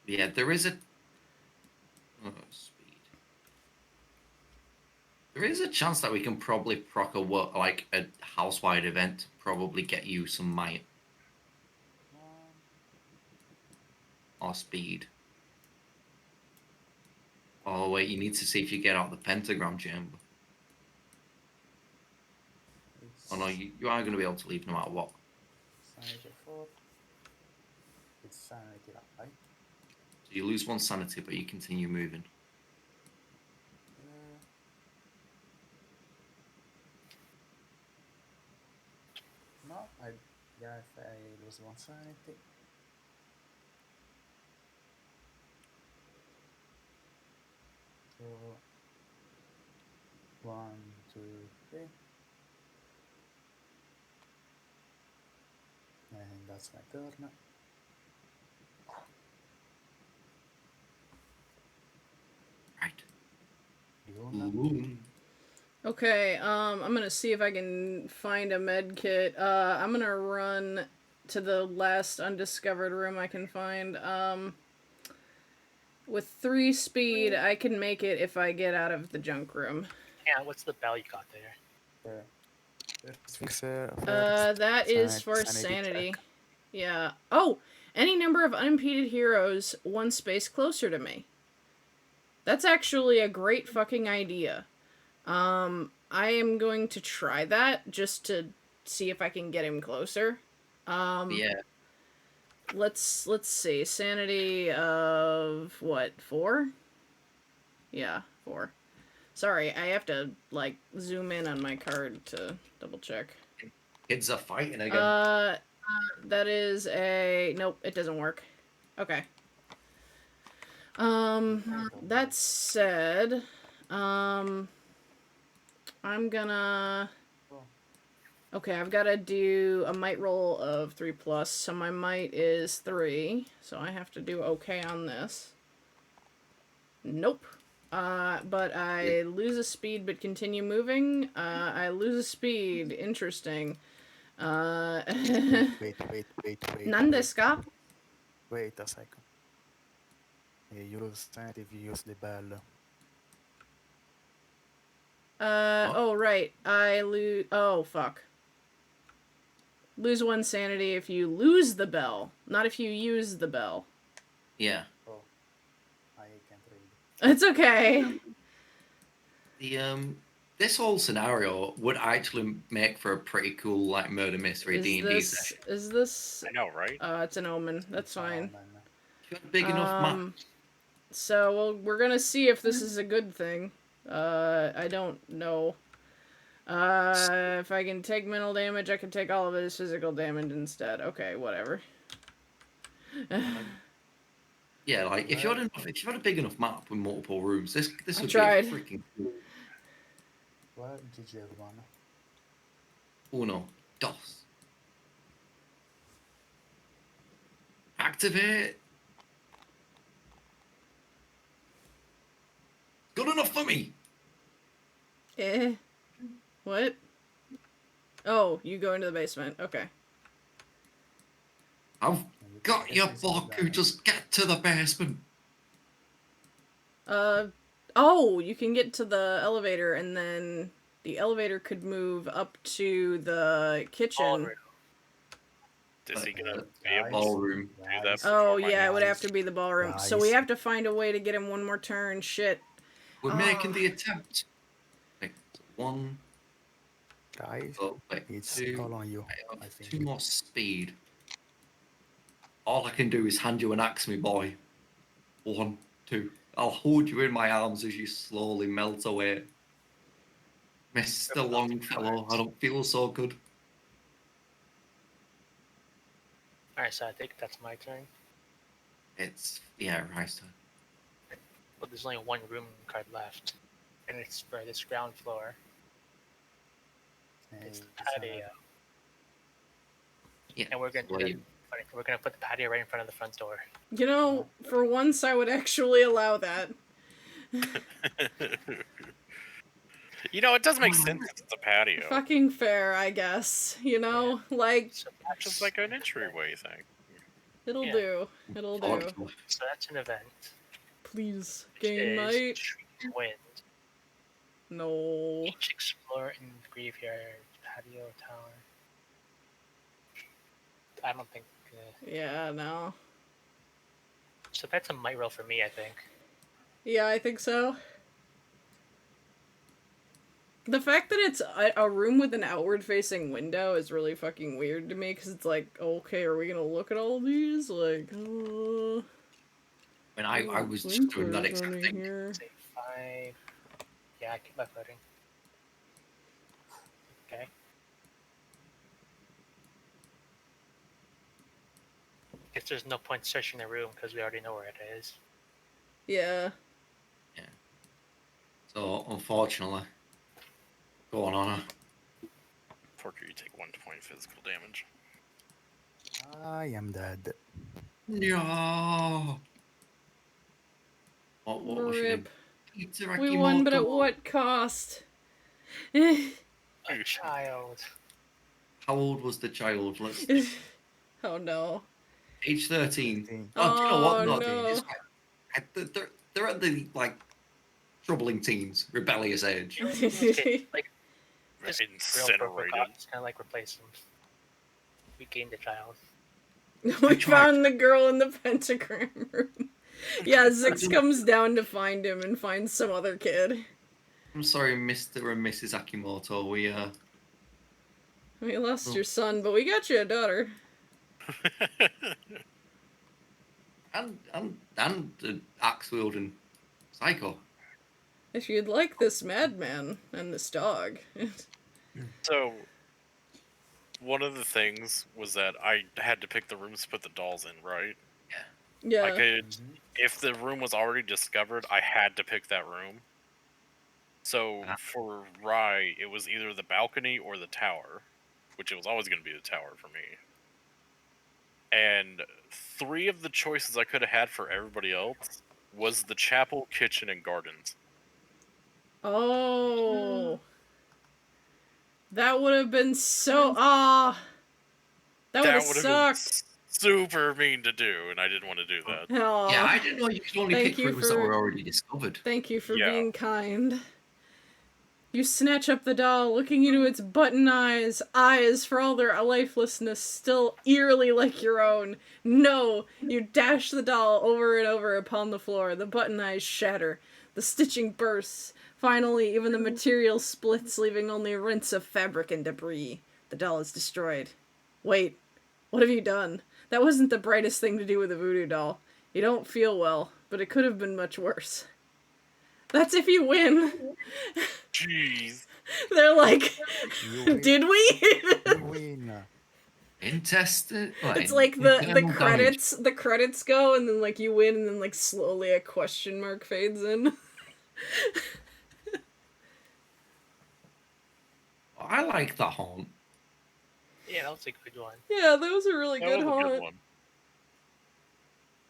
Yeah, there is a speed. There is a chance that we can probably proc a house-wide event to probably get you some might or speed. Oh wait, you need to see if you get out the pentagram chamber. It's Oh no, you are going to be able to leave no matter what. sanity 4. It's sanity, right? So you lose 1 sanity, but you continue moving. Uh, no, I lose 1 sanity. So 1, 2, 3. And that's my turn. Right. Yuna. Ooh. Okay, I'm gonna see if I can find a med kit. I'm gonna run to the last undiscovered room I can find. With 3 speed, I can make it if I get out of the junk room. Yeah, what's the bell you got there? Fixer. That is for sanity. Yeah. Oh, any number of unimpeded heroes 1 space closer to me. That's actually a great fucking idea. I am going to try that just to see if I can get him closer. Yeah. Let's see. Sanity of what? 4? Yeah, 4. Sorry, I have to like zoom in on my card to double check. Kids are fighting again. That is a nope, it doesn't work. Okay. That said, I'm gonna okay, I've got to do a might roll of 3+, so my might is 3, so I have to do okay on this. Nope. But I lose a speed but continue moving. I lose a speed. Interesting. Wait. Nan desu ka? Wait a second. You lose sanity if you use the bell. Oh, right. I lose. Oh, fuck. Lose 1 sanity if you lose the bell, not if you use the bell. Yeah. Oh, I can't read. It's okay. The this whole scenario would actually make for a pretty cool like murder mystery D&D session. Is this? I know, right? It's an omen. That's fine. If you had a big enough map, So we're gonna see if this is a good thing. I don't know. If I can take mental damage, I can take all of it as physical damage instead. Okay, whatever. yeah, like if you had a big enough map with multiple rooms, this I would tried. be a freaking cool. Well, GG everyone. Uno, dos. Activate. Good enough for me. What? Oh, you go into the basement. Okay. I've got your Baku. Just get to the basement. Oh, you can get to the elevator, and then the elevator could move up to the kitchen. Ballroom. Is he gonna be Guys, able Ballroom. to do that? Oh, before my yeah, it would turn? have to be the ballroom. So Guys. we have to find a way to get him one more turn. Shit. We're making Ah. the attempt. Wait, so one. Guys, Oh, wait, it's two. all on you, I I have think. 2 more speed. All I can do is hand you an axe, me boy. 1, 2. I'll hold you in my arms as you slowly melt away. Mr. Longfellow, I don't feel so good. Alright, so I think that's my turn. It's, yeah, right. But there's only one room card left. And it's for this ground floor. It's the patio. Yeah. And we're gonna so do you- that. We're gonna put the patio right in front of the front door. You know, for once, I would actually allow that. You know, it does make sense. It's a patio. Fucking fair, I guess. You know, like, So It's just like an entryway thing. it'll Yeah. do. It'll do. Thoughtful. so that's an event. Please, Which game is night. Trees Wind. No. Each explorer in the graveyard, patio, tower. I don't think. Yeah, no. So that's a might roll for me, I think. Yeah, I think so. The fact that it's a room with an outward-facing window is really fucking weird to me, because it's like, okay, are we gonna look at all these? Like, And I was just doing that exact thing. here. Say 5. Yeah, I keep my voting. Okay. Guess there's no point searching the room because we already know where it is. Yeah. So, unfortunately, go on, Honor. Porker, you take 1 point physical damage. I am dead. No. What was your name? Rip. Peter We won, but at Akimoto. what cost? A child. How old was the child? Let's Oh no. age 13. 13. Oh, do you know what? Oh, No, no. it's fine. They're at the like troubling teens, rebellious age. Okay, like just real Incinerated. It's kind of like replace them. We gained a child. We found the girl in the pentagram room. Yeah, Zix comes down to find him and finds some other kid. I'm sorry, Mr. and Mrs. Akimoto. We lost Oh. your son, but we got you a daughter. and an axe wielding psycho. If you'd like this madman and this dog. So, one of the things was that I had to pick the rooms to put the dolls in, right? Yeah. I could, if the room was already discovered, I had to pick that room. So for Rye, it was either the balcony or the tower, which it was always going to be the tower for me. And 3 of the choices I could have had for everybody else was the chapel, kitchen, and gardens. Oh. That would have been so... That would have would've sucked. been super mean to do, and I didn't want to do that. Aw. Yeah, I didn't know you could only Thank pick you rooms that for- were already discovered. Thank you for Yeah. being kind. You snatch up the doll, looking into its button eyes, for all their lifelessness still eerily like your own. No! You dash the doll over and over upon the floor. The button eyes shatter. The stitching bursts. Finally, even the material splits, leaving only rints of fabric and debris. The doll is destroyed. Wait, what have you done? That wasn't the brightest thing to do with a voodoo doll. You don't feel well, but it could have been much worse. That's if you win. Jeez. They're like, You win. did we? You win. Intestinal. It's like the internal damage. credits go, and then like you win, and then like slowly a question mark fades in. I like the haunt. Yeah, that was a good one. Yeah, that was a really That good was a haunt. good one.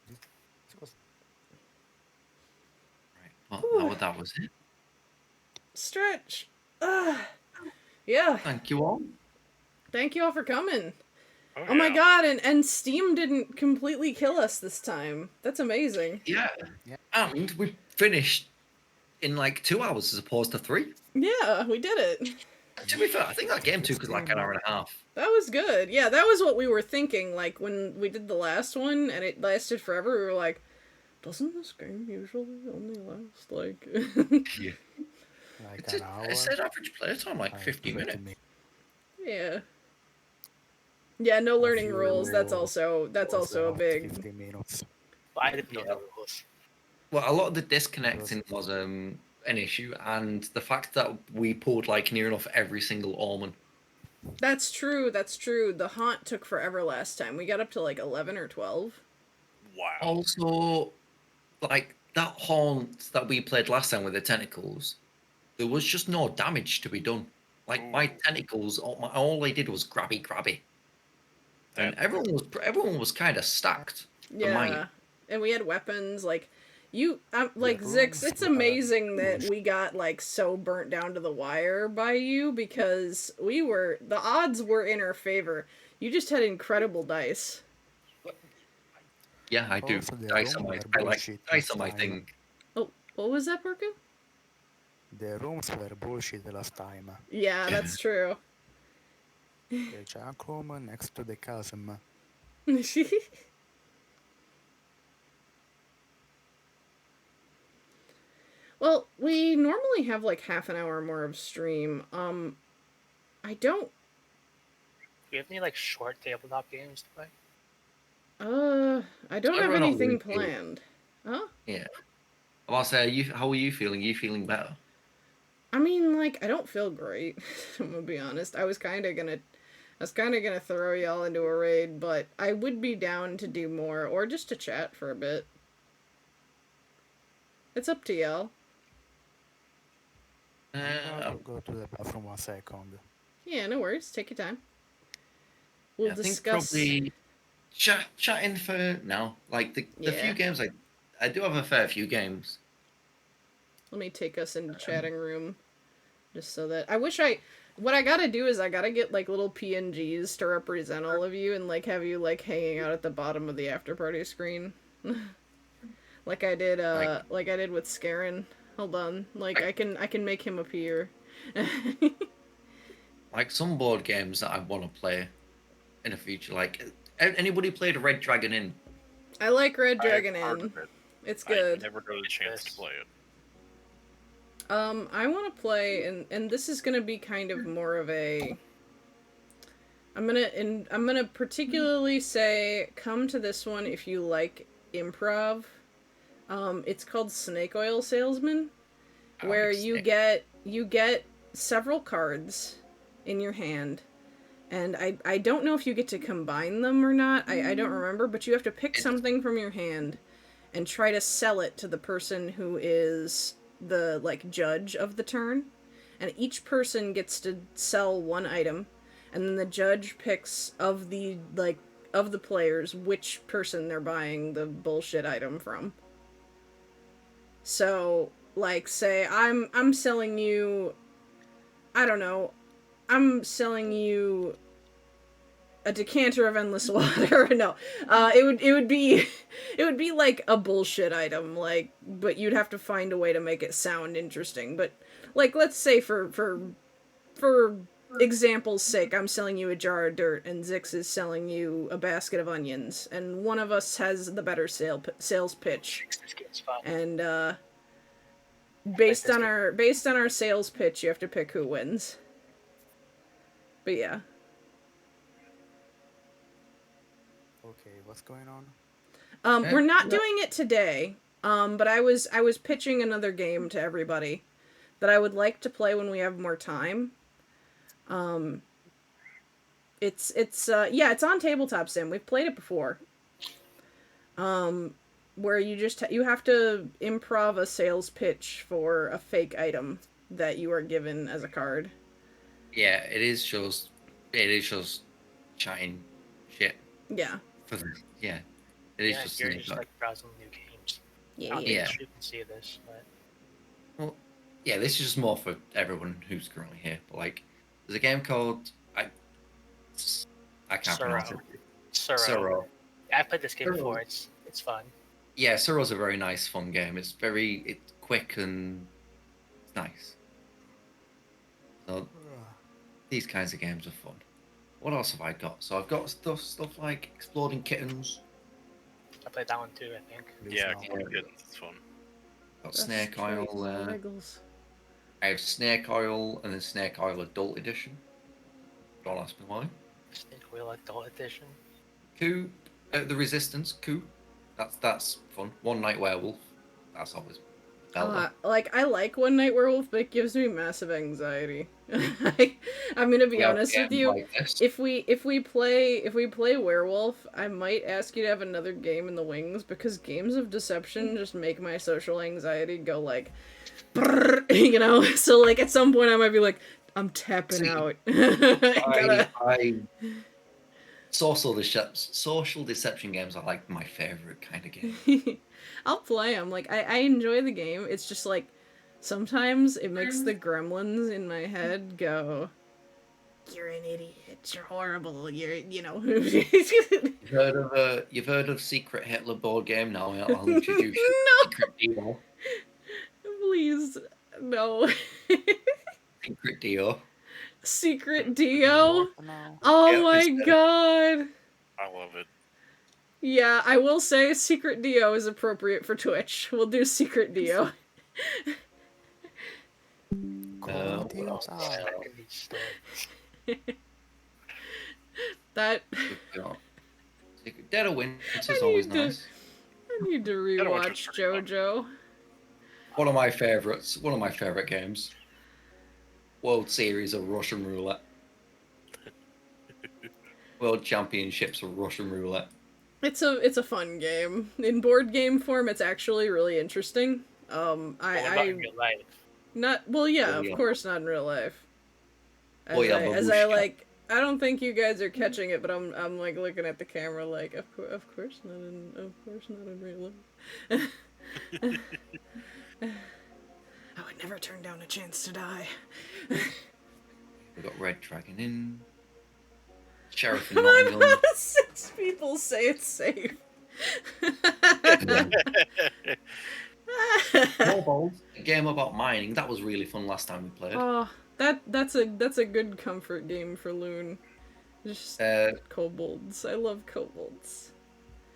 This was Right, well, that was it. Stretch. Yeah. Thank you all. Thank you all for coming. Oh, Oh my yeah. god, and Steam didn't completely kill us this time. That's amazing. Yeah. Yeah. And we finished in like 2 hours as opposed to 3. Yeah, we did it. To be fair, I think that game took us like an hour and a half. That was good. Yeah, that was what we were thinking. Like when we did the last one and it lasted forever, we were like, doesn't this game usually only last like Yeah. like It's an hour. it said average playtime like 50 minutes. Yeah. Yeah, no learning few rules. That's was also a big 50 minutes. But I didn't know the rules. Well, a lot of the disconnecting was an issue, and the fact that we pulled like near enough every single almond. That's true. That's true. The haunt took forever last time. We got up to like 11 or 12. Wow. Also, like that haunt that we played last time with the tentacles, there was just no damage to be done. Like my Ooh. tentacles, all I did was grabby, and That- everyone was kind of stacked. Yeah. mine. And we had weapons like you like Yeah, Zix, it's but, amazing that we got like so burnt down to the wire by you because the odds were in our favor. You just had incredible dice. Yeah, I do. Also, the Dice on room my, were I like bullshit dice this on my time. thing. Oh, what was that, Porco? The rooms were bullshit last time. Yeah, that's true. The junk room next to the chasm. Well, we normally have like half an hour more of stream. I don't Do you have any like short tabletop games to play? I don't I have run out anything with you. planned. Huh? Yeah. I'll say, how are you feeling? You feeling better? I mean, like, I don't feel great. I'm gonna be honest. I was kind of gonna throw y'all into a raid, but I would be down to do more or just to chat for a bit. It's up to y'all. I'll go to the bathroom 1 second. Yeah, no worries. Take your time. We'll I think discuss. probably chatting for now. Like the Yeah. few games I do have a fair few games. Let me take us into chatting room, just so that What I gotta do is I gotta get like little PNGs to represent all of you and like have you like hanging out at the bottom of the after party screen, like I did like I did with Scarin. Hold on, like I can make him appear. Like some board games that I want to play in the future. Like anybody played Red Dragon Inn? I like Red Dragon I've heard Inn. of it. It's I good. never got a chance to play it. I want to play, and this is gonna be kind of more of a. I'm gonna particularly say come to this one if you like improv. It's called Snake Oil Salesman, where you get several cards in your hand, and I don't know if you get to combine them or not. I don't remember, but you have to pick something from your hand, and try to sell it to the person who is the like judge of the turn, and each person gets to sell one item, and then the judge picks of the players which person they're buying the bullshit item from. So like say I'm selling you, I don't know, I'm selling you a decanter of endless water. No, it would be like a bullshit item, like, but you'd have to find a way to make it sound interesting. But like, let's say for example's sake, I'm selling you a jar of dirt, and Zix is selling you a basket of onions, and one of us has the better sales pitch, This game's fun. and based on our sales pitch, you have to pick who wins. But yeah. Okay, what's going on? We're not Yeah. doing it today. But I was pitching another game to everybody that I would like to play when we have more time. It's it's on Tabletop Sim. We've played it before. Where you just you have to improv a sales pitch for a fake item that you are given as a card. Yeah, it is just chatting shit Yeah. for the yeah. It is Yeah, just you're snake just eye. like browsing new games. I Yeah. don't think Yeah. the street can see this, but Well, yeah, this is just more for everyone who's currently here. But like, there's a game called I can't pronounce it. Suro. Suro. I played this game Suro. before. It's fun. Yeah, Suro's a very nice, fun game. It's quick and it's nice. So these kinds of games are fun. What else have I got? So I've got stuff like Exploding Kittens. I played that one too, I think. Please Yeah, no. Exploding Kittens is fun. Got Best Snake trait, Oil. Wiggles. I have Snake Oil and then Snake Oil Adult Edition. Don't ask me why. Snake Wheel Adult Edition. Coup, the Resistance Coup. That's fun. One Night Werewolf. That's always. Like I like One Night Werewolf, but it gives me massive anxiety. I'm gonna be honest with you. Like this. If we play Werewolf, I might ask you to have another game in the wings because games of deception just make my social anxiety go like, brrr, you know. So like at some point I might be like, I'm tapping See, out. I gotta... Social deception games are like my favorite kind of game. I'll play them. Like I enjoy the game. It's just like sometimes it makes the gremlins in my head go, "You're an idiot. You're horrible. You know." You've heard of Secret Hitler board game? Now I'll introduce you No. to Secret Dio. Please, no. Secret Dio. Secret Dio. Now. Oh Yeah, my it's, god. I love it. Yeah, I will say Secret Dio is appropriate for Twitch. We'll do Secret Dio. What else? Checking these stories. That Secret Dead of Winter I is always need to- nice. I need to don't want rewatch to forget JoJo. One of my favorite games. World Series of Russian Roulette. World Championships of Russian Roulette. It's a fun game. In board game form, it's actually really interesting. Well, not in real life. Not well, yeah, Oh, of yeah. course, not in real life. As, Oh, yeah, as I babushka. like, I don't think you guys are catching it, but I'm like looking at the camera, like, of course not in real life. I would never turn down a chance to die. We've got Red Dragon Inn. Sheriff in Come on, Nottingham. 6 people say it's safe. Snowballs, a game about mining. That was really fun last time we played. Oh, that's a good comfort game for Loon. Just kobolds. I love kobolds.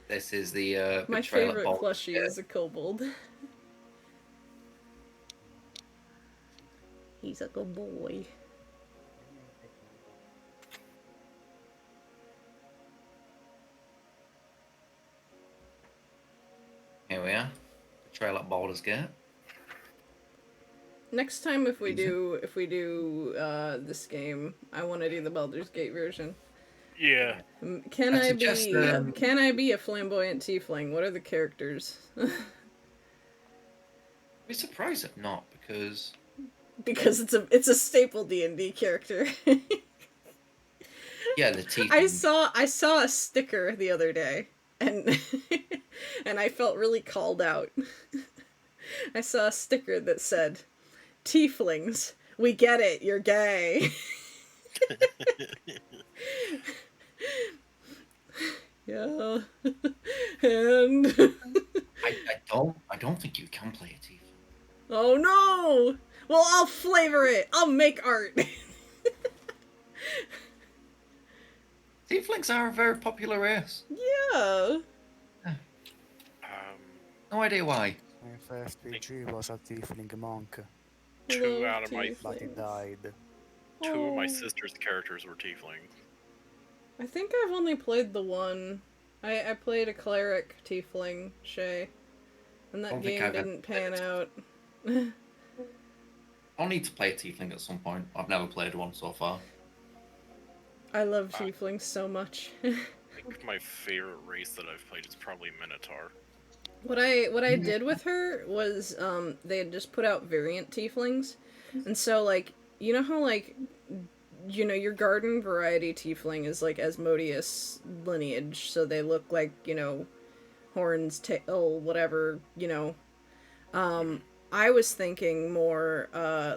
This is the My Betrayal at favorite Baldur's plushie Gate. is a kobold. He's a good boy. Here we are. Betrayal at Baldur's Gate. Next time, if we Easy. do this game, I want to do the Baldur's Gate version. Yeah. Can I I suggest, be can I be a flamboyant tiefling? What are the characters? I'd be surprised if not, because Because it's a staple D&D character. yeah, the teeth. I saw a sticker the other day, and and I felt really called out. I saw a sticker that said, "Tieflings, we get it. You're gay." Yeah, and I don't think you can play a tiefling. oh no! Well, I'll flavor it. I'll make art. Tieflings are a very popular race. Yeah. No idea why. My first PG was a tiefling monk, Two Love out of my- but he tieflings. died. Two of my Oh. sister's characters were tieflings. I think I've only played the one I played a cleric tiefling, Shay, and that Don't think game I've ever didn't played pan it. out. I'll need to play a tiefling at some point. I've never played one so far. I love tieflings so much. I think my favorite race that I've played is probably Minotaur. What I did with her was they had just put out variant tieflings, and so like you know how like your garden variety tiefling is like Asmodeus lineage, so they look like horns, tail, whatever I was thinking more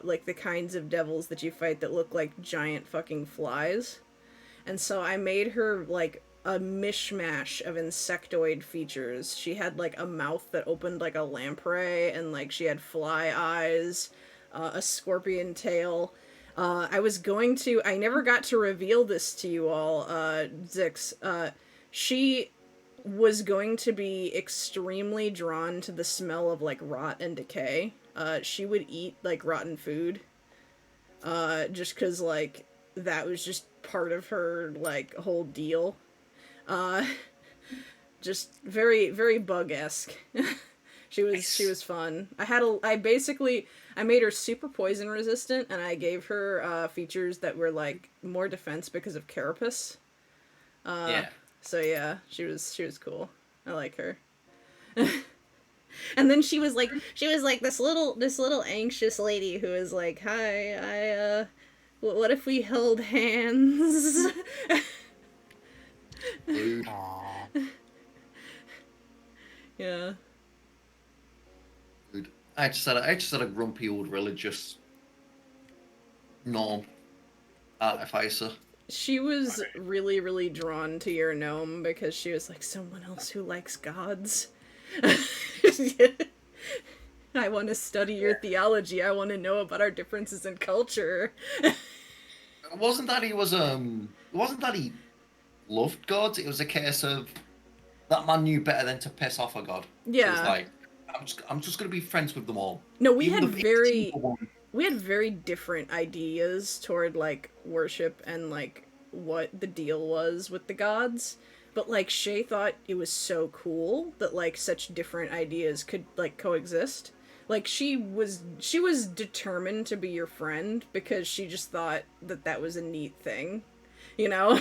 like the kinds of devils that you fight that look like giant fucking flies. And so I made her like a mishmash of insectoid features. She had like a mouth that opened like a lamprey, and like she had fly eyes, a scorpion tail. I never got to reveal this to you all, Zix. She was going to be extremely drawn to the smell of like rot and decay. She would eat like rotten food. Just because like that was just part of her like whole deal. Uh, just very very bug-esque. She was fun. I made her super poison resistant, and I gave her features that were like more defense because of carapace. Yeah. So yeah, she was cool. I like her. And then she was like this little anxious lady who was like, "Hi, what if we held hands?" Rude. Aw. Yeah. Rude. I just had a grumpy old religious gnome artificer. She was really, really drawn to your gnome because she was like someone else who likes gods. I want to study your theology. I want to know about our differences in culture. It wasn't that he was it wasn't that he loved gods. It was a case of that man knew better than to piss off a god. So it was Yeah. like, I'm just gonna be friends with them all. No, we Even had the very evil one. we had very different ideas toward like worship and like what the deal was with the gods. But like Shay thought it was so cool that like such different ideas could like coexist. Like she was determined to be your friend because she just thought that that was a neat thing, you know?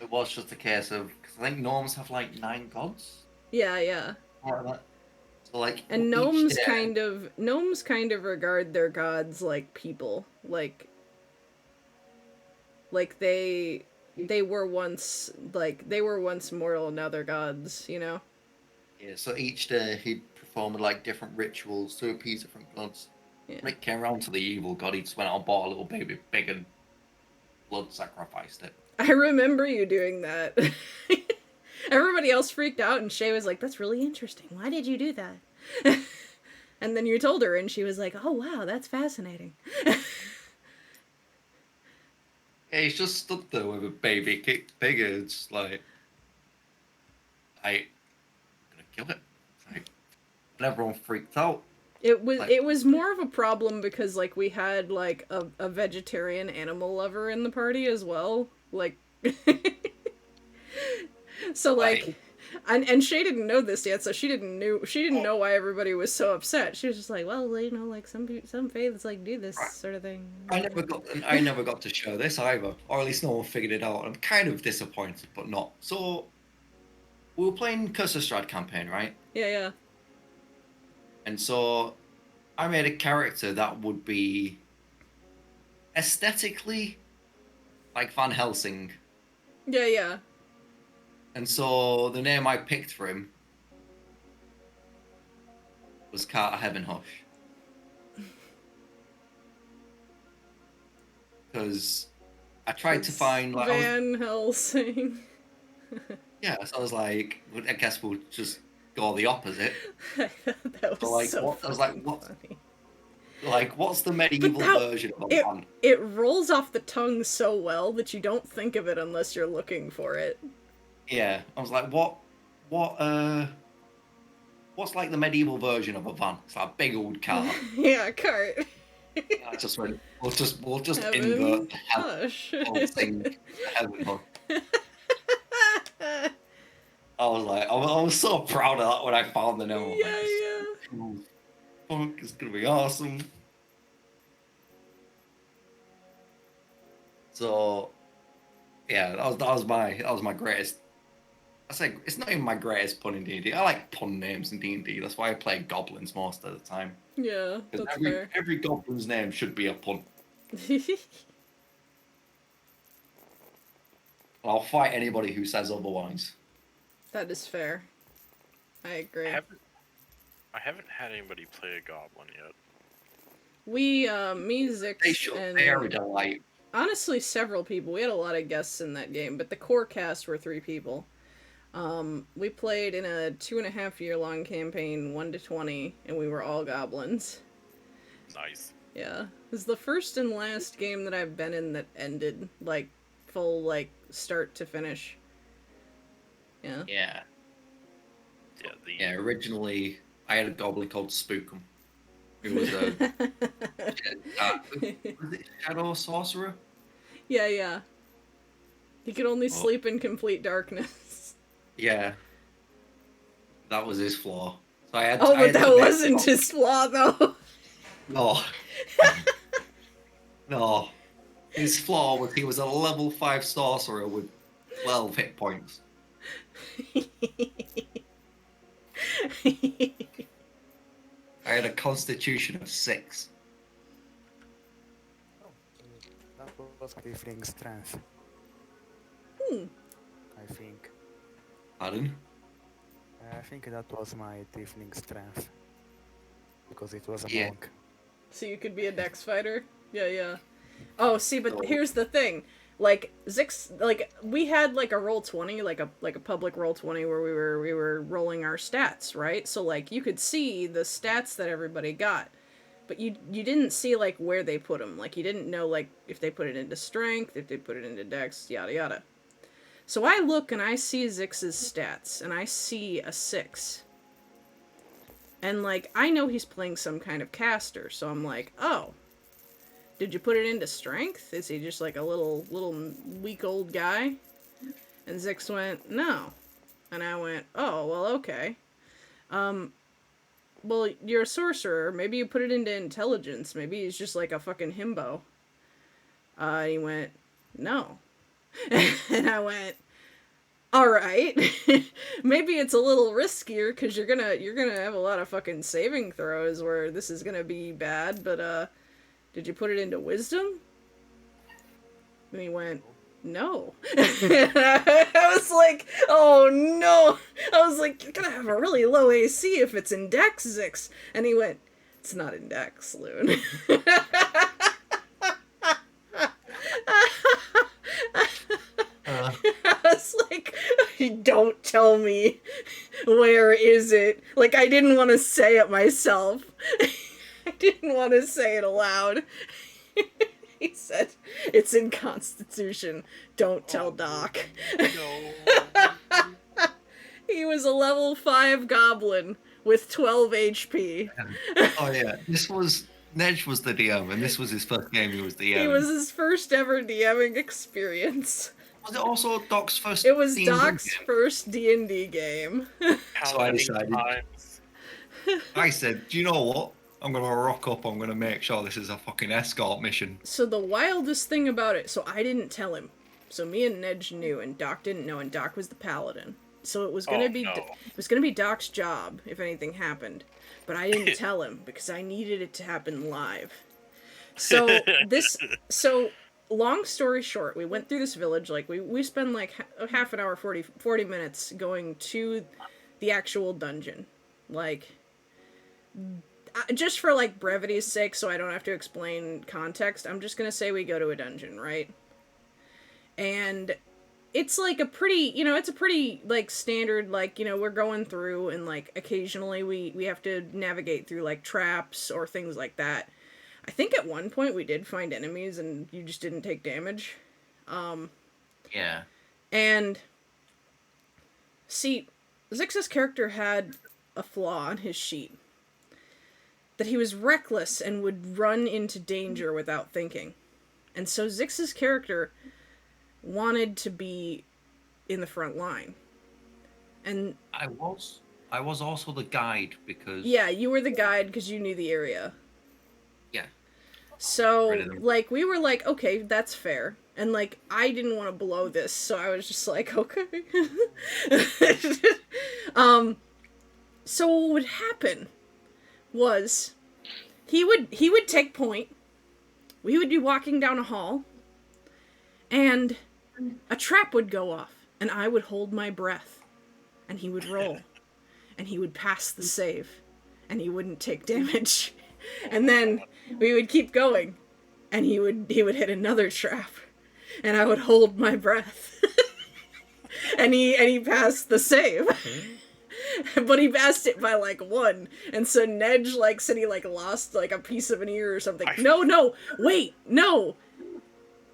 It was just a case of because I think gnomes have like 9 gods. Yeah. Or like that. So like And each gnomes day- kind of regard their gods like people. Like they were once mortal, now they're gods, you know? Yeah, so each day he'd perform like different rituals to appease different gods. Yeah. When it came around to the evil god, he just went out and bought a little baby pig and blood sacrificed it. I remember you doing that. Everybody else freaked out, and Shay was like, "That's really interesting. Why did you do that?" And then you told her, and she was like, "Oh wow, that's fascinating." Yeah, he's just stood there with a baby pig and it's like, I'm gonna kill it. Like, and everyone freaked out. It was Like- it was more of a problem because like we had like a vegetarian animal lover in the party as well. Like so like and Shay didn't know this yet, so she didn't know why everybody was so upset. She was just like, well, you know, like some faiths like do this sort of thing. I never got to show this either, or at least no one figured it out. I'm kind of disappointed, but not. So we were playing Curse of Strahd campaign, right? Yeah. And so I made a character that would be aesthetically like Van Helsing. Yeah. And so the name I picked for him was Carter Heavenhush. Because I tried to find like Van Helsing. yeah, so I was like, well, I guess we'll just go the opposite. That was like, so what- I was like, fucking what? funny. Like, what's the medieval version of a van? It rolls off the tongue so well that you don't think of it unless you're looking for it. Yeah, I was like, what's like the medieval version of a van? It's like a big old car. Yeah, cart. I just went, we'll just Heaven, invert the hell hush. whole thing to heaven hook. I was like, I was so proud of that when I found the name. I'm like, Yeah, this yeah. cool fuck, it's gonna be awesome. So yeah, that was my greatest. I say it's not even my greatest pun in D&D. I like pun names in D&D. That's why I play goblins most of the time. Yeah, 'Cause that's fair. every goblin's name should be a pun. I'll fight anybody who says otherwise. That is fair. I agree. I haven't had anybody play a goblin yet. We, me, They Zix, should. and They are a delight. honestly several people. We had a lot of guests in that game, but the core cast were 3 people. We played in a 2.5 year long campaign, 1 to 20, and we were all goblins. Nice. Yeah. It was the first and last game that I've been in that ended, like, full, like, start to finish. Yeah. Yeah. Yeah, Yeah, originally I had a goblin called Spookum, who was a was it Shadow Sorcerer? Yeah, yeah. He could only Oh. sleep in complete darkness. Yeah, that was his flaw. So I had. Oh, I but had to that make- wasn't his flaw, though. No, no. His flaw was he was a level 5 sorcerer with 12 hit points. I had a constitution of 6. That was my tiefling strength, Hmm. I think. Pardon? I think that was my tiefling strength. Because it was a Yeah. monk. So you could be a dex fighter? Yeah, yeah. Oh, see, but So- here's the thing. Like, Zix, like, we had, like, a roll 20, like a public roll 20 where we were rolling our stats, right? So, like, you could see the stats that everybody got. But you didn't see, like, where they put them. Like, you didn't know, like, if they put it into strength, if they put it into dex, yada yada. So I look and I see Zix's stats, and I see a 6. And, like, I know he's playing some kind of caster, so I'm like, oh, did you put it into strength? Is he just like a little weak old guy? And Zix went, no. And I went, oh, well, okay. Well, you're a sorcerer. Maybe you put it into intelligence. Maybe he's just like a fucking himbo. And he went, no. And I went, all right. Maybe it's a little riskier because you're gonna have a lot of fucking saving throws where this is gonna be bad. But did you put it into wisdom? And he went, no. I was like, oh no. I was like, you're gonna have a really low AC if it's in Dex, Zix. And he went, it's not in Dex, Loon. I was like, don't tell me. Where is it? Like, I didn't want to say it myself. I didn't want to say it aloud. He said, it's in Constitution. Don't tell Doc. No. He was a level 5 goblin with 12 HP. Oh yeah, Nedge was the DM, and this was his first game. He was the DM. It was his first ever DMing experience. Was it also Doc's first? It was D&D Doc's game? first D&D game. How So I many decided- times? I said, do you know what? I'm gonna rock up. I'm gonna make sure this is a fucking escort mission. So the wildest thing about it, so I didn't tell him. So me and Nedge knew, and Doc didn't know, and Doc was the paladin. So it was gonna Oh, be no. it was gonna be Doc's job if anything happened, but I didn't tell him because I needed it to happen live. So long story short, we went through this village. Like we spend like half an hour, 40 minutes going to the actual dungeon, like. Just for like brevity's sake, so I don't have to explain context, I'm just gonna say we go to a dungeon, right? And it's like it's a pretty like standard, like, we're going through and like occasionally we have to navigate through like traps or things like that. I think at one point we did find enemies and you just didn't take damage. Yeah. And see, Zix's character had a flaw on his sheet. that he was reckless and would run into danger without thinking. And so Zix's character wanted to be in the front line. And I was also the guide because yeah, you were the guide because you knew the area. yeah. So, Ready to- like, we were like, okay, that's fair. And, like, I didn't want to blow this, so I was just like, okay. So what would happen was he would take point, we would be walking down a hall, and a trap would go off, and I would hold my breath, and he would roll, and he would pass the save, and he wouldn't take damage. And then we would keep going, and he would hit another trap, and I would hold my breath. and he passed the save. But he passed it by like 1. And so Nedge like said he like lost like a piece of an ear or something. No, wait, no.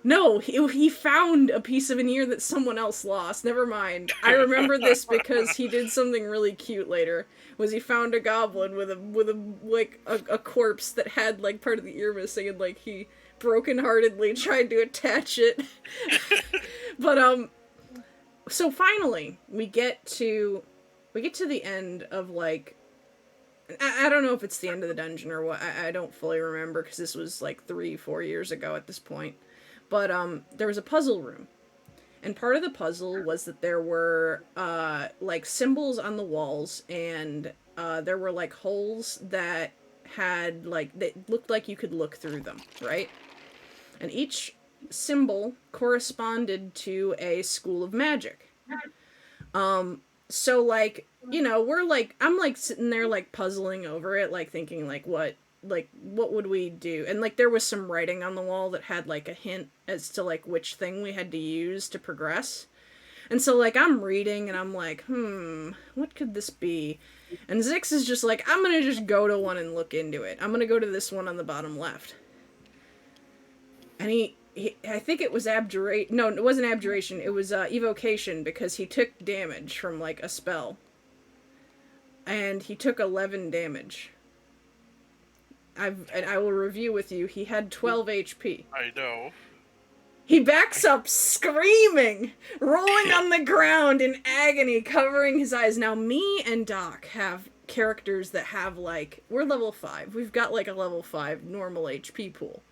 No, he found a piece of an ear that someone else lost. Never mind. I remember this because he did something really cute later. Was he found a goblin with a corpse that had like part of the ear missing, and like he brokenheartedly tried to attach it. But so finally we get to the end of like I don't know if it's the end of the dungeon or what. I don't fully remember because this was like 3-4 years ago at this point. But there was a puzzle room, and part of the puzzle was that there were like symbols on the walls, and there were like holes that had like that looked like you could look through them, right? And each symbol corresponded to a school of magic. So like, you know, I'm like sitting there like puzzling over it, like thinking like what would we do? And like there was some writing on the wall that had like a hint as to like which thing we had to use to progress. And so like I'm reading and I'm like, what could this be? And Zix is just like, I'm gonna just go to one and look into it. I'm gonna go to this one on the bottom left. And he I think it was abjuration. No, it wasn't abjuration. It was evocation, because he took damage from like a spell. And he took 11 damage. And I will review with you. He had 12 HP. I know. He backs up screaming, rolling on the ground in agony, covering his eyes. Now, me and Doc have characters that have, like, we're level 5. We've got, like, a level 5 normal HP pool.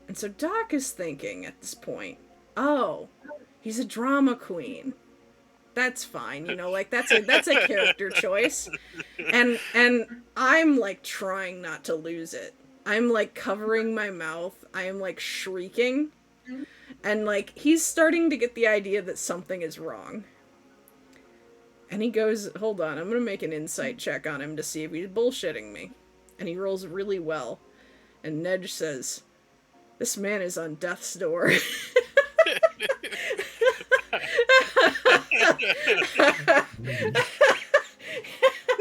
And so Doc is thinking at this point, oh, he's a drama queen. That's fine, you know, like, that's a character choice. And I'm, like, trying not to lose it. I'm, like, covering my mouth. I am, like, shrieking. And, like, he's starting to get the idea that something is wrong. And he goes, hold on, I'm gonna make an insight check on him to see if he's bullshitting me. And he rolls really well. And Nedge says, this man is on death's door.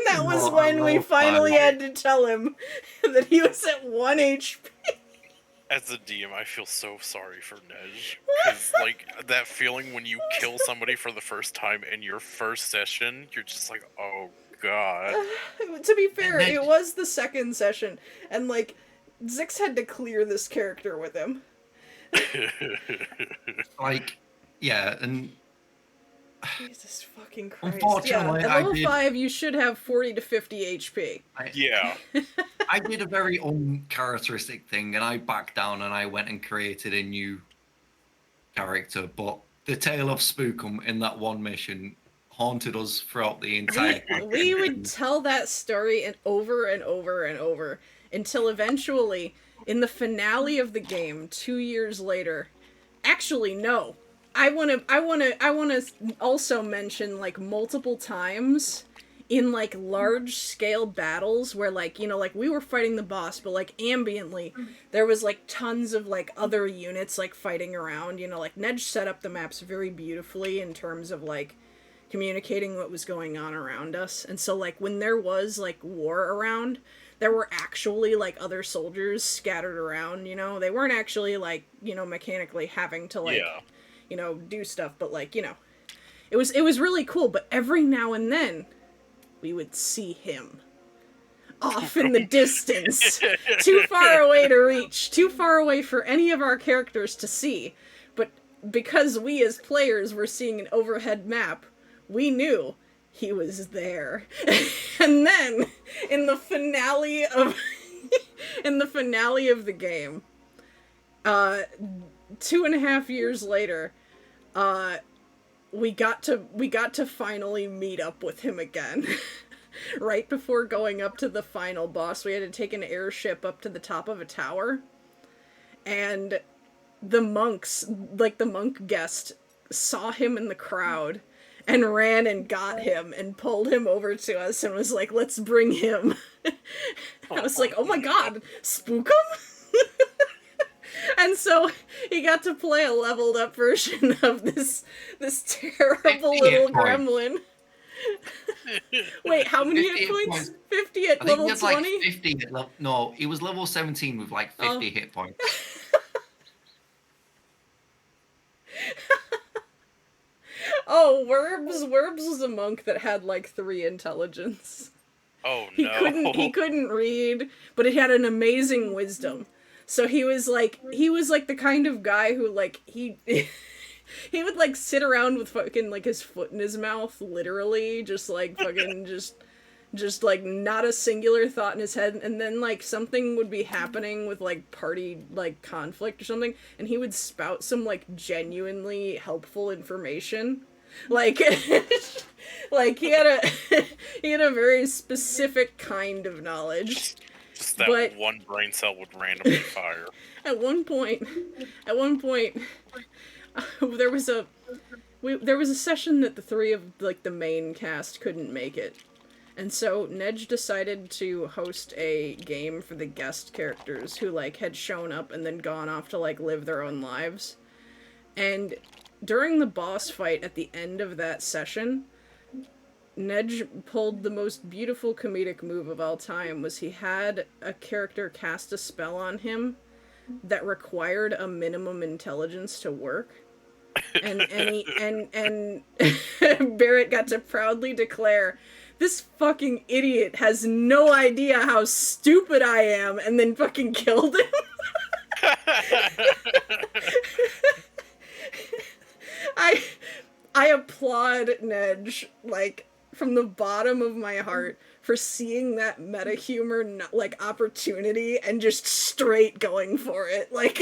That was when we finally had to tell him that he was at 1 HP. As a DM, I feel so sorry for Nej. Because, like, that feeling when you kill somebody for the first time in your first session, you're just like, oh, God. To be fair, it was the second session, and, like, Zix had to clear this character with him. Like, yeah, and... Jesus fucking Christ. Unfortunately, yeah, at level 5, you should have 40 to 50 HP. Yeah. I did a very uncharacteristic thing, and I backed down and I went and created a new character, but the Tale of Spookum in that one mission haunted us throughout the entire campaign. We would tell that story over and over and over until eventually, in the finale of the game, 2 years later, actually, no. I wanna also mention, like, multiple times in, like, large-scale battles where, like, you know, like, we were fighting the boss, but, like, ambiently, there was, like, tons of, like, other units, like, fighting around, you know, like, Nedge set up the maps very beautifully in terms of, like, communicating what was going on around us, and so, like, when there was, like, war around, there were actually, like, other soldiers scattered around, you know, they weren't actually, like, you know, mechanically having to, like... Yeah. you know, do stuff, but, like, you know, it was really cool, but every now and then, we would see him. off in the distance. Too far away to reach. Too far away for any of our characters to see. But because we as players were seeing an overhead map, we knew he was there. And then, in the finale of... in the finale of the game, 2.5 years later, we got to finally meet up with him again. Right before going up to the final boss, we had to take an airship up to the top of a tower. And the monks, like the monk guest, saw him in the crowd and ran and got him and pulled him over to us and was like, let's bring him. I was like, oh my god, spook him? And so he got to play a leveled up version of this terrible little gremlin. Wait, how many hit points? 50 at level 20? Like 50 at level... No, he was level 17 with like 50 hit points. Oh, Werbs was a monk that had like 3 intelligence. Oh no. He couldn't read, but he had an amazing wisdom. So he was like the kind of guy who like he would like sit around with fucking like his foot in his mouth, literally, just like fucking just like not a singular thought in his head, and then like something would be happening with like party like conflict or something, and he would spout some like genuinely helpful information. Like like he had a very specific kind of knowledge. Just that one brain cell would randomly fire. At one point, there was a session that the 3 of like the main cast couldn't make it, and so Nedge decided to host a game for the guest characters who like had shown up and then gone off to like live their own lives. And during the boss fight at the end of that session, Nedge pulled the most beautiful comedic move of all time. Was he had a character cast a spell on him that required a minimum intelligence to work, and Barrett got to proudly declare, "This fucking idiot has no idea how stupid I am," and then fucking killed him. I applaud Nedge, like, from the bottom of my heart for seeing that meta humor, like, opportunity and just straight going for it. Like,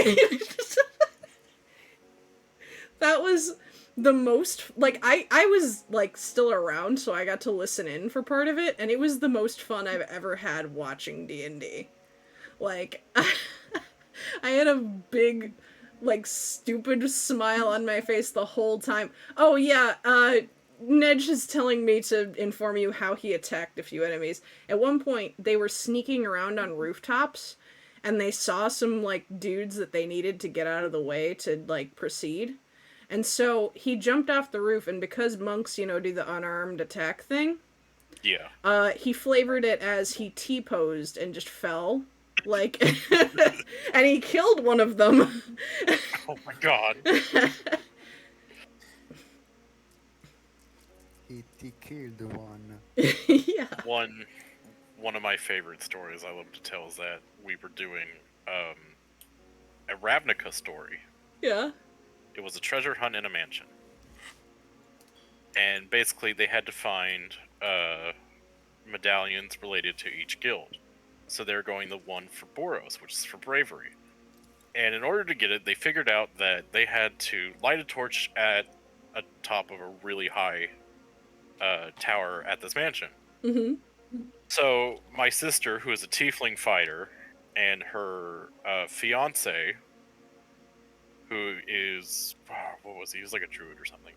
that was the most, like, I was, like, still around, so I got to listen in for part of it, and it was the most fun I've ever had watching D&D. Like, I had a big, like, stupid smile on my face the whole time. Oh, yeah, Nedge is telling me to inform you how he attacked a few enemies. At one point, they were sneaking around on rooftops, and they saw some, like, dudes that they needed to get out of the way to, like, proceed. And so he jumped off the roof, and because monks, you know, do the unarmed attack thing, yeah, he flavored it as he T-posed and just fell. Like, and he killed one of them. Oh my god. He killed one. Yeah. One of my favorite stories I love to tell is that we were doing a Ravnica story. Yeah. It was a treasure hunt in a mansion. And basically they had to find medallions related to each guild. So they're going the one for Boros, which is for bravery. And in order to get it, they figured out that they had to light a torch at a top of a really high tower at this mansion. Mm-hmm. So my sister, who is a tiefling fighter, and her fiance, who is, what was he? He was like a druid or something.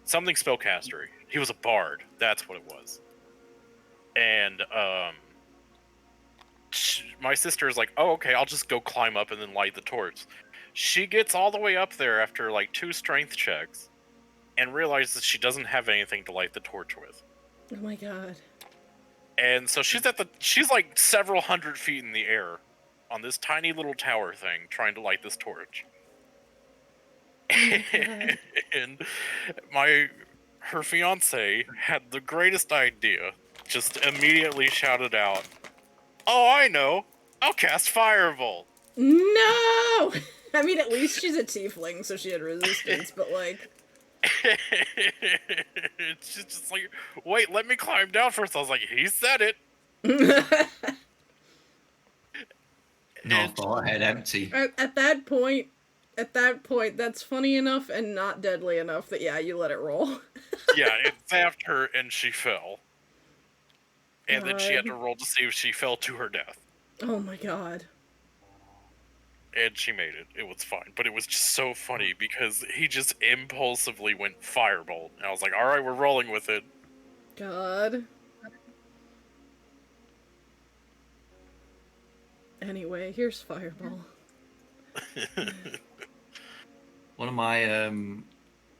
Something spellcastery. He was a bard. That's what it was. And my sister is like, oh, okay, I'll just go climb up and then light the torch. She gets all the way up there after like 2 strength checks and realizes she doesn't have anything to light the torch with. Oh my god. And so she's like several hundred feet in the air on this tiny little tower thing trying to light this torch. Oh And her fiance had the greatest idea, just immediately shouted out, Oh, I know. I'll cast Firebolt. No! I mean, at least she's a tiefling, so she had resistance, but like... It's just like, wait, let me climb down first. I was like, he said it. No And- thought, head empty. At that point, that's funny enough and not deadly enough that, yeah, you let it roll. Yeah, it zapped her and she fell. And then she had to God. roll to see if she fell to her death. Oh my god. And she made it. It was fine. But it was just so funny because he just impulsively went Firebolt. And I was like, alright, we're rolling with it. God. Anyway, here's Fireball. One of my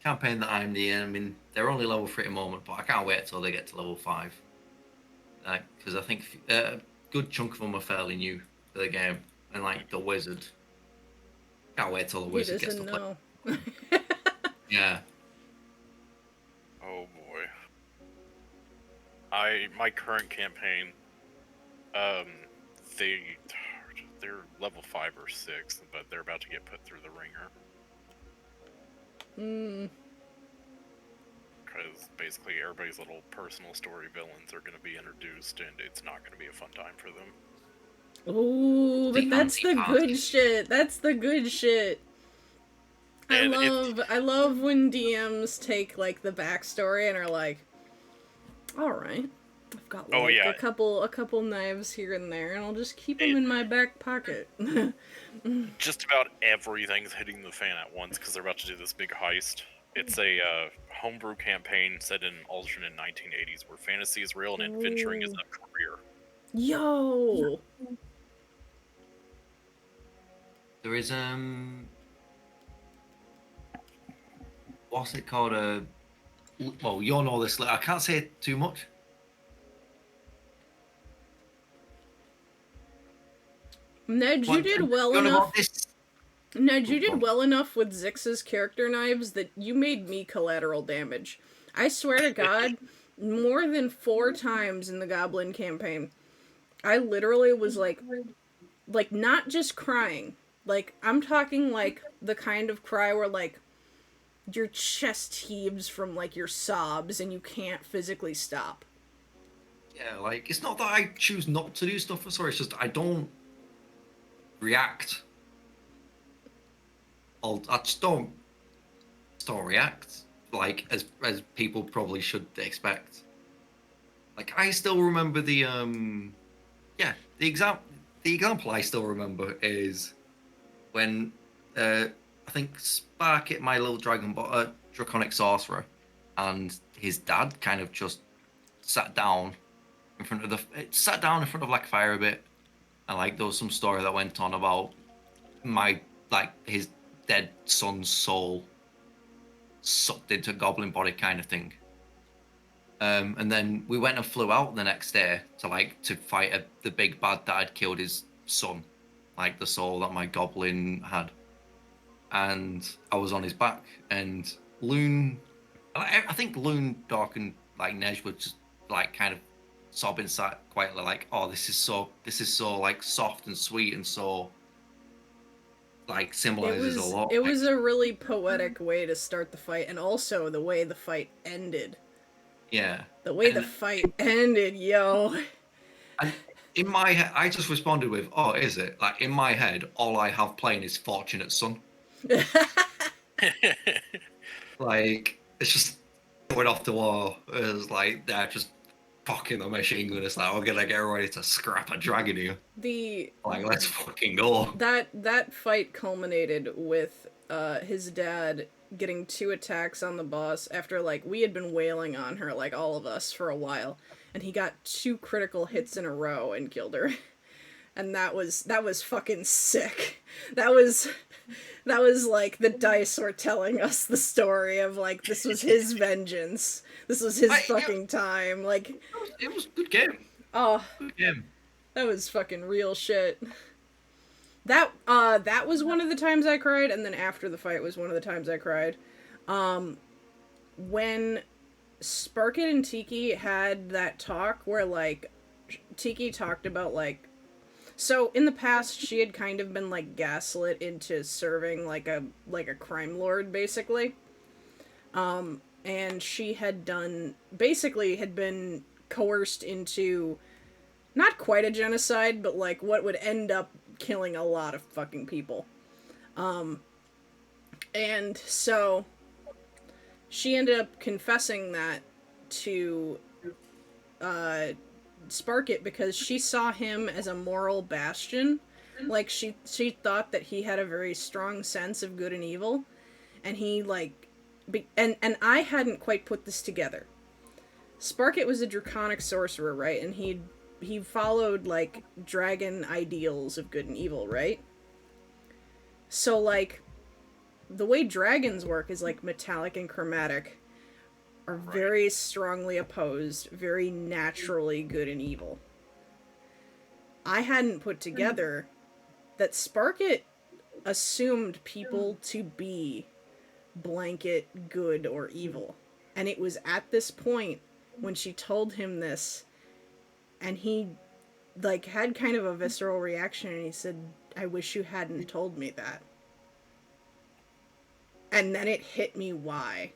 campaign that I'm in, I mean, they're only level 3 at the moment, but I can't wait till they get to level 5. Because I think a good chunk of them are fairly new to the game. And like the wizard. Can't wait till the He wizard gets to doesn't play. know. Yeah. Oh boy. My current campaign, they're level 5 or 6, but they're about to get put through the ringer. Because basically everybody's little personal story villains are going to be introduced, and it's not going to be a fun time for them. Ooh, but that's the good shit. That's the good shit. I love when DMs take like the backstory and are like, all right, I've got like a couple knives here and there, and I'll just keep them in my back pocket. Just about everything's hitting the fan at once because they're about to do this big heist. It's a homebrew campaign set in alternate 1980s where fantasy is real and adventuring is a career. Yo. There is what's it called? Well, you'll know this. I can't say too much. Ned, you did well enough. Ned, you did well enough with Zix's character knives that you made me collateral damage. I swear to God, more than 4 times in the Goblin campaign, I literally was like not just crying. Like, I'm talking like the kind of cry where like your chest heaves from like your sobs and you can't physically stop. Yeah, like it's not that I choose not to do stuff for sorry, it's just I don't react. I just don't react like as people probably should expect. Like I still remember the example I still remember is when I think Spark hit my little draconic sorcerer, and his dad kind of just sat down in front of like a fire a bit, and like there was some story that went on about his dead son's soul sucked into a goblin body kind of thing. And then we went and flew out the next day to fight the big bad that had killed his son, like the soul that my goblin had. And I was on his back, and Loon, I think Loon, Doc, and like Nej were just like kind of sobbing quietly, like, "Oh, this is so like soft and sweet and so like symbolizes a lot." It was a really poetic way to start the fight, and also the way the fight ended. Yeah. The way the fight ended, yo. And in my head, I just responded with, "Oh, is it?" Like in my head, all I have playing is Fortunate Son. Like it's just going off the war. It was like they're just fucking the machine gun. It's like we're gonna get ready to scrap a dragon here. Let's fucking go. That fight culminated with his dad getting 2 attacks on the boss after like we had been wailing on her, like all of us, for a while, and he got 2 critical hits in a row and killed her. And that was fucking sick. That was like the dice were telling us the story of like this was his vengeance. This was his fucking time. Like it was a good game. Oh, good game. That was fucking real shit. That was one of the times I cried, and then after the fight was one of the times I cried. When Sparkit and Tiki had that talk where like Tiki talked about like So in the past, she had kind of been like gaslit into serving like a crime lord, basically. And she had done basically had been coerced into not quite a genocide, but like what would end up killing a lot of fucking people. And so she ended up confessing that to Spark It because she saw him as a moral bastion. Like she thought that he had a very strong sense of good and evil, and he like, and I hadn't quite put this together. Spark It was a draconic sorcerer, right? And he followed like dragon ideals of good and evil, right? So like the way dragons work is like metallic and chromatic are very strongly opposed, very naturally good and evil. I hadn't put together that Spark It assumed people to be blanket good or evil. And it was at this point when she told him this and he like had kind of a visceral reaction and he said, "I wish you hadn't told me that." And then it hit me why.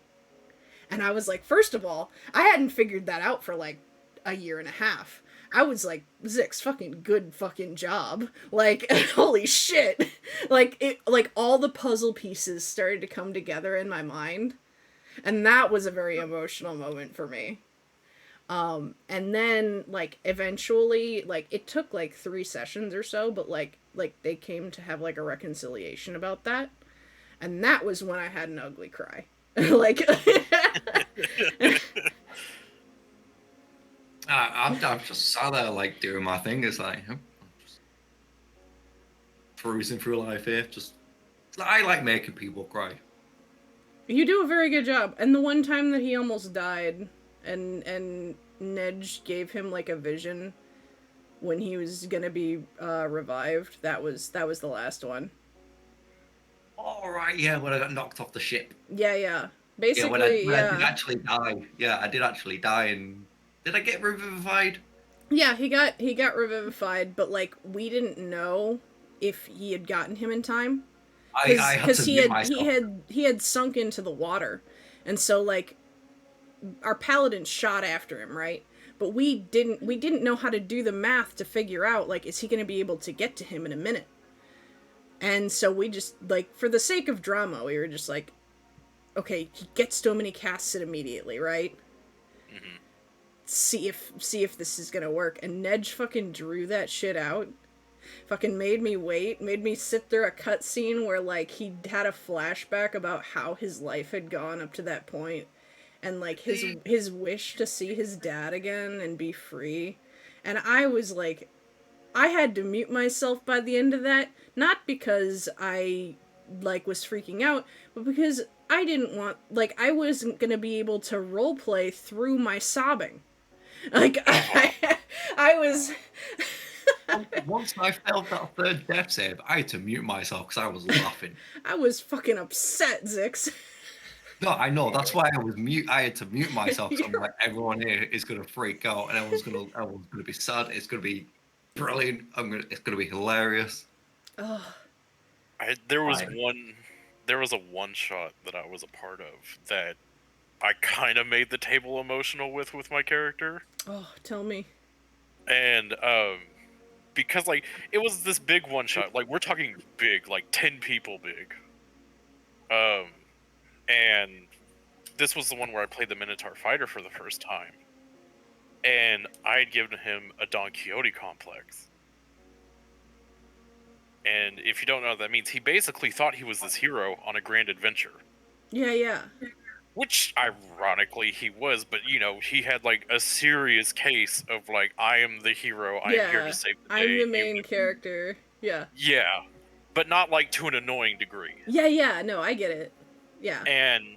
And I was like, first of all, I hadn't figured that out for like a year and a half. I was like, Zix, fucking good fucking job. Like, holy shit. Like all the puzzle pieces started to come together in my mind. And that was a very emotional moment for me. And then like eventually, like it took like 3 sessions or so, but like they came to have like a reconciliation about that. And that was when I had an ugly cry. Like I'm just sat there like doing my thing. It's like I'm just cruising through life here. Just I like making people cry. you do a very good job. And the one time that he almost died and Nedge gave him like a vision when he was gonna be revived, that was the last one. All right, yeah, when I got knocked off the ship. Yeah. Basically, When I did actually die. Yeah, I did actually die, and did I get revivified? Yeah, he got revivified, but like we didn't know if he had gotten him in time I had to mute myself. he had sunk into the water, and so like our paladin shot after him, right? But we didn't know how to do the math to figure out like is he going to be able to get to him in a minute. And so we just like for the sake of drama, we were just like, okay, he gets to him and he casts it immediately, right? Mm-hmm. See if this is gonna work. And Nedge fucking drew that shit out. Fucking made me wait, made me sit through a cutscene where like he had a flashback about how his life had gone up to that point, and like his wish to see his dad again and be free. And I was like, I had to mute myself by the end of that, not because I like was freaking out, but because I didn't want like I wasn't gonna be able to roleplay through my sobbing. Like I was. Once I failed that 3rd death save, I had to mute myself because I was laughing. I was fucking upset, Zix. No, I know. That's why I had to mute myself because I'm like, everyone here is gonna freak out, and everyone's gonna be sad. It's gonna be brilliant. It's gonna be hilarious. Oh. There was a one shot that I was a part of that I kind of made the table emotional with my character. Oh, tell me. And because like it was this big one shot, like we're talking big, like 10 people big. And this was the one where I played the Minotaur fighter for the first time, and I had given him a Don Quixote complex. And if you don't know what that means, he basically thought he was this hero on a grand adventure. Yeah. Which, ironically, he was, but, you know, he had, like, a serious case of, like, I am the hero, I am here to save the day. I'm the main character. Yeah. Yeah. But not, like, to an annoying degree. Yeah, no, I get it. Yeah. And,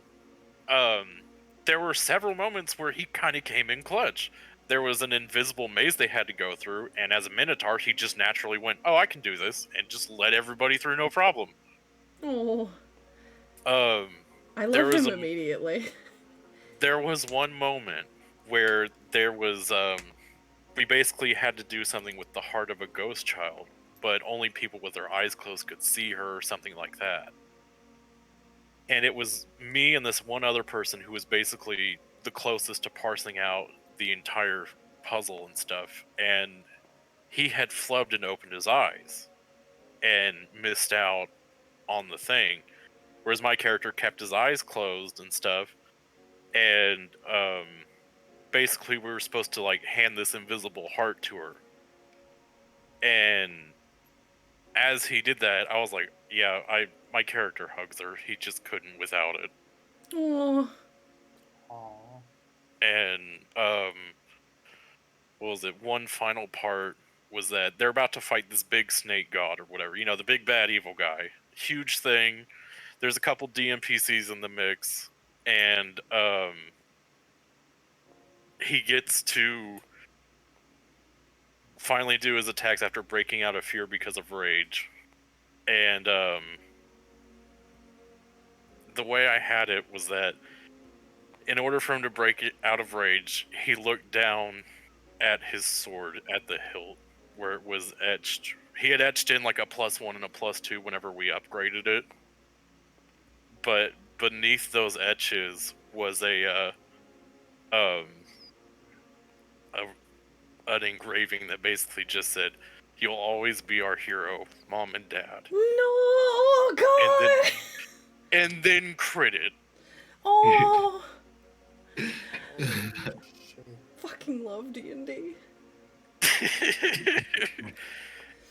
there were several moments where he kind of came in clutch. There was an invisible maze they had to go through, and as a Minotaur, he just naturally went, oh, I can do this, and just let everybody through no problem. Oh. I loved him immediately. There was one moment where there was, we basically had to do something with the heart of a ghost child, but only people with their eyes closed could see her or something like that. And it was me and this one other person who was basically the closest to parsing out the entire puzzle and stuff. And he had flubbed and opened his eyes and missed out on the thing. Whereas my character kept his eyes closed and stuff. And basically we were supposed to like hand this invisible heart to her. And as he did that, I was like, yeah, my character hugs her. He just couldn't without it. Oh, Aww. And what was it? One final part was that they're about to fight this big snake god or whatever. You know, the big bad evil guy. Huge thing. There's a couple DMPCs in the mix, and he gets to finally do his attacks after breaking out of fear because of rage. And the way I had it was that in order for him to break it out of rage, he looked down at his sword at the hilt where it was etched. He had etched in like a +1 and a +2 whenever we upgraded it. But beneath those etches was an engraving that basically just said, "You'll always be our hero, Mom and Dad." no, God! And then critted. Oh, Shit. fucking love D&D.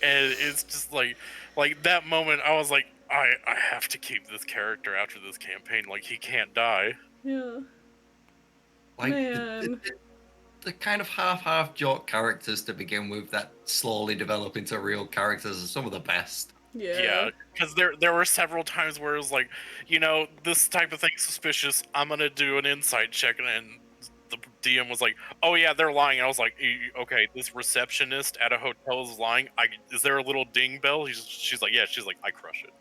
And it's just like that moment I was like, I have to keep this character after this campaign. Like, he can't die. Yeah. Like Man. the kind of half joke characters to begin with that slowly develop into real characters are some of the best. Yeah. Because there were several times where it was like, you know, this type of thing's suspicious. I'm gonna do an insight check, and the DM was like, "Oh yeah, they're lying." I was like, "Okay, this receptionist at a hotel is lying. Is there a little ding bell?" She's like, "Yeah." She's like, "I crush it.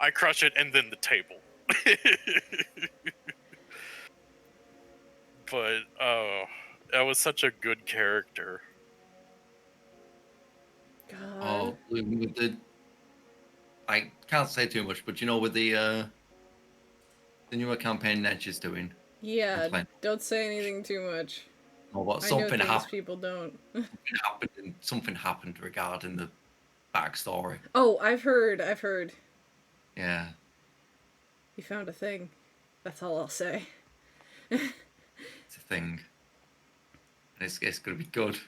I crush it, and then the table." But that was such a good character. God. Oh, with the I can't say too much, but you know, with the newer campaign Nedge is doing. Yeah, playing. don't say anything too much. Or what I know something things happened. people don't. Something happened regarding the backstory. Oh, I've heard. Yeah. You found a thing. That's all I'll say. It's a thing. And it's gonna be good.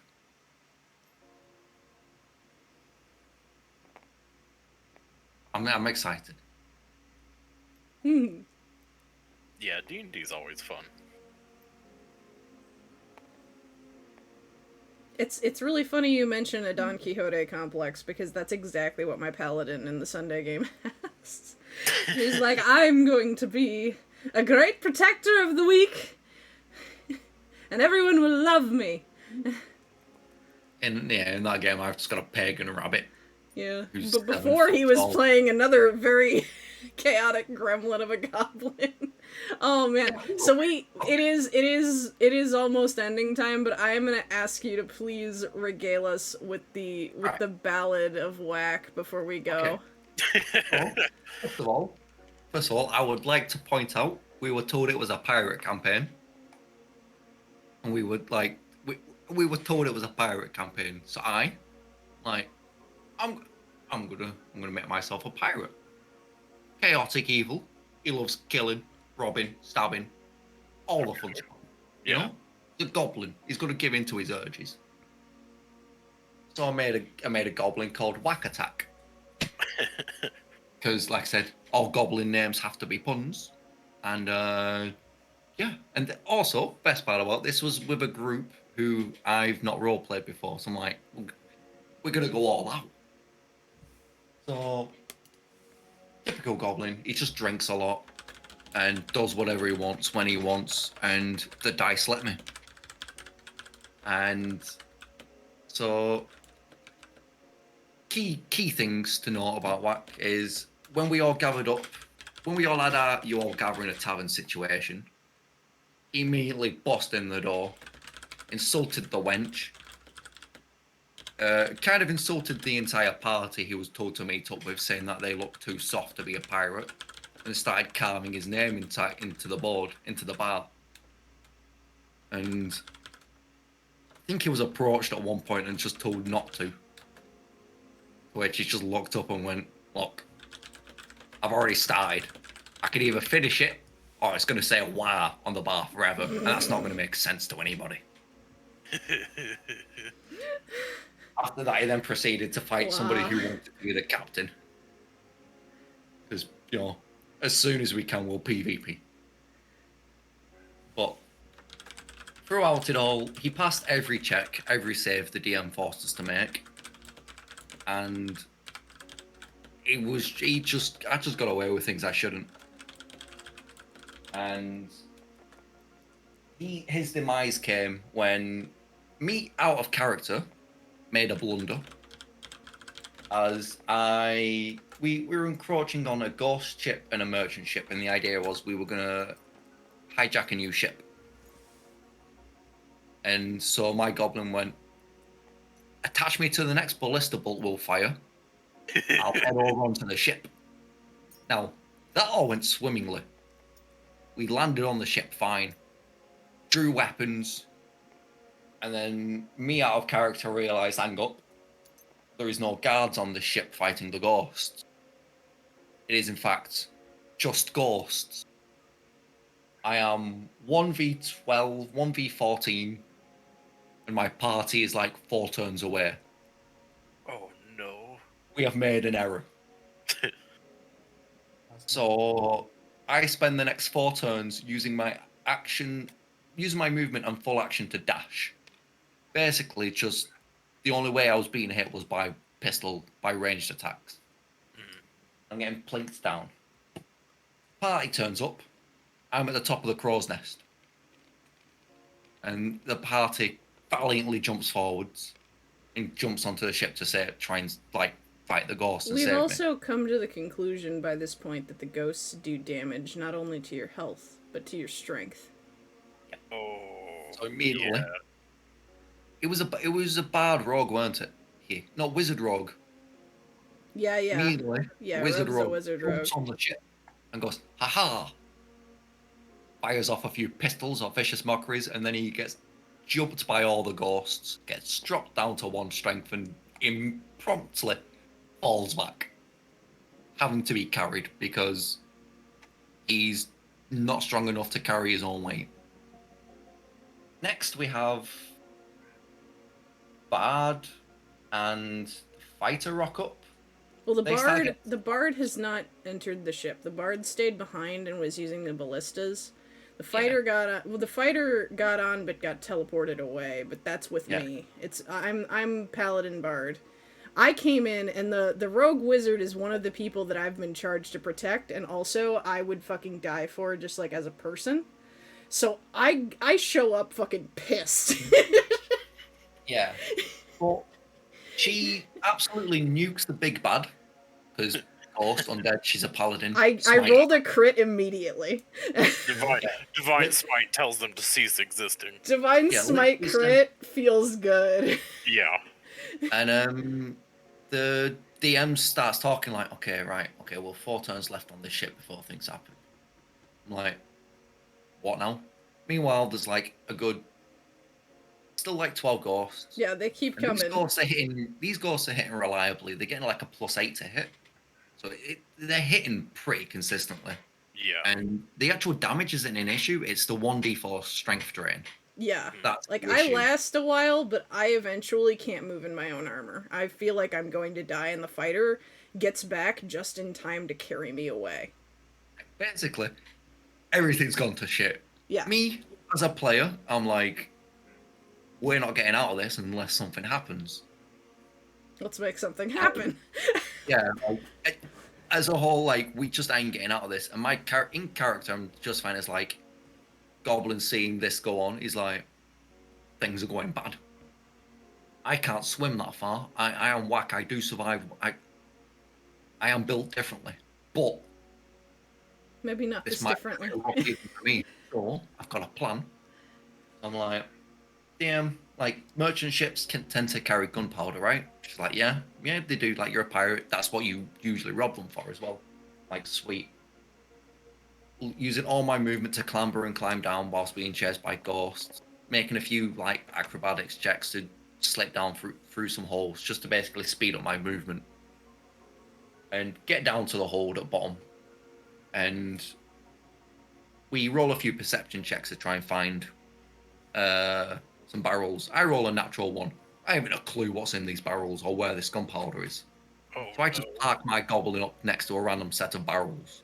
I'm excited. Hmm. Yeah, D&D's always fun. It's really funny you mention a Don Quixote complex, because that's exactly what my paladin in the Sunday game has. He's like, I'm going to be a great protector of the weak, and everyone will love me. In that game, I've just got a pagan rabbit. Yeah, Who's but 7 before he foot was tall. playing another very chaotic gremlin of a goblin. Oh man! So it is almost ending time, but I am gonna ask you to please regale us with the ballad of Whack before we go. Okay. Well, first of all, I would like to point out we were told it was a pirate campaign, and we were told it was a pirate campaign. So I'm gonna make myself a pirate. Chaotic evil. He loves killing, robbing, stabbing, all the fun stuff. You know, the goblin. He's gonna give in to his urges. So I made a goblin called Whack Attack. Because, like I said, all goblin names have to be puns, and yeah, and also best part about this was with a group who I've not role played before. So I'm like, we're gonna go all out. So typical goblin, he just drinks a lot and does whatever he wants when he wants, and the dice let me. And so key things to note about Whack is when we all gathered up, when we all had our you all gathering a tavern situation, he immediately bust in the door, insulted the wench, kind of insulted the entire party he was told to meet up with, saying that they looked too soft to be a pirate, and started carving his name into the board, into the bar. And I think he was approached at one point and just told not to. Which he just looked up and went, "Look, I've already started. I could either finish it, or it's going to say a wah on the bar forever, and that's not going to make sense to anybody." After that, he then proceeded to fight somebody who wanted to be the captain. Because, you know, as soon as we can, we'll PvP. But throughout it all, he passed every check, every save the DM forced us to make. And I just got away with things I shouldn't. And his demise came when me, out of character, made a blunder. As we were encroaching on a ghost ship and a merchant ship, and the idea was we were gonna hijack a new ship. And so my goblin went, "Attach me to the next ballista bolt we'll fire. I'll head over onto the ship." Now, that all went swimmingly. We landed on the ship fine, drew weapons, and then me, out of character, realised, hang up, there is no guards on the ship fighting the ghosts. It is, in fact, just ghosts. I am 1v12, 1v14, and my party is like 4 turns away. Oh no. We have made an error. So I spend the next 4 turns using my movement and full action to dash. Basically, just the only way I was being hit was by ranged attacks. I'm getting plinked down. Party turns up. I'm at the top of the crow's nest. And the party valiantly jumps forwards and jumps onto the ship to try and fight the ghosts and We've save me. also come to the conclusion by this point that the ghosts do damage not only to your health, but to your strength. Oh. So immediately, Yeah. it was a bard rogue, weren't it? No, wizard rogue. Yeah. Immediately, Yeah, wizard Rogue's a rogue wizard jumps rogue. on the ship and goes, "Ha-ha!" Fires off a few pistols or vicious mockeries, and then he gets jumped by all the ghosts, gets dropped down to 1 strength, and promptly falls back, having to be carried because he's not strong enough to carry his own weight. Next, we have Bard and Fighter rock up. Well, They the bard has not entered the ship. The bard stayed behind and was using the ballistas. The fighter got on, but got teleported away. But that's with me. I'm paladin bard. I came in, and the rogue wizard is one of the people that I've been charged to protect, and also I would fucking die for, just like as a person. So I show up fucking pissed. Yeah. But she absolutely nukes the big bad, because ghost, undead, she's a paladin. I rolled a crit immediately. Divine Smite tells them to cease existing. Divine Smite crit feels good. Yeah. And the DM starts talking like, okay, well, 4 turns left on this ship before things happen. I'm like, what now? Meanwhile, there's like still like 12 ghosts. Yeah, they keep coming. These ghosts are hitting reliably. They're getting like a +8 to hit. So they're hitting pretty consistently. Yeah. And the actual damage isn't an issue. It's the 1d4 strength drain. Yeah. That's like, the I issue. last a while, but I eventually can't move in my own armor. I feel like I'm going to die, and the fighter gets back just in time to carry me away. Basically, everything's gone to shit. Yeah. Me, as a player, I'm like, we're not getting out of this unless something happens. Let's make something happen. Yeah, like, as a whole, like, we just ain't getting out of this. And my in character, I'm just fine as like, Goblin seeing this go on, he's like, things are going bad. I can't swim that far. I am whack. I do survive. I am built differently, but Maybe not this differently. For me. So I've got a plan. I'm like, damn, like merchant ships can tend to carry gunpowder, right? She's like, yeah, they do. Like, you're a pirate. That's what you usually rob them for as well. Like, sweet. Using all my movement to clamber and climb down whilst being chased by ghosts, making a few like acrobatics checks to slip down through some holes just to basically speed up my movement and get down to the hold at bottom. And we roll a few perception checks to try and find some barrels. I roll a natural one. I haven't a clue what's in these barrels or where this gunpowder is. Oh, So I just no. park my goblin up next to a random set of barrels.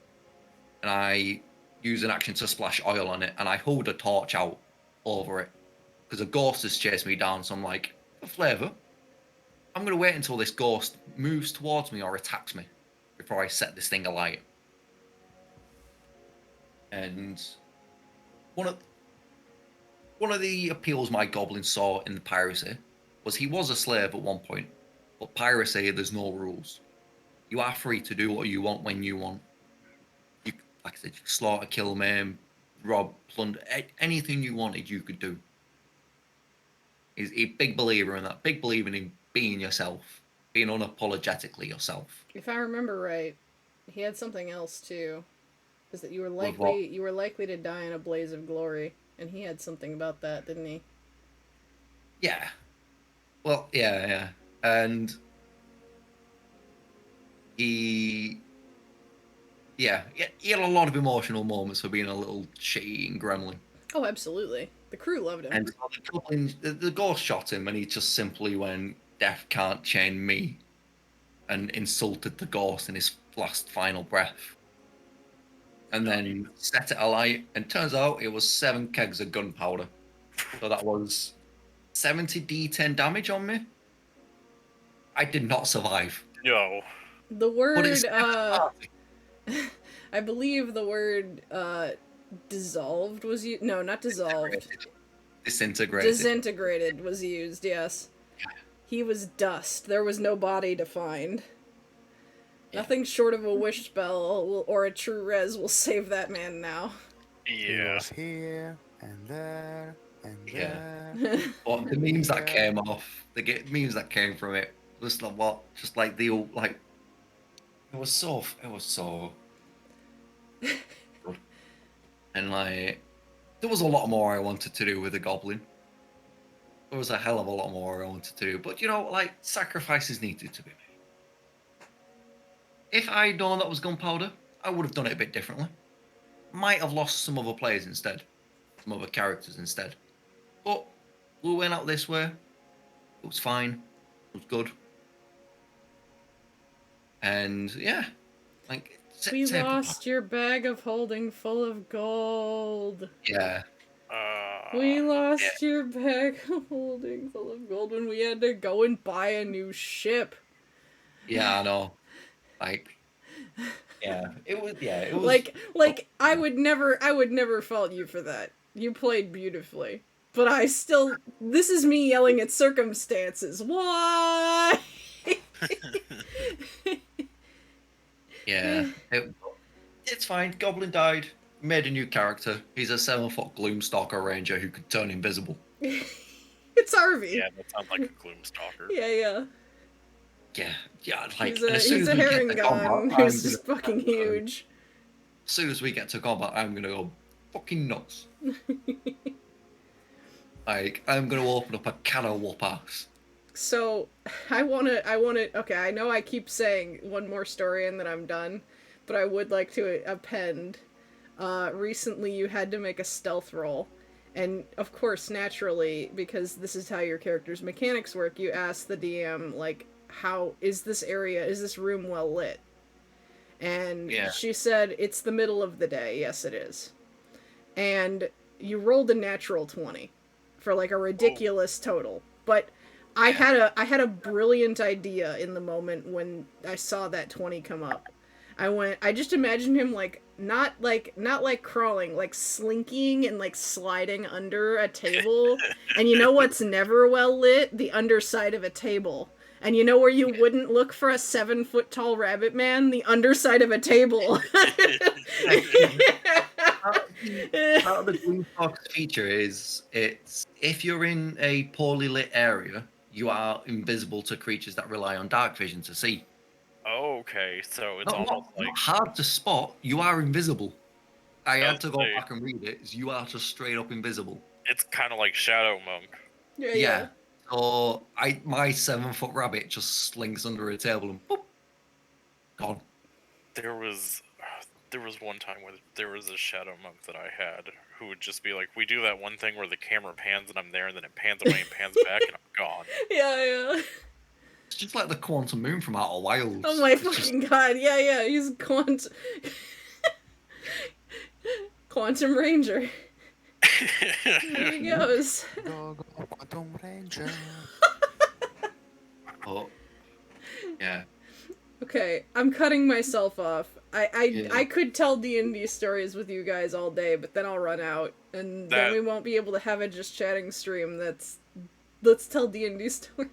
And I use an action to splash oil on it, and I hold a torch out over it. Because a ghost has chased me down, so I'm like, for flavour, I'm going to wait until this ghost moves towards me or attacks me before I set this thing alight. And one of the appeals my goblin saw in the piracy was he was a slave at one point, but piracy, there's no rules. You are free to do what you want when you want. You, like I said, you slaughter, kill, maim, rob, plunder, anything you wanted, you could do. He's a big believer in that. Big believer in being yourself, being unapologetically yourself. If I remember right, he had something else too. Is that you were what? likely to die in a blaze of glory, and he had something about that, didn't he? Yeah. Well, yeah. And he had a lot of emotional moments for being a little shitty and gremlin. Oh, absolutely. The crew loved him. And the ghost shot him, and he just simply went, "Death can't chain me," and insulted the ghost in his last final breath. And then set it alight, and turns out it was 7 kegs of gunpowder. So that was 70 D10 damage on me. I did not survive. No. The But word, it's I believe the word, dissolved was used. No, not dissolved. disintegrated. Disintegrated was used, yes. He was dust. There was no body to find. Yeah. Nothing short of a wish spell or a true res will save that man now. He Yeah. was here and there and Yeah. there. But the memes that came off, memes that came from it, was like what? Just like the old, like, it was so good. And like, there was a lot more I wanted to do with the goblin. There was a hell of a lot more I wanted to do, but like, sacrifices needed to be made. If I'd known that was gunpowder, I would have done it a bit differently. Might have lost some other players instead, some other characters instead. But we went out this way. It was fine. It was good. And yeah, like, We save the lost your bag of holding full of gold. Yeah. We lost your bag of holding full of gold when we had to go and buy a new ship. Yeah, I know. Like, it was. Like I would never fault you for that. You played beautifully. But this is me yelling at circumstances. Why? Yeah. It's fine. Goblin died. Made a new character. He's a 7-foot Gloomstalker ranger who could turn invisible. It's Harvey. Yeah, that sounds like a Gloomstalker. Yeah. Yeah. Like, He's a herring gun who's just fucking huge. As soon as we get to combat, I'm gonna go fucking nuts. Like, I'm gonna open up a can of whoop ass. So, I wanna, okay, I know I keep saying one more story and then I'm done, but I would like to append, recently you had to make a stealth roll, and of course, naturally, because this is how your character's mechanics work, you ask the DM, like, how, is this room well lit? And she said, it's the middle of the day, yes it is. And you rolled a natural 20 for like a ridiculous total, but I had a brilliant idea in the moment when I saw that 20 come up. I just imagined him like not like crawling, like slinking and like sliding under a table. And you know what's never well lit? The underside of a table. And you know where you wouldn't look for a 7-foot tall rabbit man? The underside of a table. Part of the green box feature is it's if you're in a poorly lit area, you are invisible to creatures that rely on dark vision to see. Oh, okay, so it's Not, almost not, like not hard to spot. You are invisible. I I had was to go gonna say, back and read it. You are just straight up invisible. it's kind of like Shadow Monk. Yeah, Yeah. So my 7-foot rabbit just slinks under a table and boop, gone. There was one time where there was a Shadow Monk that I had who would just be like, "We do that one thing where the camera pans and I'm there, and then it pans away and pans back, and I'm gone." Yeah. It's just like the quantum moon from Outer Wilds. Oh my It's just- fucking god, yeah, he's Quantum Ranger. There he goes. Go, go, Quantum Ranger. oh, yeah. Okay, I'm cutting myself off. I Yeah. could tell D&D stories with you guys all day, but then I'll run out, and then we won't be able to have a just chatting stream. Let's tell D&D stories.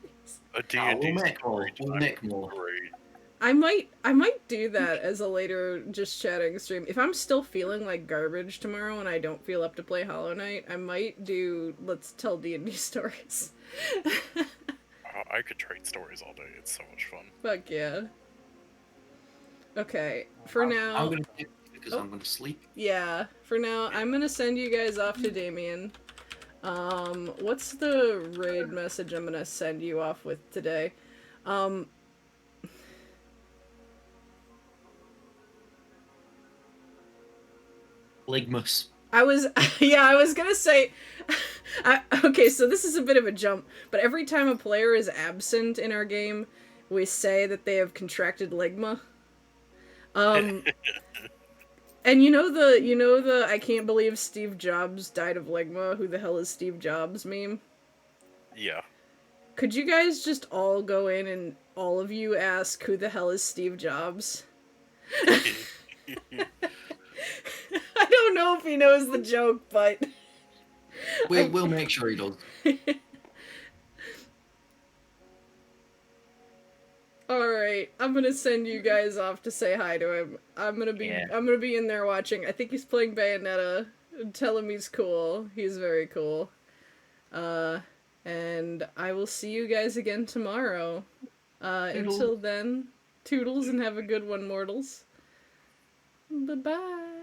A D&D we'll make more. story We'll time make would be more. great. I might do that as a later just chatting stream. If I'm still feeling like garbage tomorrow and I don't feel up to play Hollow Knight, I might do let's tell D&D stories. I could trade stories all day. It's so much fun. Fuck yeah. Okay, for now... I'm going to take because I'm going to sleep. Yeah, for now, I'm gonna send you guys off to Damien. What's the raid message I'm gonna send you off with today? Ligmus. I was gonna say, okay, so this is a bit of a jump, but every time a player is absent in our game, we say that they have contracted ligma. And you know the I can't believe Steve Jobs died of ligma, who the hell is Steve Jobs meme? Yeah. Could you guys just all go in and all of you ask who the hell is Steve Jobs? I don't know if he knows the joke, but We'll make sure he does. Alright, I'm gonna send you guys off to say hi to him. I'm gonna be in there watching. I think he's playing Bayonetta. Tell him he's cool. He's very cool. And I will see you guys again tomorrow. Until then, toodles and have a good one, mortals. Bye-bye.